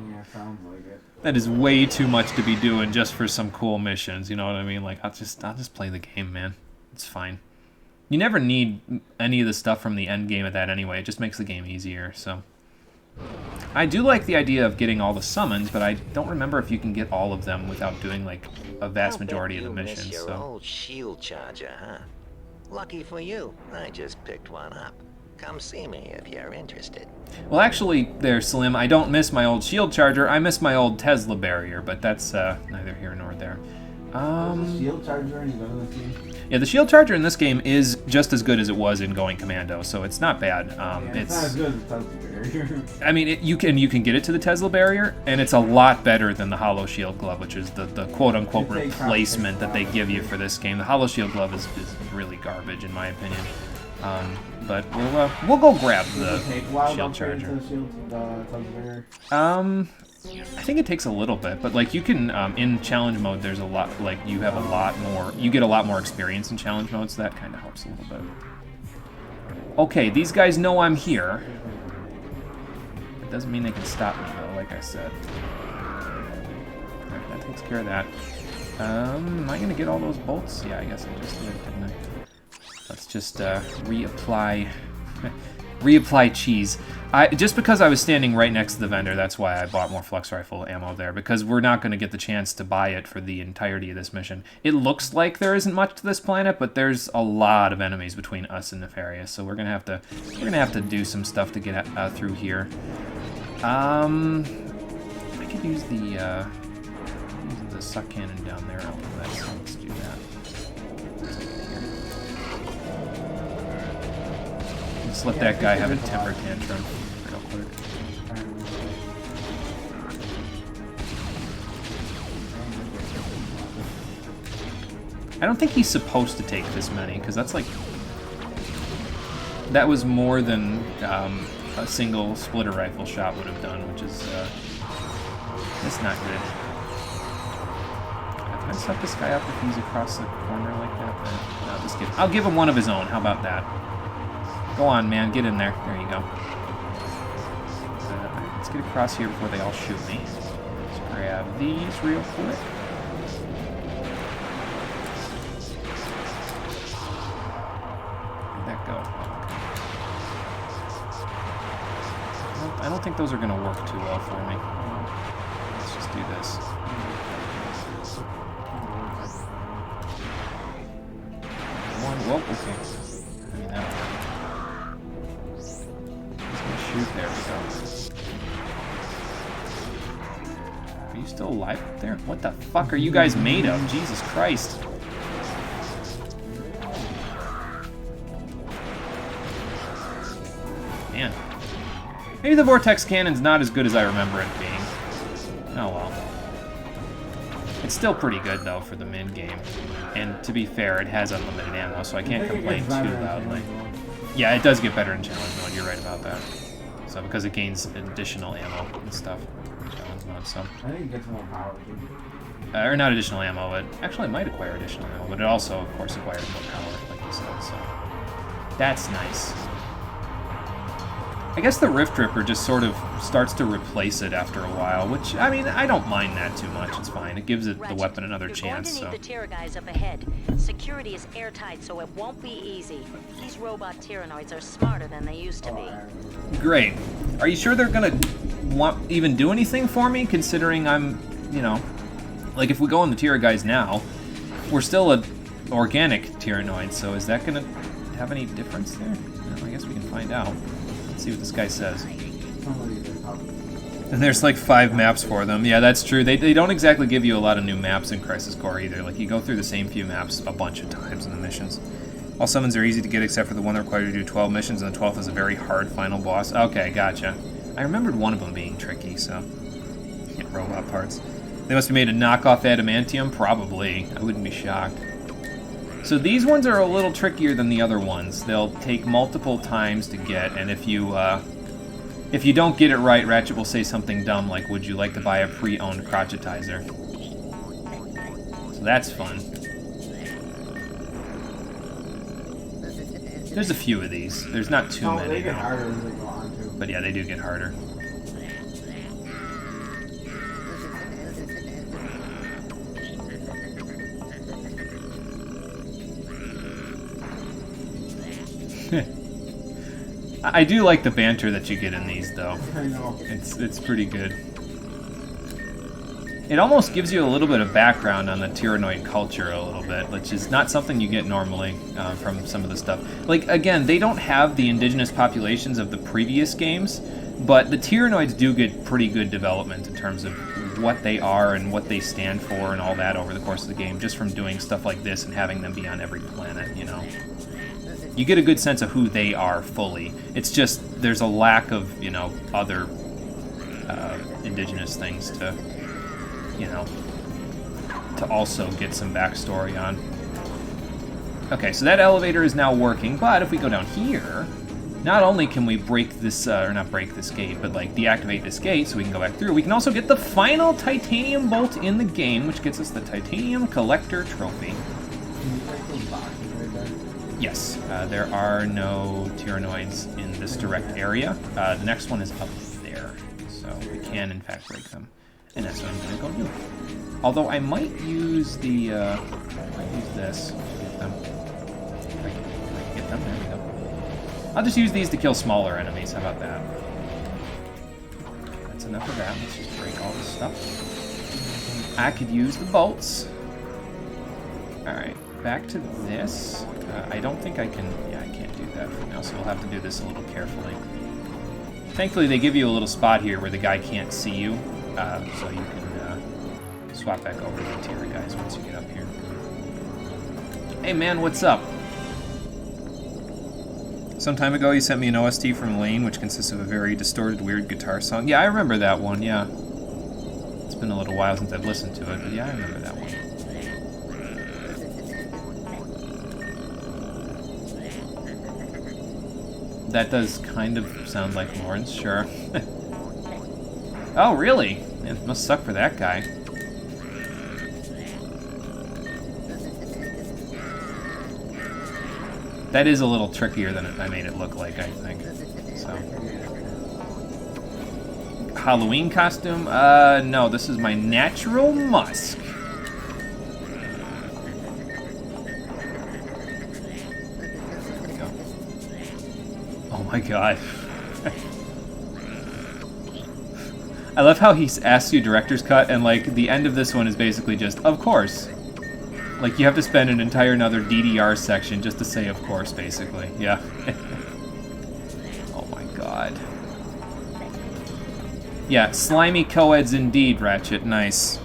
Yeah, sounds like it. That is way too much to be doing just for some cool missions, you know what I mean? Like, I'll just play the game, man. It's fine. You never need any of the stuff from the end game of that anyway, it just makes the game easier, so. I do like the idea of getting all the summons, but I don't remember if you can get all of them without doing like a vast majority of the missions. Miss your So old shield charger, huh? Lucky for you, I just picked one up. Come see me if you're interested. well, actually, there, Slim. I don't miss my old shield charger. I miss my old Tesla barrier, but that's neither here nor there. The shield charger any better than this game? Yeah, the shield charger in this game is just as good as it was in Going Commando, so it's not bad. It's not as good as the Tesla barrier. I mean, you can get it to the Tesla barrier, and it's a lot better than the Hollow Shield Glove, which is the quote-unquote replacement that they give you for this game. The Hollow Shield Glove is really garbage, in my opinion. But we'll go grab the shield charger. I think it takes a little bit, but like you can in challenge mode, there's a lot, like you have a lot more, you get a lot more experience in challenge mode, so that kind of helps a little bit. Okay, these guys know I'm here. It doesn't mean they can stop me though, like I said. Alright, that takes care of that. Am I gonna get all those bolts? Yeah, I guess I just did, didn't I? Let's just reapply cheese. Just because I was standing right next to the vendor, that's why I bought more flux rifle ammo there, because we're not going to get the chance to buy it for the entirety of this mission. It looks like there isn't much to this planet, but there's a lot of enemies between us and Nefarious, so we're gonna have to do some stuff to get through here. I could use the suck cannon down there. So let's do that. Let's let that guy have a temper tantrum real quick. I don't think he's supposed to take this many, because that's like... That was more than a single splitter rifle shot would have done, which is... That's not good. Can I set this guy up if he's across the corner like that? No, I'll give him one of his own. How about that? Go on, man. Get in there. There you go. Let's get across here before they all shoot me. Let's grab these real quick. Where'd that go? I don't think those are going to work too well for me. Let's just do this. Whoa, okay. I mean, that shoot, there we go. Are you still alive up there? What the fuck are you guys made of? Jesus Christ. Man. Maybe the Vortex Cannon's not as good as I remember it being. Oh well. It's still pretty good though for the mid-game. And to be fair, it has unlimited ammo, so I can't complain too loudly. Yeah, it does get better in challenge mode, you're right about that. So because it gains additional ammo and stuff in challenge mode, so. I think it gets more power too. Or not additional ammo, but actually it might acquire additional ammo, but it also, of course, acquires more power, like you said, so. That's nice. I guess the Rift Ripper just sort of starts to replace it after a while, which, I mean, I don't mind that too much. It's fine. It gives it the weapon another chance, so. You're going to need the Tyr guys up ahead. Security is airtight, so it won't be easy. These robot Tyrannoids are smarter than they used to be. Great. Are you sure they're gonna even do anything for me, considering I'm, you know, like if we go on the Tyr guys now, we're still an organic Tyrannoid, so is that gonna have any difference there? Well, I guess we can find out. Let's see what this guy says. And there's like 5 maps for them. Yeah, that's true. They don't exactly give you a lot of new maps in Crisis Core either. Like, you go through the same few maps a bunch of times in the missions. All summons are easy to get except for the one that requires you to do 12 missions, and the 12th is a very hard final boss. Okay, gotcha. I remembered one of them being tricky, so... Yeah, robot parts. They must have made a knockoff adamantium? Probably. I wouldn't be shocked. So these ones are a little trickier than the other ones. They'll take multiple times to get, and if you don't get it right, Ratchet will say something dumb like, would you like to buy a pre-owned crotchetizer? So that's fun. There's a few of these. There's not too many. They get harder as they go on, too. But yeah, they do get harder. I do like the banter that you get in these, though. I know. It's pretty good. It almost gives you a little bit of background on the Tyrannoid culture a little bit, which is not something you get normally from some of the stuff. Like, again, they don't have the indigenous populations of the previous games, but the Tyrannoids do get pretty good development in terms of what they are and what they stand for and all that over the course of the game, just from doing stuff like this and having them be on every planet, you know. You get a good sense of who they are fully. It's just there's a lack of, you know, other indigenous things to, you know, to also get some backstory on. Okay, so that elevator is now working, but if we go down here, not only can we break this, or not break this gate, but like deactivate this gate so we can go back through, we can also get the final titanium bolt in the game, which gets us the Titanium Collector Trophy. Yes, there are no Tyrannoids in this direct area. The next one is up there, so we can in fact break them. And that's what I'm going to go do. Although I might use the, I might use this to get them. If I can get them, there we go. I'll just use these to kill smaller enemies, how about that? That's enough of that, let's just break all this stuff. I could use the bolts. Alright, back to this. I don't think I can, yeah, I can't do that for now, so we'll have to do this a little carefully. Thankfully they give you a little spot here where the guy can't see you. So you can swap back over to the tier guys once you get up here. Hey man, what's up? Some time ago you sent me an OST from Lane, which consists of a very distorted, weird guitar song. Yeah, I remember that one, yeah. It's been a little while since I've listened to it, but yeah, I remember that one. That does kind of sound like Lawrence, sure. Oh, really? Man, it must suck for that guy. That is a little trickier than I made it look like, I think. So. Halloween costume? No, this is my natural musk. There we go. Oh my god. I love how he asks you director's cut, and like the end of this one is basically just, of course. Like you have to spend an entire another DDR section just to say of course, basically. Yeah. Oh my god. Yeah, slimy co-eds indeed, Ratchet. Nice.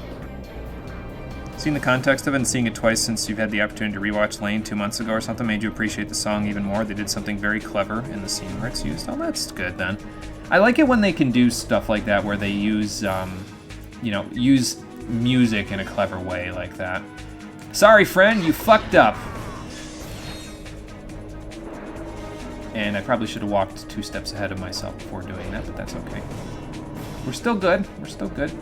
Seeing the context of it and seeing it twice since you've had the opportunity to rewatch Lane 2 months ago or something made you appreciate the song even more. They did something very clever in the scene where it's used. Oh, that's good then. I like it when they can do stuff like that where they use, you know, use music in a clever way like that. Sorry, friend, you fucked up. And I probably should have walked 2 steps ahead of myself before doing that, but that's okay. We're still good. We're still good.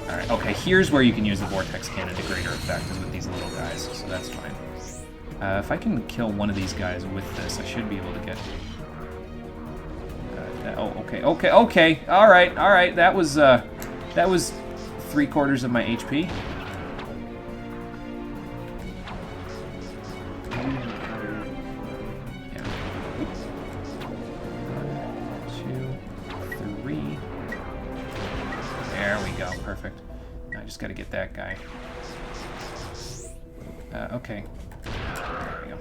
Alright, okay, here's where you can use the Vortex Cannon to greater effect, is with these little guys, so that's fine. If I can kill one of these guys with this, I should be able to get... oh, okay. Alright, that was 3/4 of my HP. Yeah. 1, 2, 3. There we go, perfect. Now I just gotta get that guy. Okay. There we go.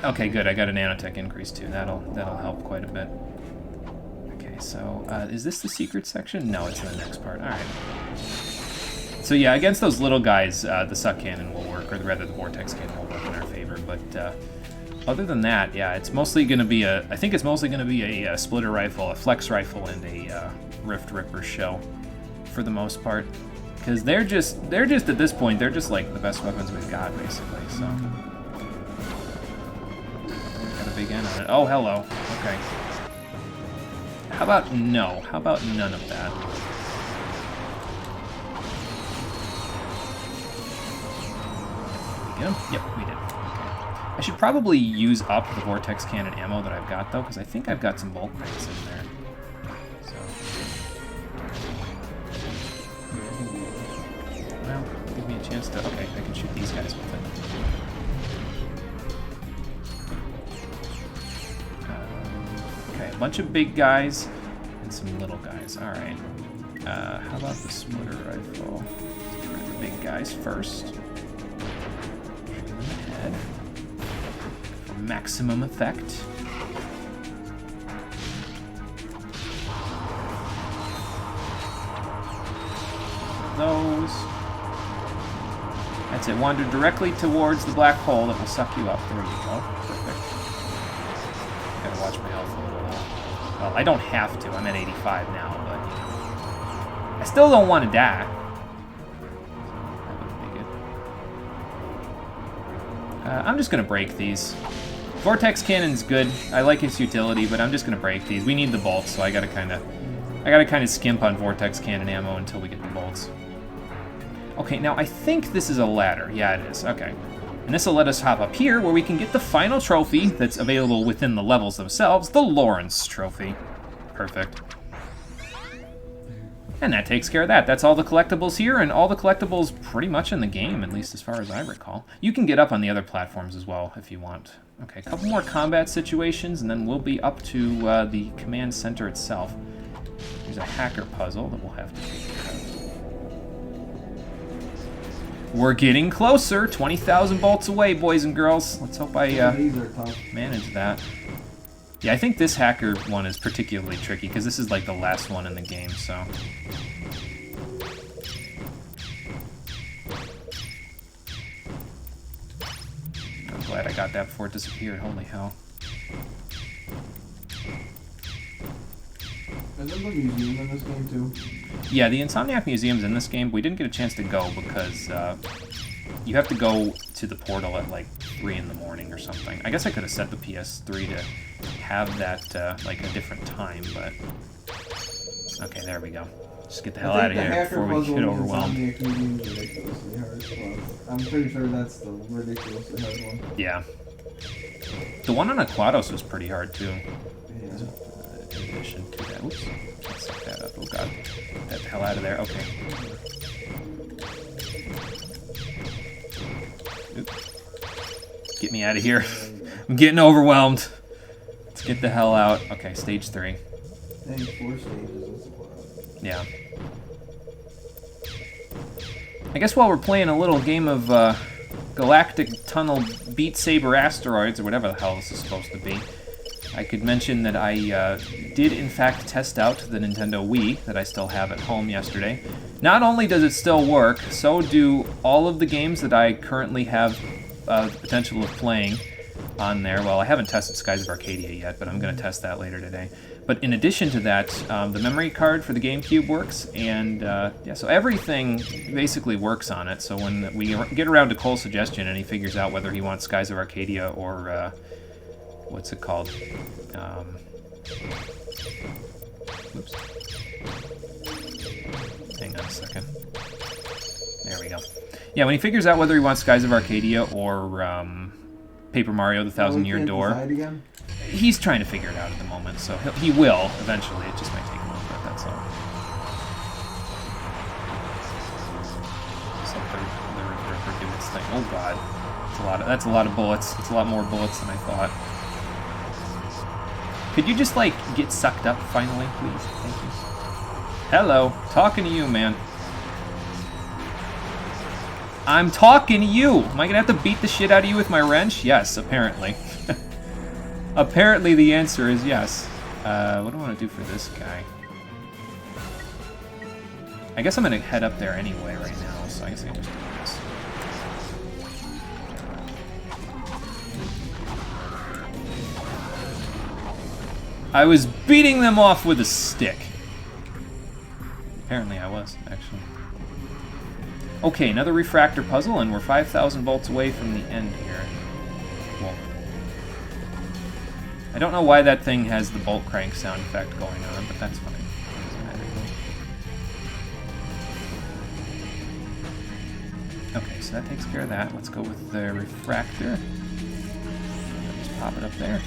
Okay, good. I got a nanotech increase too. That'll help quite a bit. Okay, so is this the secret section? No, it's in the next part. All right. So yeah, against those little guys, the suck cannon will work, or rather, the vortex cannon will work in our favor. But other than that, yeah, it's mostly going to be a. I think it's mostly going to be a splitter rifle, a flex rifle, and a Rift Ripper shell, for the most part. Because they're just at this point, they're just like the best weapons we've got, basically. So. Big N on it. Oh, hello. Okay. How about no? How about none of that? Did we get him? Yep, we did. Okay. I should probably use up the Vortex Cannon ammo that I've got, though, because I think I've got some bolt crates in there. So. Well, give me a chance to... Okay, I can shoot these guys with it. a bunch of big guys and some little guys. All right. How about the splitter rifle? Let's get rid of the big guys first. Shoot them in the head for maximum effect. Those. That's it. Wander directly towards the black hole that will suck you up. There you go. Perfect. Gotta watch my health a little though. Well, I don't have to. I'm at 85 now, but you know. I still don't want to die. That wouldn't be good. I'm just gonna break these. Vortex Cannon's good. I like its utility, but I'm just gonna break these. We need the bolts, so I gotta kind of skimp on Vortex Cannon ammo until we get the bolts. Okay, now I think this is a ladder. Yeah, it is. Okay. And this will let us hop up here where we can get the final trophy that's available within the levels themselves, the Lawrence Trophy. Perfect. And that takes care of that. That's all the collectibles here, and all the collectibles pretty much in the game, at least as far as I recall. You can get up on the other platforms as well if you want. Okay, a couple more combat situations, and then we'll be up to the command center itself. There's a hacker puzzle that we'll have to take care of. We're getting closer. 20,000 bolts away, boys and girls. Let's hope I manage that. Yeah, I think this hacker one is particularly tricky because this is like the last one in the game, so. I'm glad I got that before it disappeared. Holy hell. Is there a museum in this game too? Yeah, the Insomniac Museum's in this game. We didn't get a chance to go because you have to go to the portal at like 3 in the morning or something. I guess I could have set the PS3 to have that like a different time, but... Okay, there we go. Just get the hell out of here before we get overwhelmed. I'm pretty sure that's the ridiculously hard one. Yeah. The one on Aquados was pretty hard too. Yeah. In addition to that. Oops. Let's set that up. Oh god. Get the hell out of there. Okay. Oops. Get me out of here. I'm getting overwhelmed. Let's get the hell out. Okay, stage 3. I think 4 stages. Yeah. I guess while we're playing a little game of Galactic Tunnel Beat Saber Asteroids, or whatever the hell this is supposed to be, I could mention that I did in fact test out the Nintendo Wii that I still have at home yesterday. Not only does it still work, so do all of the games that I currently have the potential of playing on there. Well, I haven't tested Skies of Arcadia yet, but I'm going to test that later today. But in addition to that, the memory card for the GameCube works, and yeah, so everything basically works on it. So when we get around to Cole's suggestion and he figures out whether he wants Skies of Arcadia or what's it called? Oops. Hang on a second. There we go. Yeah, when he figures out whether he wants Skies of Arcadia or Paper Mario: The Thousand-Year Door, he's trying to figure it out at the moment, so he will eventually. It just might take a little bit, that's all. They're doing its thing. Oh god, that's a lot of bullets. It's a lot more bullets than I thought. Could you just like get sucked up finally, please? Thank you. Hello, talking to you, man. I'm talking to you. Am I gonna have to beat the shit out of you with my wrench? Yes, apparently. Apparently the answer is yes. What do I want to do for this guy? I guess I'm gonna head up there anyway right now, so I guess I can just do this. I was beating them off with a stick. Apparently I was, actually. Okay, another refractor puzzle, and we're 5,000 volts away from the end here. Well, I don't know why that thing has the bolt crank sound effect going on, but that's fine. Doesn't matter. Okay, so that takes care of that. Let's go with the refractor. Just pop it up there.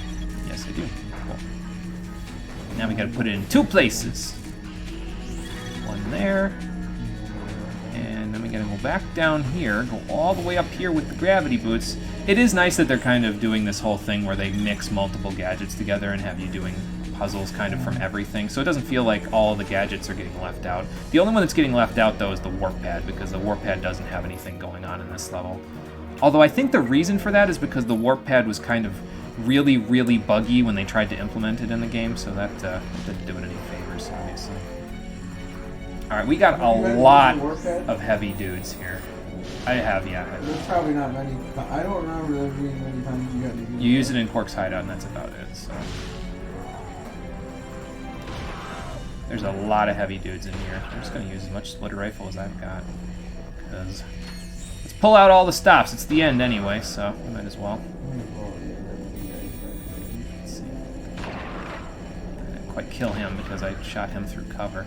Yes, I do. Cool. Now we gotta put it in 2 places. One there. And then we gotta go back down here, go all the way up here with the gravity boots. It is nice that they're kind of doing this whole thing where they mix multiple gadgets together and have you doing puzzles kind of from everything, so it doesn't feel like all the gadgets are getting left out. The only one that's getting left out, though, is the warp pad, because the warp pad doesn't have anything going on in this level. Although I think the reason for that is because the warp pad was kind of really, really buggy when they tried to implement it in the game, so that didn't do it any favors, obviously. Alright, we got a lot of heavy dudes here. I have, yeah. There's probably not many. I don't remember there being many times you got to use it. You use it in Quark's hideout, and that's about it, so. There's a lot of heavy dudes in here. I'm just going to use as much splitter rifle as I've got, because let's pull out all the stops. It's the end anyway, so we might as well. Let's see. I didn't quite kill him because I shot him through cover.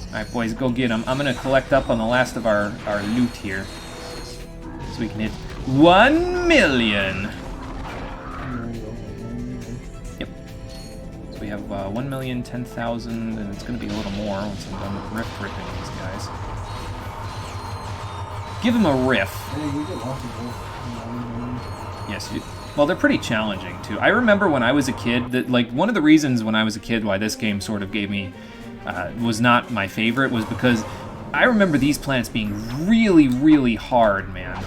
Alright, boys, go get him. I'm going to collect up on the last of our loot here, so we can hit 1 million! Yep. So we have 1,010,000, and it's going to be a little more once I'm done with rift ripping these guys. Give him a riff. Yes, well, they're pretty challenging, too. I remember when I was a kid, that like one of the reasons when I was a kid why this game sort of gave me was not my favorite was because I remember these planets being really, really hard, man.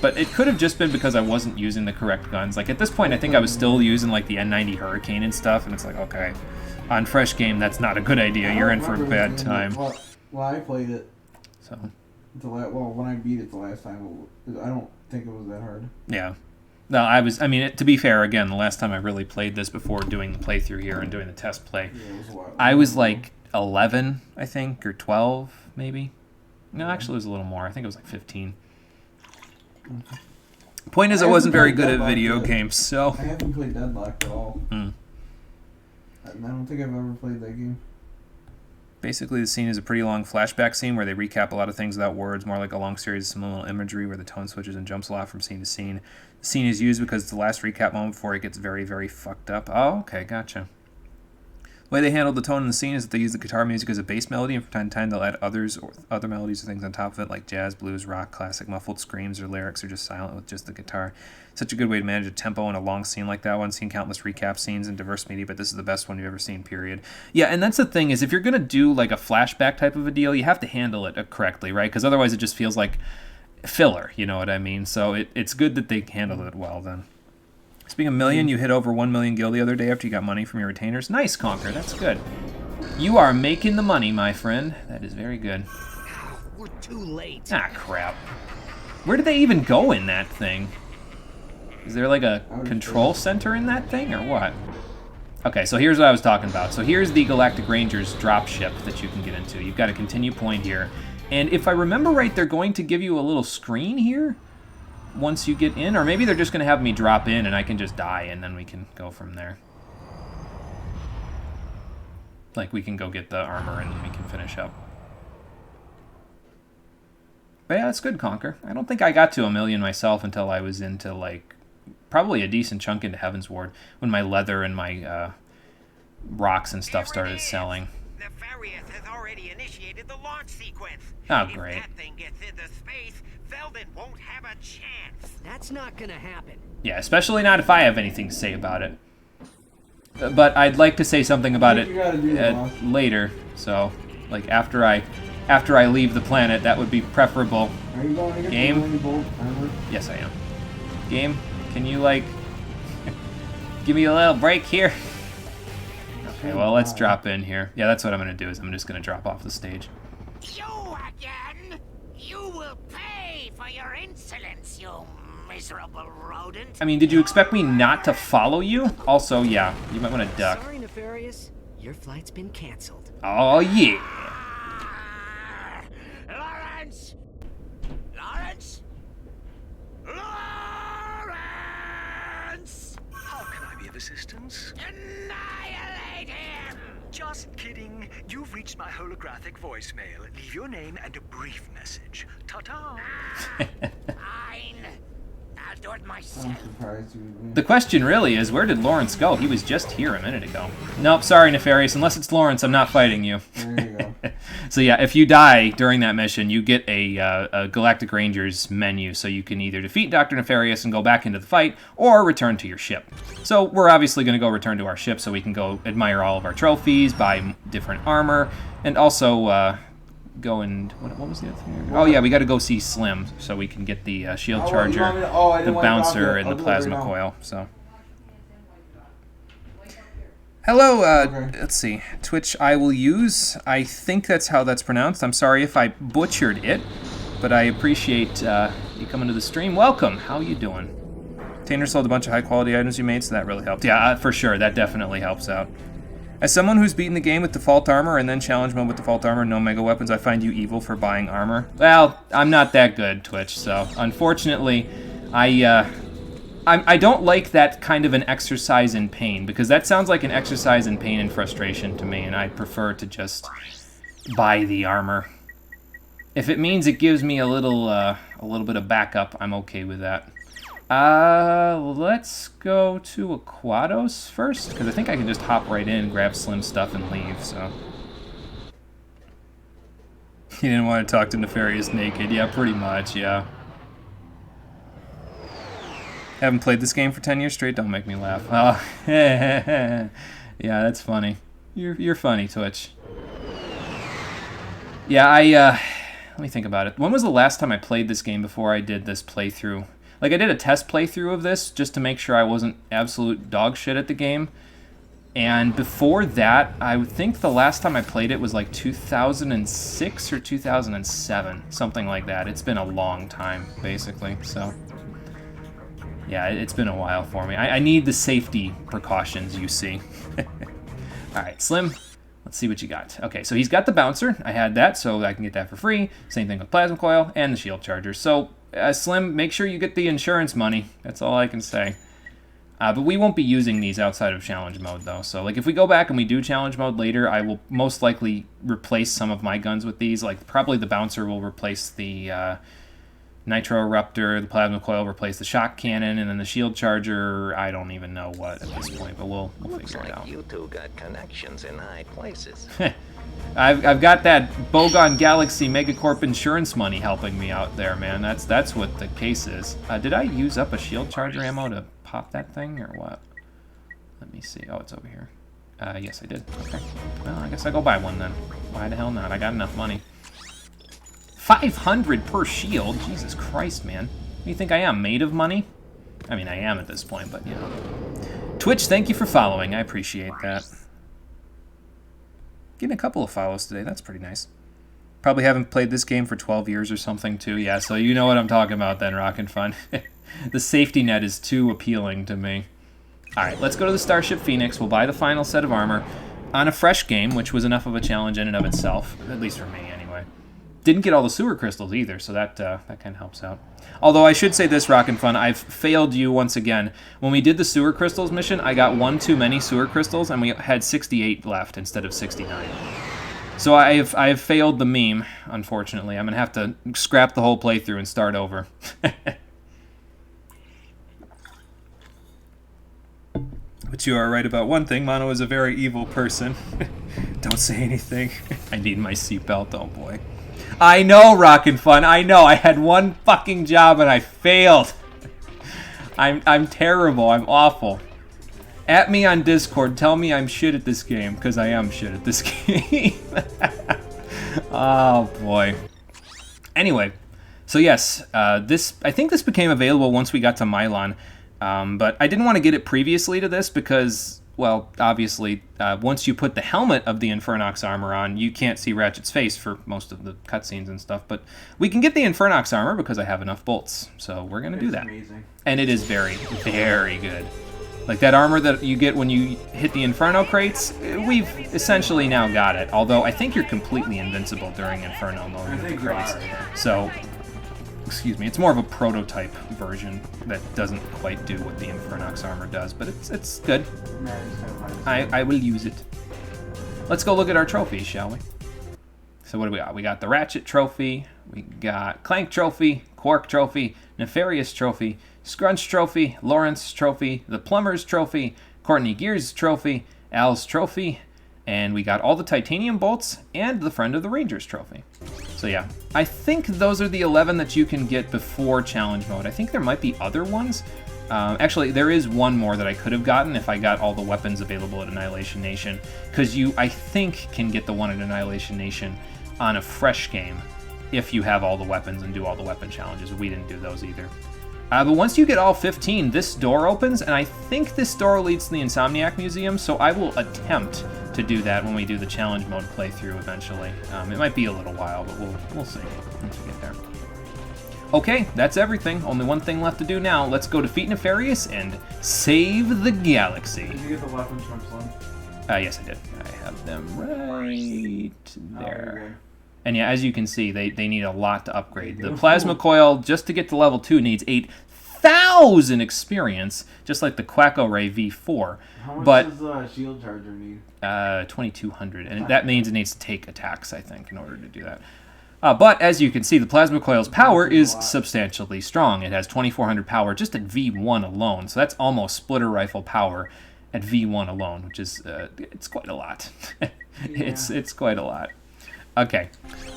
But it could have just been because I wasn't using the correct guns. Like, at this point, I think I was still using, like, the N90 Hurricane and stuff, and it's like, okay, on Fresh Game, that's not a good idea. You're in for a bad time. Well, I played it. So. Well, when I beat it the last time, I don't think it was that hard. Yeah. No, I mean, to be fair, again, the last time I really played this before doing the playthrough here and doing the test play, I was like 11, I think, or 12, maybe. No, actually, it was a little more. I think it was like 15. Point is, I wasn't very good at video games, so... I haven't played Deadlock at all. I don't think I've ever played that game. Basically, the scene is a pretty long flashback scene where they recap a lot of things without words, more like a long series of subliminal imagery where the tone switches and jumps a lot from scene to scene. The scene is used because it's the last recap moment before it gets very, very fucked up. Oh, okay, gotcha. The way they handled the tone in the scene is that they use the guitar music as a bass melody, and from time to time they'll add other melodies or things on top of it, like jazz, blues, rock, classic, muffled screams, or lyrics are just silent with just the guitar. Such a good way to manage a tempo in a long scene like that one. Seen countless recap scenes in diverse media, but this is the best one you've ever seen, period. Yeah, and that's the thing, is if you're going to do like a flashback type of a deal, you have to handle it correctly, right? Because otherwise it just feels like filler, you know what I mean? So it's good that they handled it well then. Speaking of million, you hit over 1 million gil the other day after you got money from your retainers. Nice, Conker. That's good. You are making the money, my friend. That is very good. We're too late. Ah, crap. Where did they even go in that thing? Is there like a control center in that thing, or what? Okay, so here's what I was talking about. So here's the Galactic Rangers drop ship that you can get into. You've got a continue point here. And if I remember right, they're going to give you a little screen here once you get in, or maybe they're just going to have me drop in and I can just die and then we can go from there. Like, we can go get the armor and then we can finish up. But yeah, that's good, Conker. I don't think I got to 1 million myself until I was into, like, probably a decent chunk into Heaven's Ward, when my leather and my rocks and stuff started selling. Nefarious has already initiated the launch sequence. Oh, great. If that thing gets into space, Veldin won't have a chance. That's not gonna happen. Yeah, especially not if I have anything to say about it. But I'd like to say something about it later. So, like after I leave the planet, that would be preferable. Are you going to get Game? the armor? Yes, I am. Game, can you like give me a little break here? Okay, well, let's drop in here. Yeah, that's what I'm gonna do. Is I'm just gonna drop off the stage. You again? You will pay for your insolence, you miserable rodent. I mean, did you expect me not to follow you? Also, yeah, you might want to duck. Sorry, Nefarious. Your flight's been canceled. Oh, yeah. Lawrence! Lawrence! Lawrence! How can I be of assistance? Annihilate him! Just kidding. You've reached my holographic voicemail. Leave your name and a brief message. Ta-ta. Fine. I'll do it myself. I'm surprised you. The question really is, where did Lawrence go? He was just here a minute ago. Nope, sorry, Nefarious. Unless it's Lawrence, I'm not fighting you. There you go. So yeah, if you die during that mission, you get a Galactic Rangers menu, so you can either defeat Dr. Nefarious and go back into the fight, or return to your ship. So we're obviously going to go return to our ship so we can go admire all of our trophies, buy different armor, and also go and... What was the other thing? Oh yeah, we got to go see Slim, so we can get the shield charger, the bouncer, and the plasma coil, so... Hello, let's see, Twitch I will use. I think that's how that's pronounced. I'm sorry if I butchered it, but I appreciate you coming to the stream. Welcome, how you doing? Tanner sold a bunch of high quality items you made, so that really helped. Yeah, for sure, that definitely helps out. As someone who's beaten the game with default armor and then challenge mode with default armor and no mega weapons, I find you evil for buying armor. Well, I'm not that good, Twitch, so unfortunately, I don't like that kind of an exercise in pain, because that sounds like an exercise in pain and frustration to me, and I prefer to just buy the armor. If it means it gives me a little bit of backup, I'm okay with that. Let's go to Aquados first, because I think I can just hop right in, grab Slim's stuff, and leave, so... You didn't want to talk to Nefarious naked. Yeah, pretty much, yeah. Haven't played this game for 10 years straight? Don't make me laugh. Oh, yeah, that's funny. You're funny, Twitch. Yeah, let me think about it. When was the last time I played this game before I did this playthrough? Like, I did a test playthrough of this just to make sure I wasn't absolute dog shit at the game. And before that, I would think the last time I played it was like 2006 or 2007, something like that. It's been a long time, basically, so... Yeah, it's been a while for me. I need the safety precautions, you see. Alright, Slim, let's see what you got. Okay, so he's got the bouncer. I had that, so I can get that for free. Same thing with plasma coil and the shield charger. So, Slim, make sure you get the insurance money. That's all I can say. But we won't be using these outside of challenge mode, though. So, like, if we go back and we do challenge mode later, I will most likely replace some of my guns with these. Like, probably the bouncer will replace the... Nitro Eruptor, the plasma coil replace the shock cannon, and then the shield charger, I don't even know what at this point, but we'll figure it out. You two got connections in high places. I've got that Bogon Galaxy Megacorp insurance money helping me out there, man. That's what the case is. Did I use up a shield charger ammo to pop that thing, or what? Let me see. Oh, it's over here. Yes, I did. Okay. Well, I guess I'll go buy one then. Why the hell not? I got enough money. 500 per shield? Jesus Christ, man. What do you think I am, made of money? I mean, I am at this point, but, you know. Twitch, thank you for following. I appreciate that. Getting a couple of follows today. That's pretty nice. Probably haven't played this game for 12 years or something, too. Yeah, so you know what I'm talking about then, Rockin' Fun. The safety net is too appealing to me. Alright, let's go to the Starship Phoenix. We'll buy the final set of armor on a fresh game, which was enough of a challenge in and of itself. At least for me, anyway. Didn't get all the sewer crystals either, so that kind of helps out. Although I should say this, Rockin' Fun, I've failed you once again. When we did the sewer crystals mission, I got one too many sewer crystals, and we had 68 left instead of 69. So I have failed the meme, unfortunately. I'm going to have to scrap the whole playthrough and start over. But you are right about one thing. Mono is a very evil person. Don't say anything. I need my seatbelt, oh boy. I know, Rockin' Fun, I know. I had one fucking job and I failed. I'm terrible. I'm awful. At me on Discord. Tell me I'm shit at this game, because I am shit at this game. Oh, boy. Anyway, so yes, I think this became available once we got to Mylon. But I didn't want to get it previously to this because, well, obviously, once you put the helmet of the Infernox armor on, you can't see Ratchet's face for most of the cutscenes and stuff. But we can get the Infernox armor because I have enough bolts. So we're going to do that. Amazing. And it is very, very good. Like that armor that you get when you hit the Inferno crates, we've essentially now got it. Although I think you're completely invincible during Inferno mode with the crates. So... excuse me, it's more of a prototype version that doesn't quite do what the Infernox armor does, but it's good. I will use it. Let's go look at our trophies, shall we? So what do we got? We got the Ratchet trophy, we got Clank trophy, Quark trophy, Nefarious trophy, Scrunch trophy, Lawrence trophy, the Plumber's trophy, Courtney Gears trophy, Al's trophy, And we got all the titanium bolts and the Friend of the Rangers trophy. So yeah, I think those are the 11 that you can get before challenge mode. I think there might be other ones. Actually, there is one more that I could have gotten if I got all the weapons available at Annihilation Nation. Because you, I think, can get the one at Annihilation Nation on a fresh game if you have all the weapons and do all the weapon challenges. We didn't do those either. But once you get all 15, this door opens, and I think this door leads to the Insomniac Museum, so I will attempt to do that when we do the challenge mode playthrough eventually. It might be a little while, but we'll see once we get there. Okay, that's everything. Only one thing left to do now. Let's go defeat Nefarious and save the galaxy. Did you get the weapons from Slim? Yes, I did. I have them right there. And yeah, as you can see, they need a lot to upgrade. The plasma coil, just to get to level 2, needs 8,000 experience, just like the Quacko Ray V4. How much but does the shield charger need? 2,200, and that means it needs to take attacks, I think, in order to do that. But as you can see, the plasma coil's power is substantially strong. It has 2,400 power just at V1 alone, so that's almost splitter rifle power at V1 alone, which is it's quite a lot. It's quite a lot. Okay,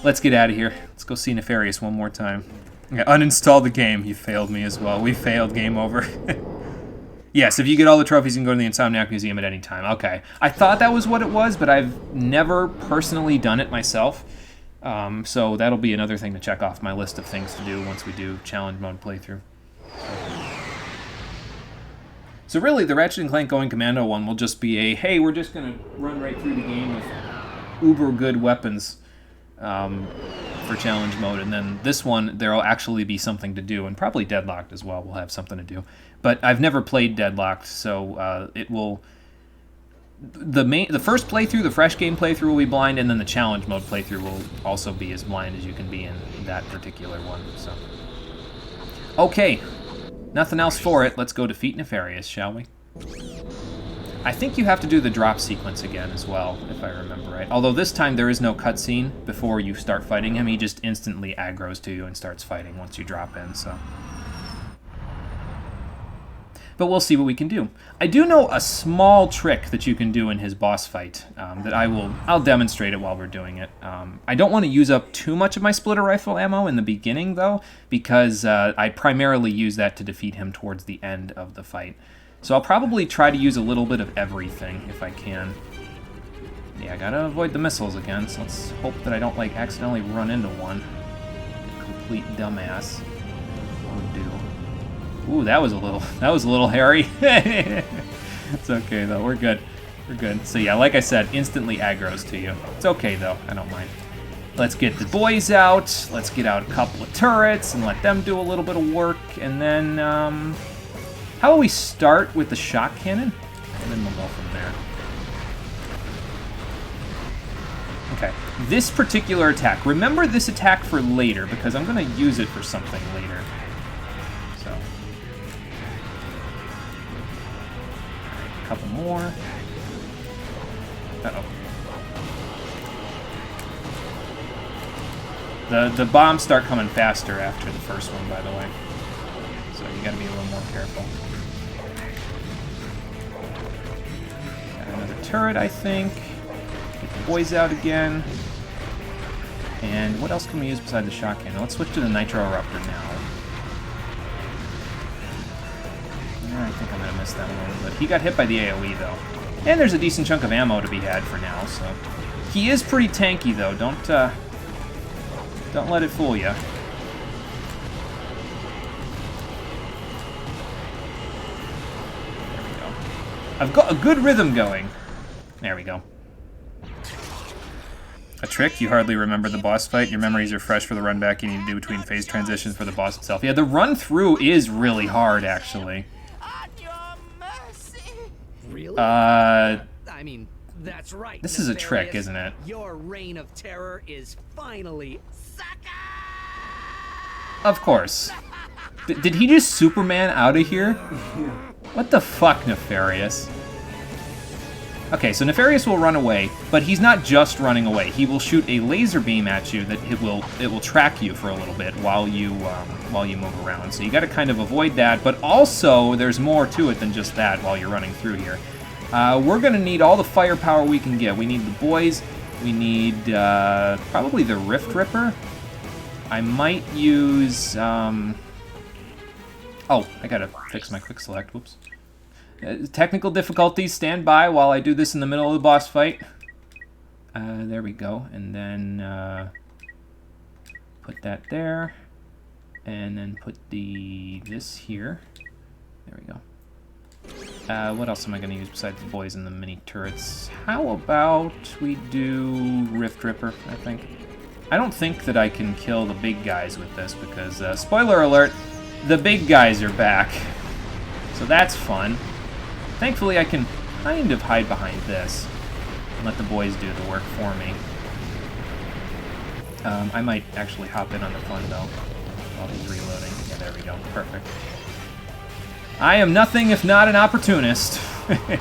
let's get out of here. Let's go see Nefarious one more time. Okay, uninstall the game. You failed me as well. We failed. Game over. Yes, if you get all the trophies, you can go to the Insomniac Museum at any time. Okay. I thought that was what it was, but I've never personally done it myself. So that'll be another thing to check off my list of things to do once we do challenge mode playthrough. So really, the Ratchet & Clank Going Commando one will just be a, hey, we're just going to run right through the game with uber good weapons for challenge mode. And then this one, there'll actually be something to do, and probably Deadlocked as well will have something to do. But I've never played Deadlocked, so it will... The first playthrough, the fresh game playthrough, will be blind, and then the challenge mode playthrough will also be as blind as you can be in that particular one. So, okay, nothing else for it. Let's go defeat Nefarious, shall we? I think you have to do the drop sequence again as well, if I remember right. Although this time there is no cutscene before you start fighting him. He just instantly aggroes to you and starts fighting once you drop in. So. But we'll see what we can do. I do know a small trick that you can do in his boss fight that I'll demonstrate it while we're doing it. I don't want to use up too much of my splitter rifle ammo in the beginning, though, because I primarily use that to defeat him towards the end of the fight. So I'll probably try to use a little bit of everything if I can. Yeah, I gotta avoid the missiles again, so let's hope that I don't, like, accidentally run into one. Complete dumbass. Oh, dude. Ooh, that was a little hairy. It's okay though. We're good. We're good. So yeah, like I said, instantly aggroes to you. It's okay though. I don't mind. Let's get the boys out. Let's get out a couple of turrets and let them do a little bit of work. And then, how about we start with the shock cannon, and then we'll go from there. Okay. This particular attack. Remember this attack for later because I'm gonna use it for something later. So. Couple more. Uh-oh. The bombs start coming faster after the first one, by the way. So you gotta be a little more careful. Got another turret, I think. Get the boys out again. And what else can we use besides the shock cannon? Let's switch to the Nitro Eruptor now. I think I'm going to miss that one, but he got hit by the AoE, though. And there's a decent chunk of ammo to be had for now, so... He is pretty tanky, though. Don't let it fool you. There we go. I've got a good rhythm going. There we go. A trick? You hardly remember the boss fight. Your memories are fresh for the run back you need to do between phase transitions for the boss itself. Yeah, the run through is really hard, actually. Really? I mean, that's right. This is a trick, isn't it? Your reign of terror is finally... Of course. Did he just Superman out of here? What the fuck, Nefarious? Okay, so Nefarious will run away, but he's not just running away. He will shoot a laser beam at you that it will track you for a little bit while you move around. So you got to kind of avoid that, but also there's more to it than just that while you're running through here. We're going to need all the firepower we can get. We need the boys. We need probably the Rift Ripper. I might use... Oh, I got to fix my quick select. Whoops. Technical difficulties. Stand by while I do this in the middle of the boss fight. There we go. And then put that there. And then put this here. There we go. What else am I going to use besides the boys and the mini turrets? How about we do Rift Ripper, I think. I don't think that I can kill the big guys with this because, spoiler alert, the big guys are back. So that's fun. Thankfully, I can kind of hide behind this and let the boys do the work for me. I might actually hop in on the fun, though, while he's reloading. Yeah, there we go. Perfect. I am nothing if not an opportunist. Alright,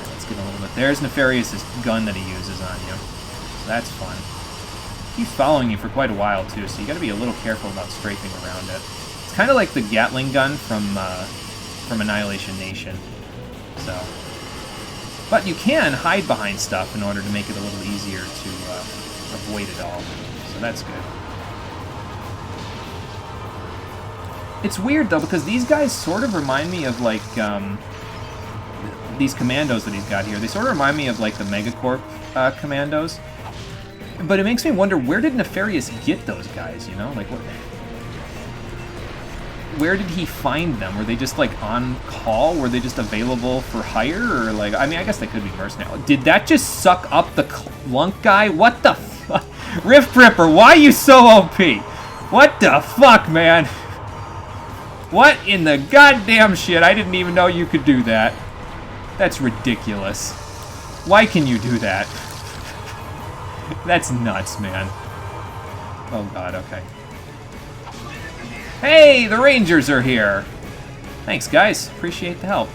let's get a little bit. There's Nefarious' gun that he uses on you. So that's fun. He's following you for quite a while, too, so you gotta be a little careful about strafing around it. It's kind of like the Gatling gun from Annihilation Nation. So. But you can hide behind stuff in order to make it a little easier to avoid it all. So that's good. It's weird, though, because these guys sort of remind me of, like, these commandos that he's got here. They sort of remind me of, like, the Megacorp commandos. But it makes me wonder, where did Nefarious get those guys, you know? Like, where did he find them? Were they just, like, on call? Were they just available for hire? Or, like, I mean, I guess they could be mercenaries. Did that just suck up the Clunk guy? What the fuck? Rift Ripper, why are you so OP? What the fuck, man? What in the goddamn shit? I didn't even know you could do that. That's ridiculous. Why can you do that? That's nuts, man. Oh god, okay. Hey, the Rangers are here! Thanks, guys. Appreciate the help.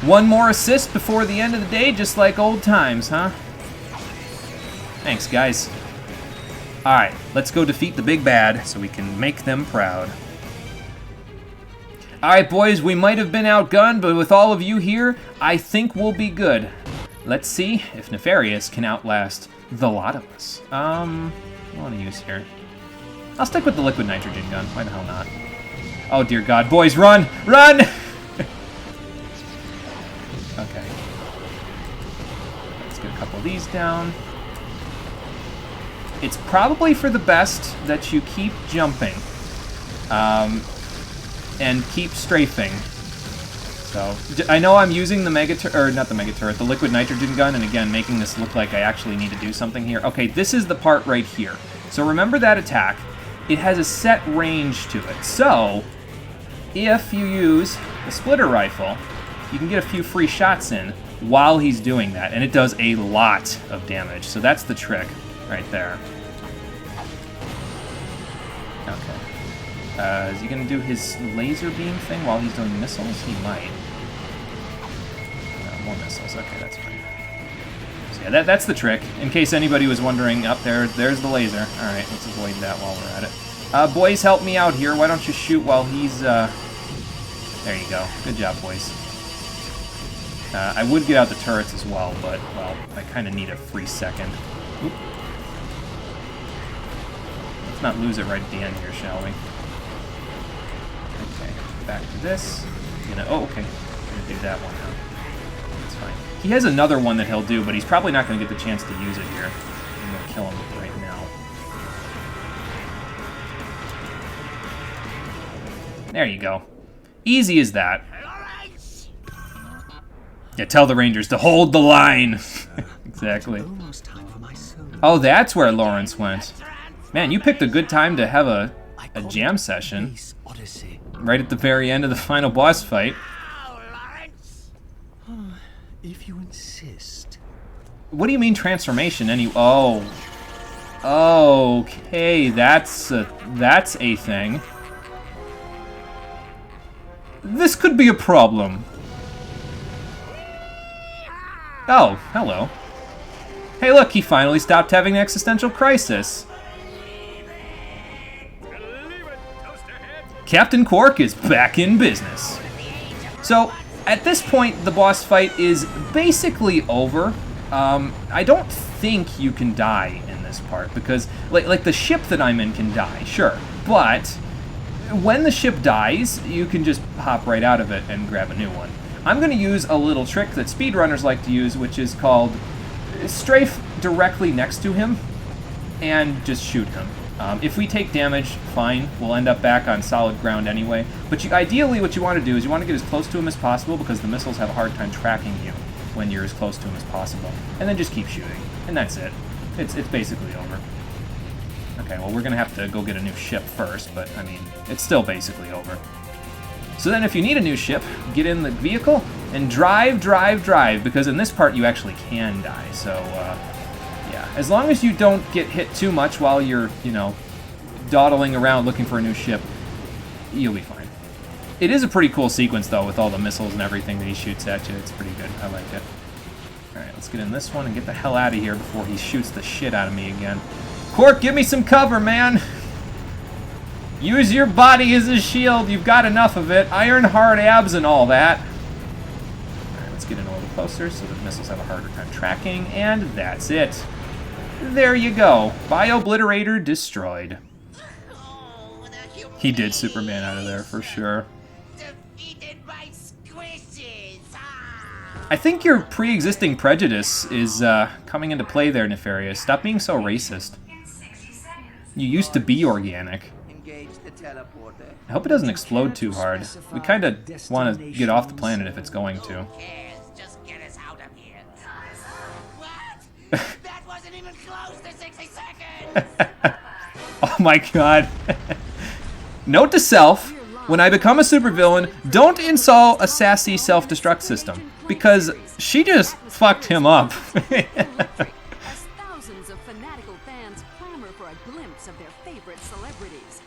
One more assist before the end of the day, just like old times, huh? Thanks, guys. Alright, let's go defeat the big bad so we can make them proud. Alright, boys, we might have been outgunned, but with all of you here, I think we'll be good. Let's see if Nefarious can outlast the lot of us. What do I want to use here? I'll stick with the liquid nitrogen gun. Why the hell not? Oh, dear God. Boys, run! Run! Okay. Let's get a couple of these down. It's probably for the best that you keep jumping and keep strafing. So I know I'm using the the liquid nitrogen gun, and again making this look like I actually need to do something here. Okay, this is the part right here. So remember that attack. It has a set range to it. So if you use the splitter rifle, you can get a few free shots in while he's doing that, and it does a lot of damage. So that's the trick. Right there. Okay. Is he going to do his laser beam thing while he's doing missiles? He might. No, more missiles. Okay, that's fine. So yeah, that's the trick. In case anybody was wondering, up there's the laser. Alright, let's avoid that while we're at it. Boys, help me out here. Why don't you shoot while he's... There you go. Good job, boys. I would get out the turrets as well, but, well, I kind of need a free second. Oop. Let's not lose it right at the end here, shall we? Okay, back to this. Oh, okay. I'm gonna do that one now. That's fine. He has another one that he'll do, but he's probably not gonna get the chance to use it here. I'm gonna kill him right now. There you go. Easy as that. Yeah, tell the Rangers to hold the line. Exactly. Oh, that's where Lawrence went. Man, you picked a good time to have a jam session. Right at the very end of the final boss fight. If you insist. What do you mean transformation? Oh. Okay, that's a thing. This could be a problem. Oh, hello. Hey, look, he finally stopped having an existential crisis. Captain Quark is back in business. So, at this point, the boss fight is basically over. I don't think you can die in this part, because, like the ship that I'm in can die, sure. But, when the ship dies, you can just hop right out of it and grab a new one. I'm going to use a little trick that speedrunners like to use, which is called strafe directly next to him and just shoot him. If we take damage, fine. We'll end up back on solid ground anyway. But ideally what you want to do is you want to get as close to him as possible, because the missiles have a hard time tracking you when you're as close to him as possible. And then just keep shooting. And that's it. It's basically over. Okay, well, we're going to have to go get a new ship first, but, I mean, it's still basically over. So then if you need a new ship, get in the vehicle and drive, because in this part you actually can die. So, yeah, as long as you don't get hit too much while you're, you know, dawdling around looking for a new ship, you'll be fine. It is a pretty cool sequence, though, with all the missiles and everything that he shoots at you. It's pretty good. I like it. Alright, let's get in this one and get the hell out of here before he shoots the shit out of me again. Quark, give me some cover, man! Use your body as a shield. You've got enough of it. Iron hard abs and all that. Alright, let's get in a little closer so the missiles have a harder time tracking, and that's it. There you go. Bio-obliterator destroyed. He did Superman out of there for sure. I think your pre-existing prejudice is coming into play there, Nefarious. Stop being so racist. You used to be organic. I hope it doesn't explode too hard. We kind of want to get off the planet if it's going to. Just get us out of here. What? That wasn't even close to 60 seconds! Oh my god. Note to self, when I become a supervillain, don't install a sassy self-destruct system, because she just fucked him up. As thousands of fanatical fans clamor for a glimpse of their favorite celebrities.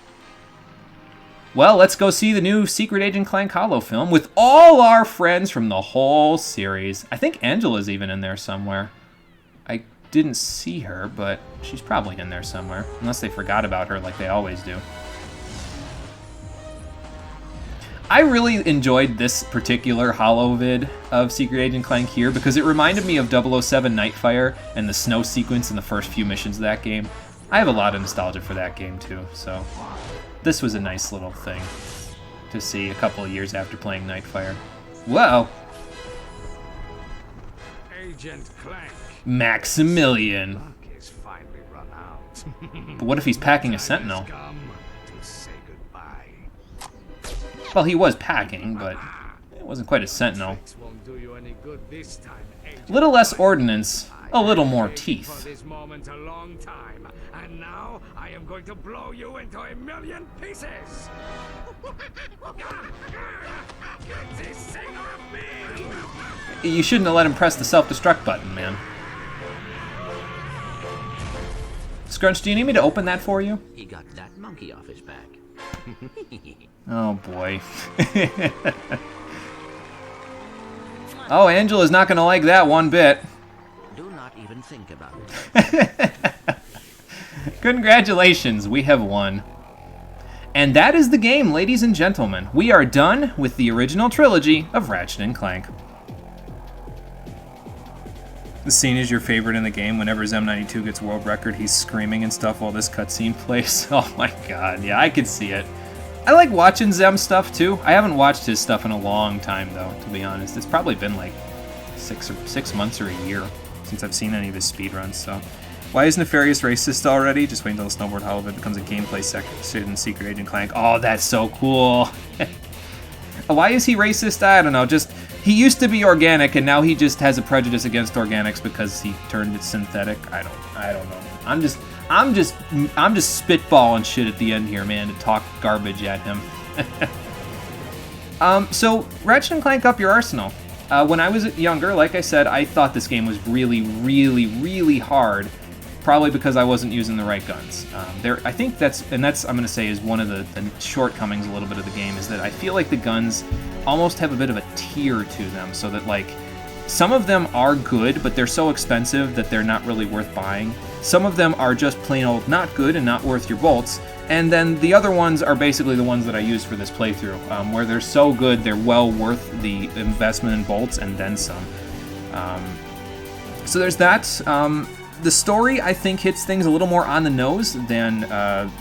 Well, let's go see the new Secret Agent Clank Hollow film with all our friends from the whole series. I think Angela's even in there somewhere. I didn't see her, but she's probably in there somewhere, unless they forgot about her like they always do. I really enjoyed this particular Hollow vid of Secret Agent Clank here because it reminded me of 007 Nightfire and the snow sequence in the first few missions of that game. I have a lot of nostalgia for that game too, so this was a nice little thing to see a couple of years after playing Nightfire. Whoa! Agent Clank. Maximilian. Luck is finally run out. But what if he's packing a Sentinel? Come to say goodbye. Well, he was packing, but it wasn't quite a Sentinel. Won't do you any good this time, Agent. Little less ordnance, a little more teeth. For this moment a long time, and now I am going to blow you into a million pieces. Get this thing off me! You shouldn't have let him press the self-destruct button, man. Scrunch, do you need me to open that for you? He got that monkey off his back. Oh boy. Oh, Angela's not gonna like that one bit. Do not even think about it. Congratulations, we have won. And that is the game, ladies and gentlemen. We are done with the original trilogy of Ratchet & Clank. The scene is your favorite in the game. Whenever Zem92 gets world record, he's screaming and stuff while this cutscene plays. Oh my god, yeah, I could see it. I like watching Zem stuff too. I haven't watched his stuff in a long time though, to be honest. It's probably been like 6 months or a year since I've seen any of his speedruns, so. Why is Nefarious racist already? Just wait until the Snowboard Hollow vid becomes a gameplay section in Secret Agent Clank. Oh, that's so cool. Why is he racist? I don't know, just, he used to be organic and now he just has a prejudice against organics because he turned it synthetic. I don't know. I'm just spitballing shit at the end here, man, to talk garbage at him. So Ratchet & Clank up your arsenal. When I was younger, like I said, I thought this game was really, really, really hard. Probably because I wasn't using the right guns. I think that's I'm going to say is one of the shortcomings a little bit of the game, is that I feel like the guns almost have a bit of a tier to them, so that like some of them are good, but they're so expensive that they're not really worth buying. Some of them are just plain old not good and not worth your bolts, And then the other ones are basically the ones that I used for this playthrough, where they're so good, they're well worth the investment in bolts and then some. So there's that. The story, I think, hits things a little more on the nose than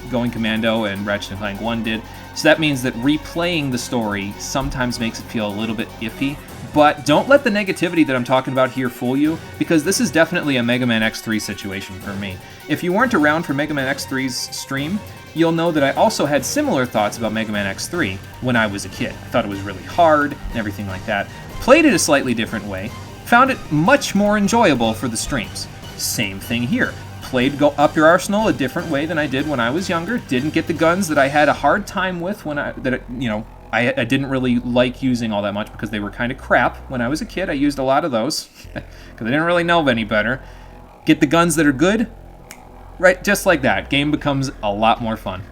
Going Commando and Ratchet & Clank 1 did. So that means that replaying the story sometimes makes it feel a little bit iffy. But don't let the negativity that I'm talking about here fool you, because this is definitely a Mega Man X3 situation for me. If you weren't around for Mega Man X3's stream, you'll know that I also had similar thoughts about Mega Man X3 when I was a kid. I thought it was really hard and everything like that. Played it a slightly different way. Found it much more enjoyable for the streams. Same thing here. Played Go Up Your Arsenal a different way than I did when I was younger. Didn't get the guns that I had a hard time with when I didn't really like using all that much because they were kind of crap. When I was a kid, I used a lot of those because I didn't really know any better. Get the guns that are good, right? Just like that. Game becomes a lot more fun.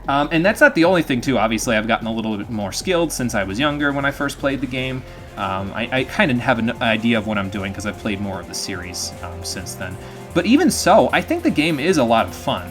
And that's not the only thing, too. Obviously, I've gotten a little bit more skilled since I was younger when I first played the game. I kind of have an idea of what I'm doing because I've played more of the series since then. But even so, I think the game is a lot of fun.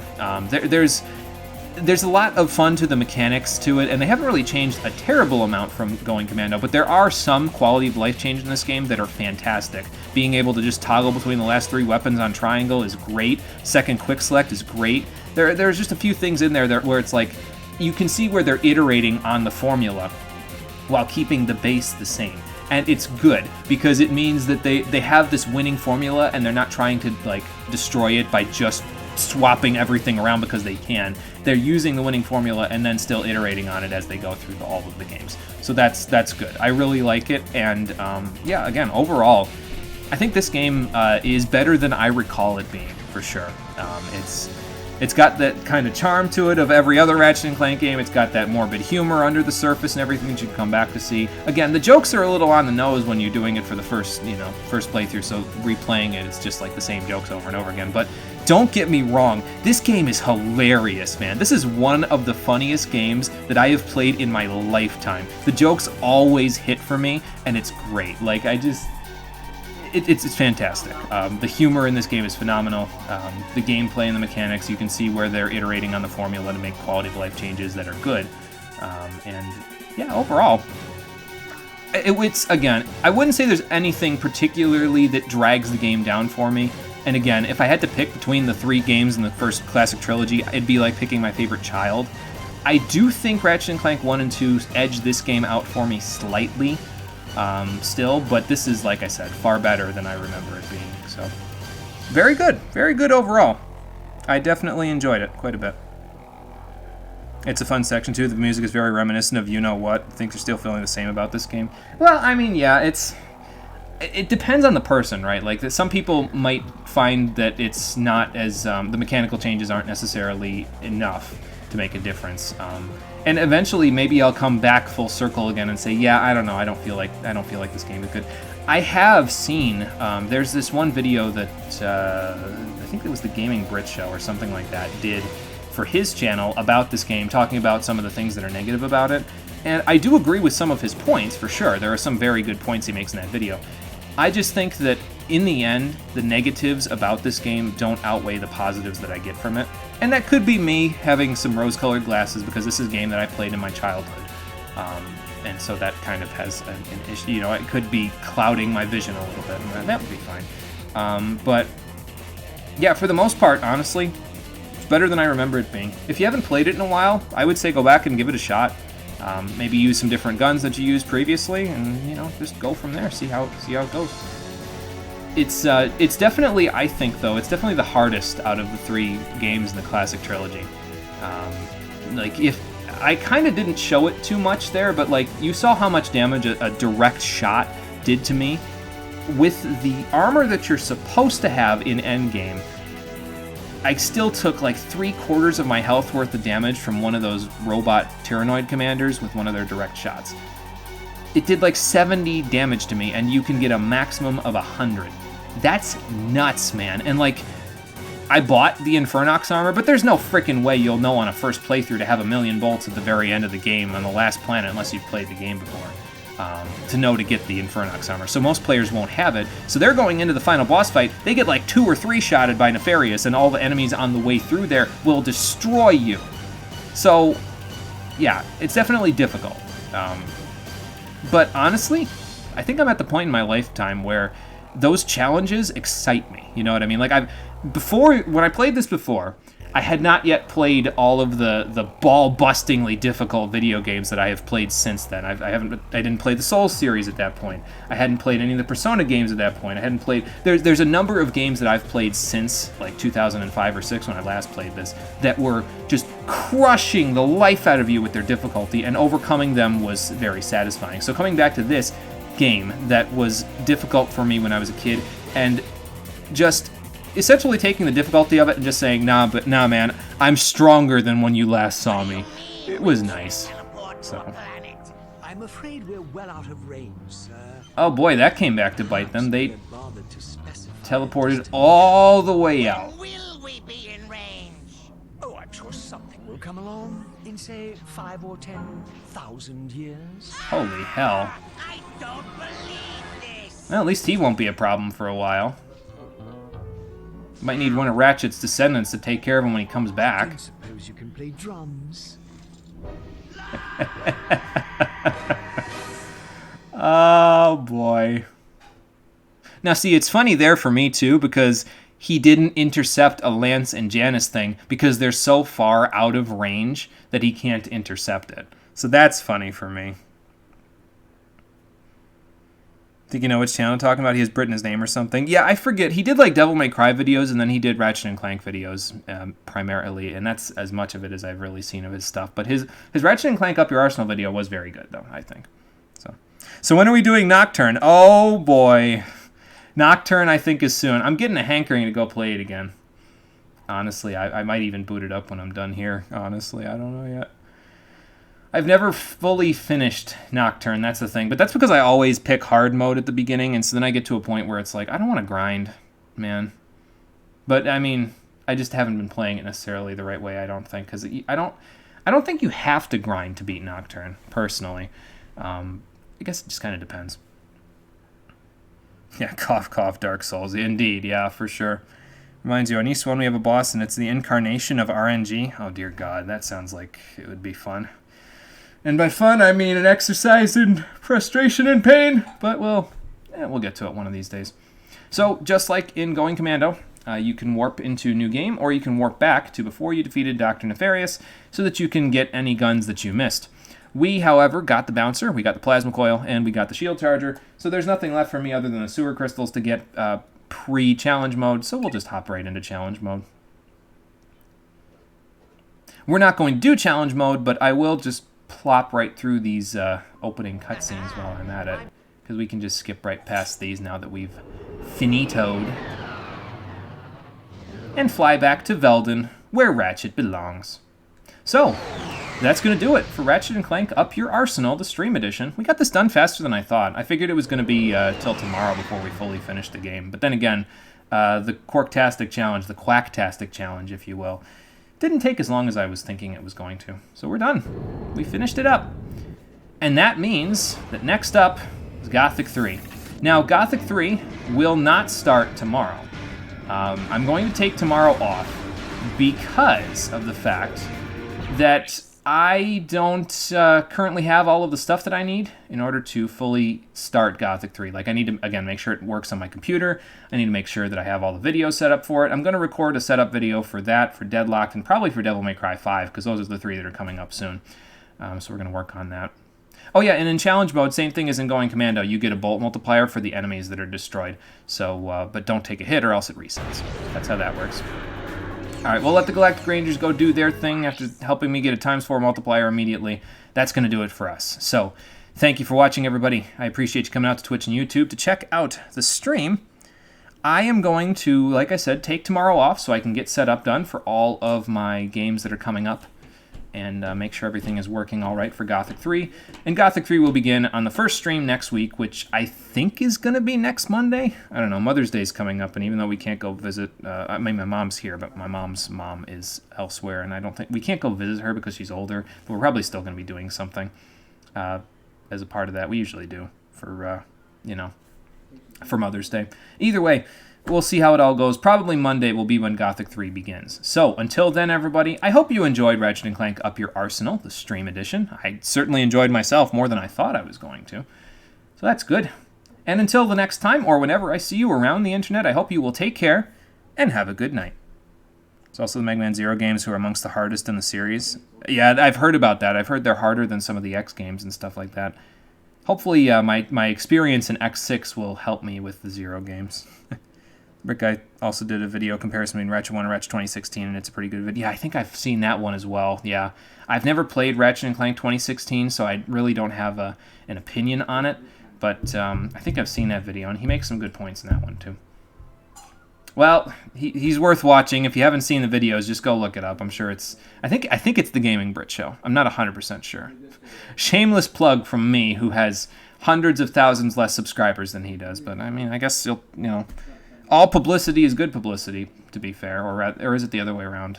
There's a lot of fun to the mechanics to it, and they haven't really changed a terrible amount from Going Commando, but there are some quality of life changes in this game that are fantastic. Being able to just toggle between the last 3 weapons on triangle is great. Second quick select is great. There's just a few things in there where it's like, you can see where they're iterating on the formula while keeping the base the same. And it's good, because it means that they have this winning formula, and they're not trying to like destroy it by just swapping everything around because they can. They're using the winning formula and then still iterating on it as they go through all of the games. So that's good. I really like it, and yeah, again, overall, I think this game is better than I recall it being, for sure. It's got that kind of charm to it of every other Ratchet & Clank game. It's got that morbid humor under the surface and everything that you come back to see. Again, the jokes are a little on the nose when you're doing it for the first playthrough, so replaying it, it's just like the same jokes over and over again. But don't get me wrong, this game is hilarious, man. This is one of the funniest games that I have played in my lifetime. The jokes always hit for me, and it's great. Like, it's fantastic. The humor in this game is phenomenal. The gameplay and the mechanics, you can see where they're iterating on the formula to make quality of life changes that are good. And yeah, overall, it's, again, I wouldn't say there's anything particularly that drags the game down for me. And again, if I had to pick between the 3 games in the first classic trilogy, it'd be like picking my favorite child. I do think Ratchet & Clank 1 and 2 edge this game out for me slightly. Still, but this is, like I said, far better than I remember it being, so very good overall. I definitely enjoyed it quite a bit. It's a fun section too. The music is very reminiscent of You Know What. I think you're still feeling the same about this game. Well, I mean, yeah, it depends on the person, right? Like, some people might find that it's not as the mechanical changes aren't necessarily enough to make a difference. And eventually, maybe I'll come back full circle again and say, yeah, I don't know, I don't feel like this game is good. I have seen, there's this one video that I think it was the Gaming Brit Show or something like that did for his channel about this game, talking about some of the things that are negative about it. And I do agree with some of his points, for sure. There are some very good points he makes in that video. I just think that in the end, the negatives about this game don't outweigh the positives that I get from it. And that could be me having some rose-colored glasses because this is a game that I played in my childhood. And so that kind of has an issue. You know, it could be clouding my vision a little bit, and that would be fine. But yeah, for the most part, honestly, it's better than I remember it being. If you haven't played it in a while, I would say go back and give it a shot. Maybe use some different guns that you used previously, and just go from there. See how it goes. It's definitely, I think though, it's definitely the hardest out of the 3 games in the classic trilogy. If I kind of didn't show it too much there, but like you saw how much damage a direct shot did to me. With the armor that you're supposed to have in Endgame, I still took like 3/4 of my health worth of damage from one of those robot Tyrannoid commanders with one of their direct shots. It did like 70 damage to me, and you can get a maximum of 100. That's nuts, man. And like, I bought the Infernox armor, but there's no freaking way you'll know on a first playthrough to have 1,000,000 bolts at the very end of the game on the last planet unless you've played the game before. to know to get the Infernox armor. So most players won't have it. So they're going into the final boss fight. They get like 2 or 3 shotted by Nefarious, and all the enemies on the way through there will destroy you. So, yeah, it's definitely difficult. But honestly, I think I'm at the point in my lifetime where those challenges excite me. You know what I mean? Like, when I played this before, I had not yet played all of the ball-bustingly difficult video games that I have played since then. I didn't play the Souls series at that point. I hadn't played any of the Persona games at that point. I hadn't played... There's a number of games that I've played since, like, 2005 or 6 when I last played this, that were just crushing the life out of you with their difficulty, and overcoming them was very satisfying. So coming back to this game that was difficult for me when I was a kid, and just... essentially taking the difficulty of it and just saying, nah, man, I'm stronger than when you last saw me. It was nice. So. I'm afraid we're well out of range, sir. Oh boy, that came back to bite them. They teleported all the way out. Will we be in range? Oh, I'm sure something will come along in, say, 5 or 10,000 years. Holy hell. I don't believe this. Well, at least he won't be a problem for a while. Might need one of Ratchet's descendants to take care of him when he comes back. I suppose you can play drums. Oh, boy. Now, see, it's funny there for me, too, because he didn't intercept a Lance and Janice thing because they're so far out of range that he can't intercept it. So that's funny for me. Think you know which channel I'm talking about? He has Brit in his name or something. Yeah, I forget. He did like Devil May Cry videos, and then he did Ratchet and Clank videos primarily, and that's as much of it as I've really seen of his stuff. But his Ratchet and Clank Up Your Arsenal video was very good, though, I think. So when are we doing Nocturne? Oh, boy. Nocturne, I think, is soon. I'm getting a hankering to go play it again. Honestly, I might even boot it up when I'm done here. Honestly, I don't know yet. I've never fully finished Nocturne, that's the thing. But that's because I always pick hard mode at the beginning, and so then I get to a point where it's like, I don't want to grind, man. But, I mean, I just haven't been playing it necessarily the right way, I don't think. Because I don't think you have to grind to beat Nocturne, personally. I guess it just kind of depends. Yeah, cough, cough, Dark Souls. Indeed, yeah, for sure. Reminds you, on East 1 we have a boss, and it's the incarnation of RNG. Oh, dear God, that sounds like it would be fun. And by fun, I mean an exercise in frustration and pain. But we'll get to it one of these days. So, just like in Going Commando, you can warp into New Game, or you can warp back to before you defeated Dr. Nefarious, so that you can get any guns that you missed. We, however, got the Bouncer, we got the Plasma Coil, and we got the Shield Charger, so there's nothing left for me other than the Sewer Crystals to get pre-challenge mode, so we'll just hop right into challenge mode. We're not going to do challenge mode, but I will just plop right through these opening cutscenes while I'm at it, because we can just skip right past these now that we've finitoed, and fly back to Veldin, where Ratchet belongs. So, that's going to do it for Ratchet & Clank Up Your Arsenal, the Stream Edition. We got this done faster than I thought. I figured it was going to be till tomorrow before we fully finished the game. But then again, the Quarktastic Challenge, the Quacktastic Challenge, if you will, didn't take as long as I was thinking it was going to. So we're done. We finished it up. And that means that next up is Gothic 3. Now, Gothic 3 will not start tomorrow. I'm going to take tomorrow off because of the fact that I don't currently have all of the stuff that I need in order to fully start Gothic 3. Like, I need to, again, make sure it works on my computer. I need to make sure that I have all the videos set up for it. I'm going to record a setup video for that, for Deadlocked, and probably for Devil May Cry 5, because those are the 3 that are coming up soon. So we're going to work on that. Oh yeah, and in challenge mode, same thing as in Going Commando. You get a bolt multiplier for the enemies that are destroyed. So, but don't take a hit or else it resets. That's how that works. Alright, we'll let the Galactic Rangers go do their thing after helping me get a ×4 multiplier immediately. That's going to do it for us. So, thank you for watching, everybody. I appreciate you coming out to Twitch and YouTube to check out the stream. I am going to, like I said, take tomorrow off so I can get setup done for all of my games that are coming up and make sure everything is working all right for Gothic 3. And Gothic 3 will begin on the first stream next week, which I think is going to be next Monday. I don't know, Mother's Day is coming up, and even though we can't go visit, I mean, my mom's here, but my mom's mom is elsewhere, and I don't think, we can't go visit her because she's older, but we're probably still going to be doing something. as a part of that. We usually do for, you know, for Mother's Day. Either way, we'll see how it all goes. Probably Monday will be when Gothic 3 begins. So, until then, everybody, I hope you enjoyed Ratchet & Clank Up Your Arsenal, the stream edition. I certainly enjoyed myself more than I thought I was going to. So that's good. And until the next time, or whenever I see you around the internet, I hope you will take care and have a good night. There's also the Mega Man Zero games, who are amongst the hardest in the series. Yeah, I've heard about that. I've heard they're harder than some of the X games and stuff like that. Hopefully, my experience in X6 will help me with the Zero games. Rick Guy also did a video comparison between Ratchet 1 and Ratchet 2016, and it's a pretty good video. Yeah, I think I've seen that one as well. Yeah, I've never played Ratchet & Clank 2016, so I really don't have an opinion on it. But I think I've seen that video, and he makes some good points in that one, too. Well, he's worth watching. If you haven't seen the videos, just go look it up. I'm sure it's... I think it's the Gaming Brit Show. I'm not 100% sure. Shameless plug from me, who has hundreds of thousands less subscribers than he does. But, I mean, I guess you'll, you know... All publicity is good publicity, to be fair. Or is it the other way around?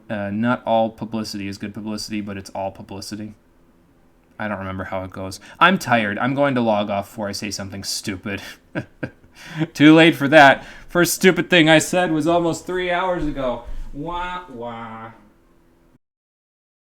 Not all publicity is good publicity, but it's all publicity. I don't remember how it goes. I'm tired. I'm going to log off before I say something stupid. Too late for that. First stupid thing I said was almost 3 hours ago. Wah, wah.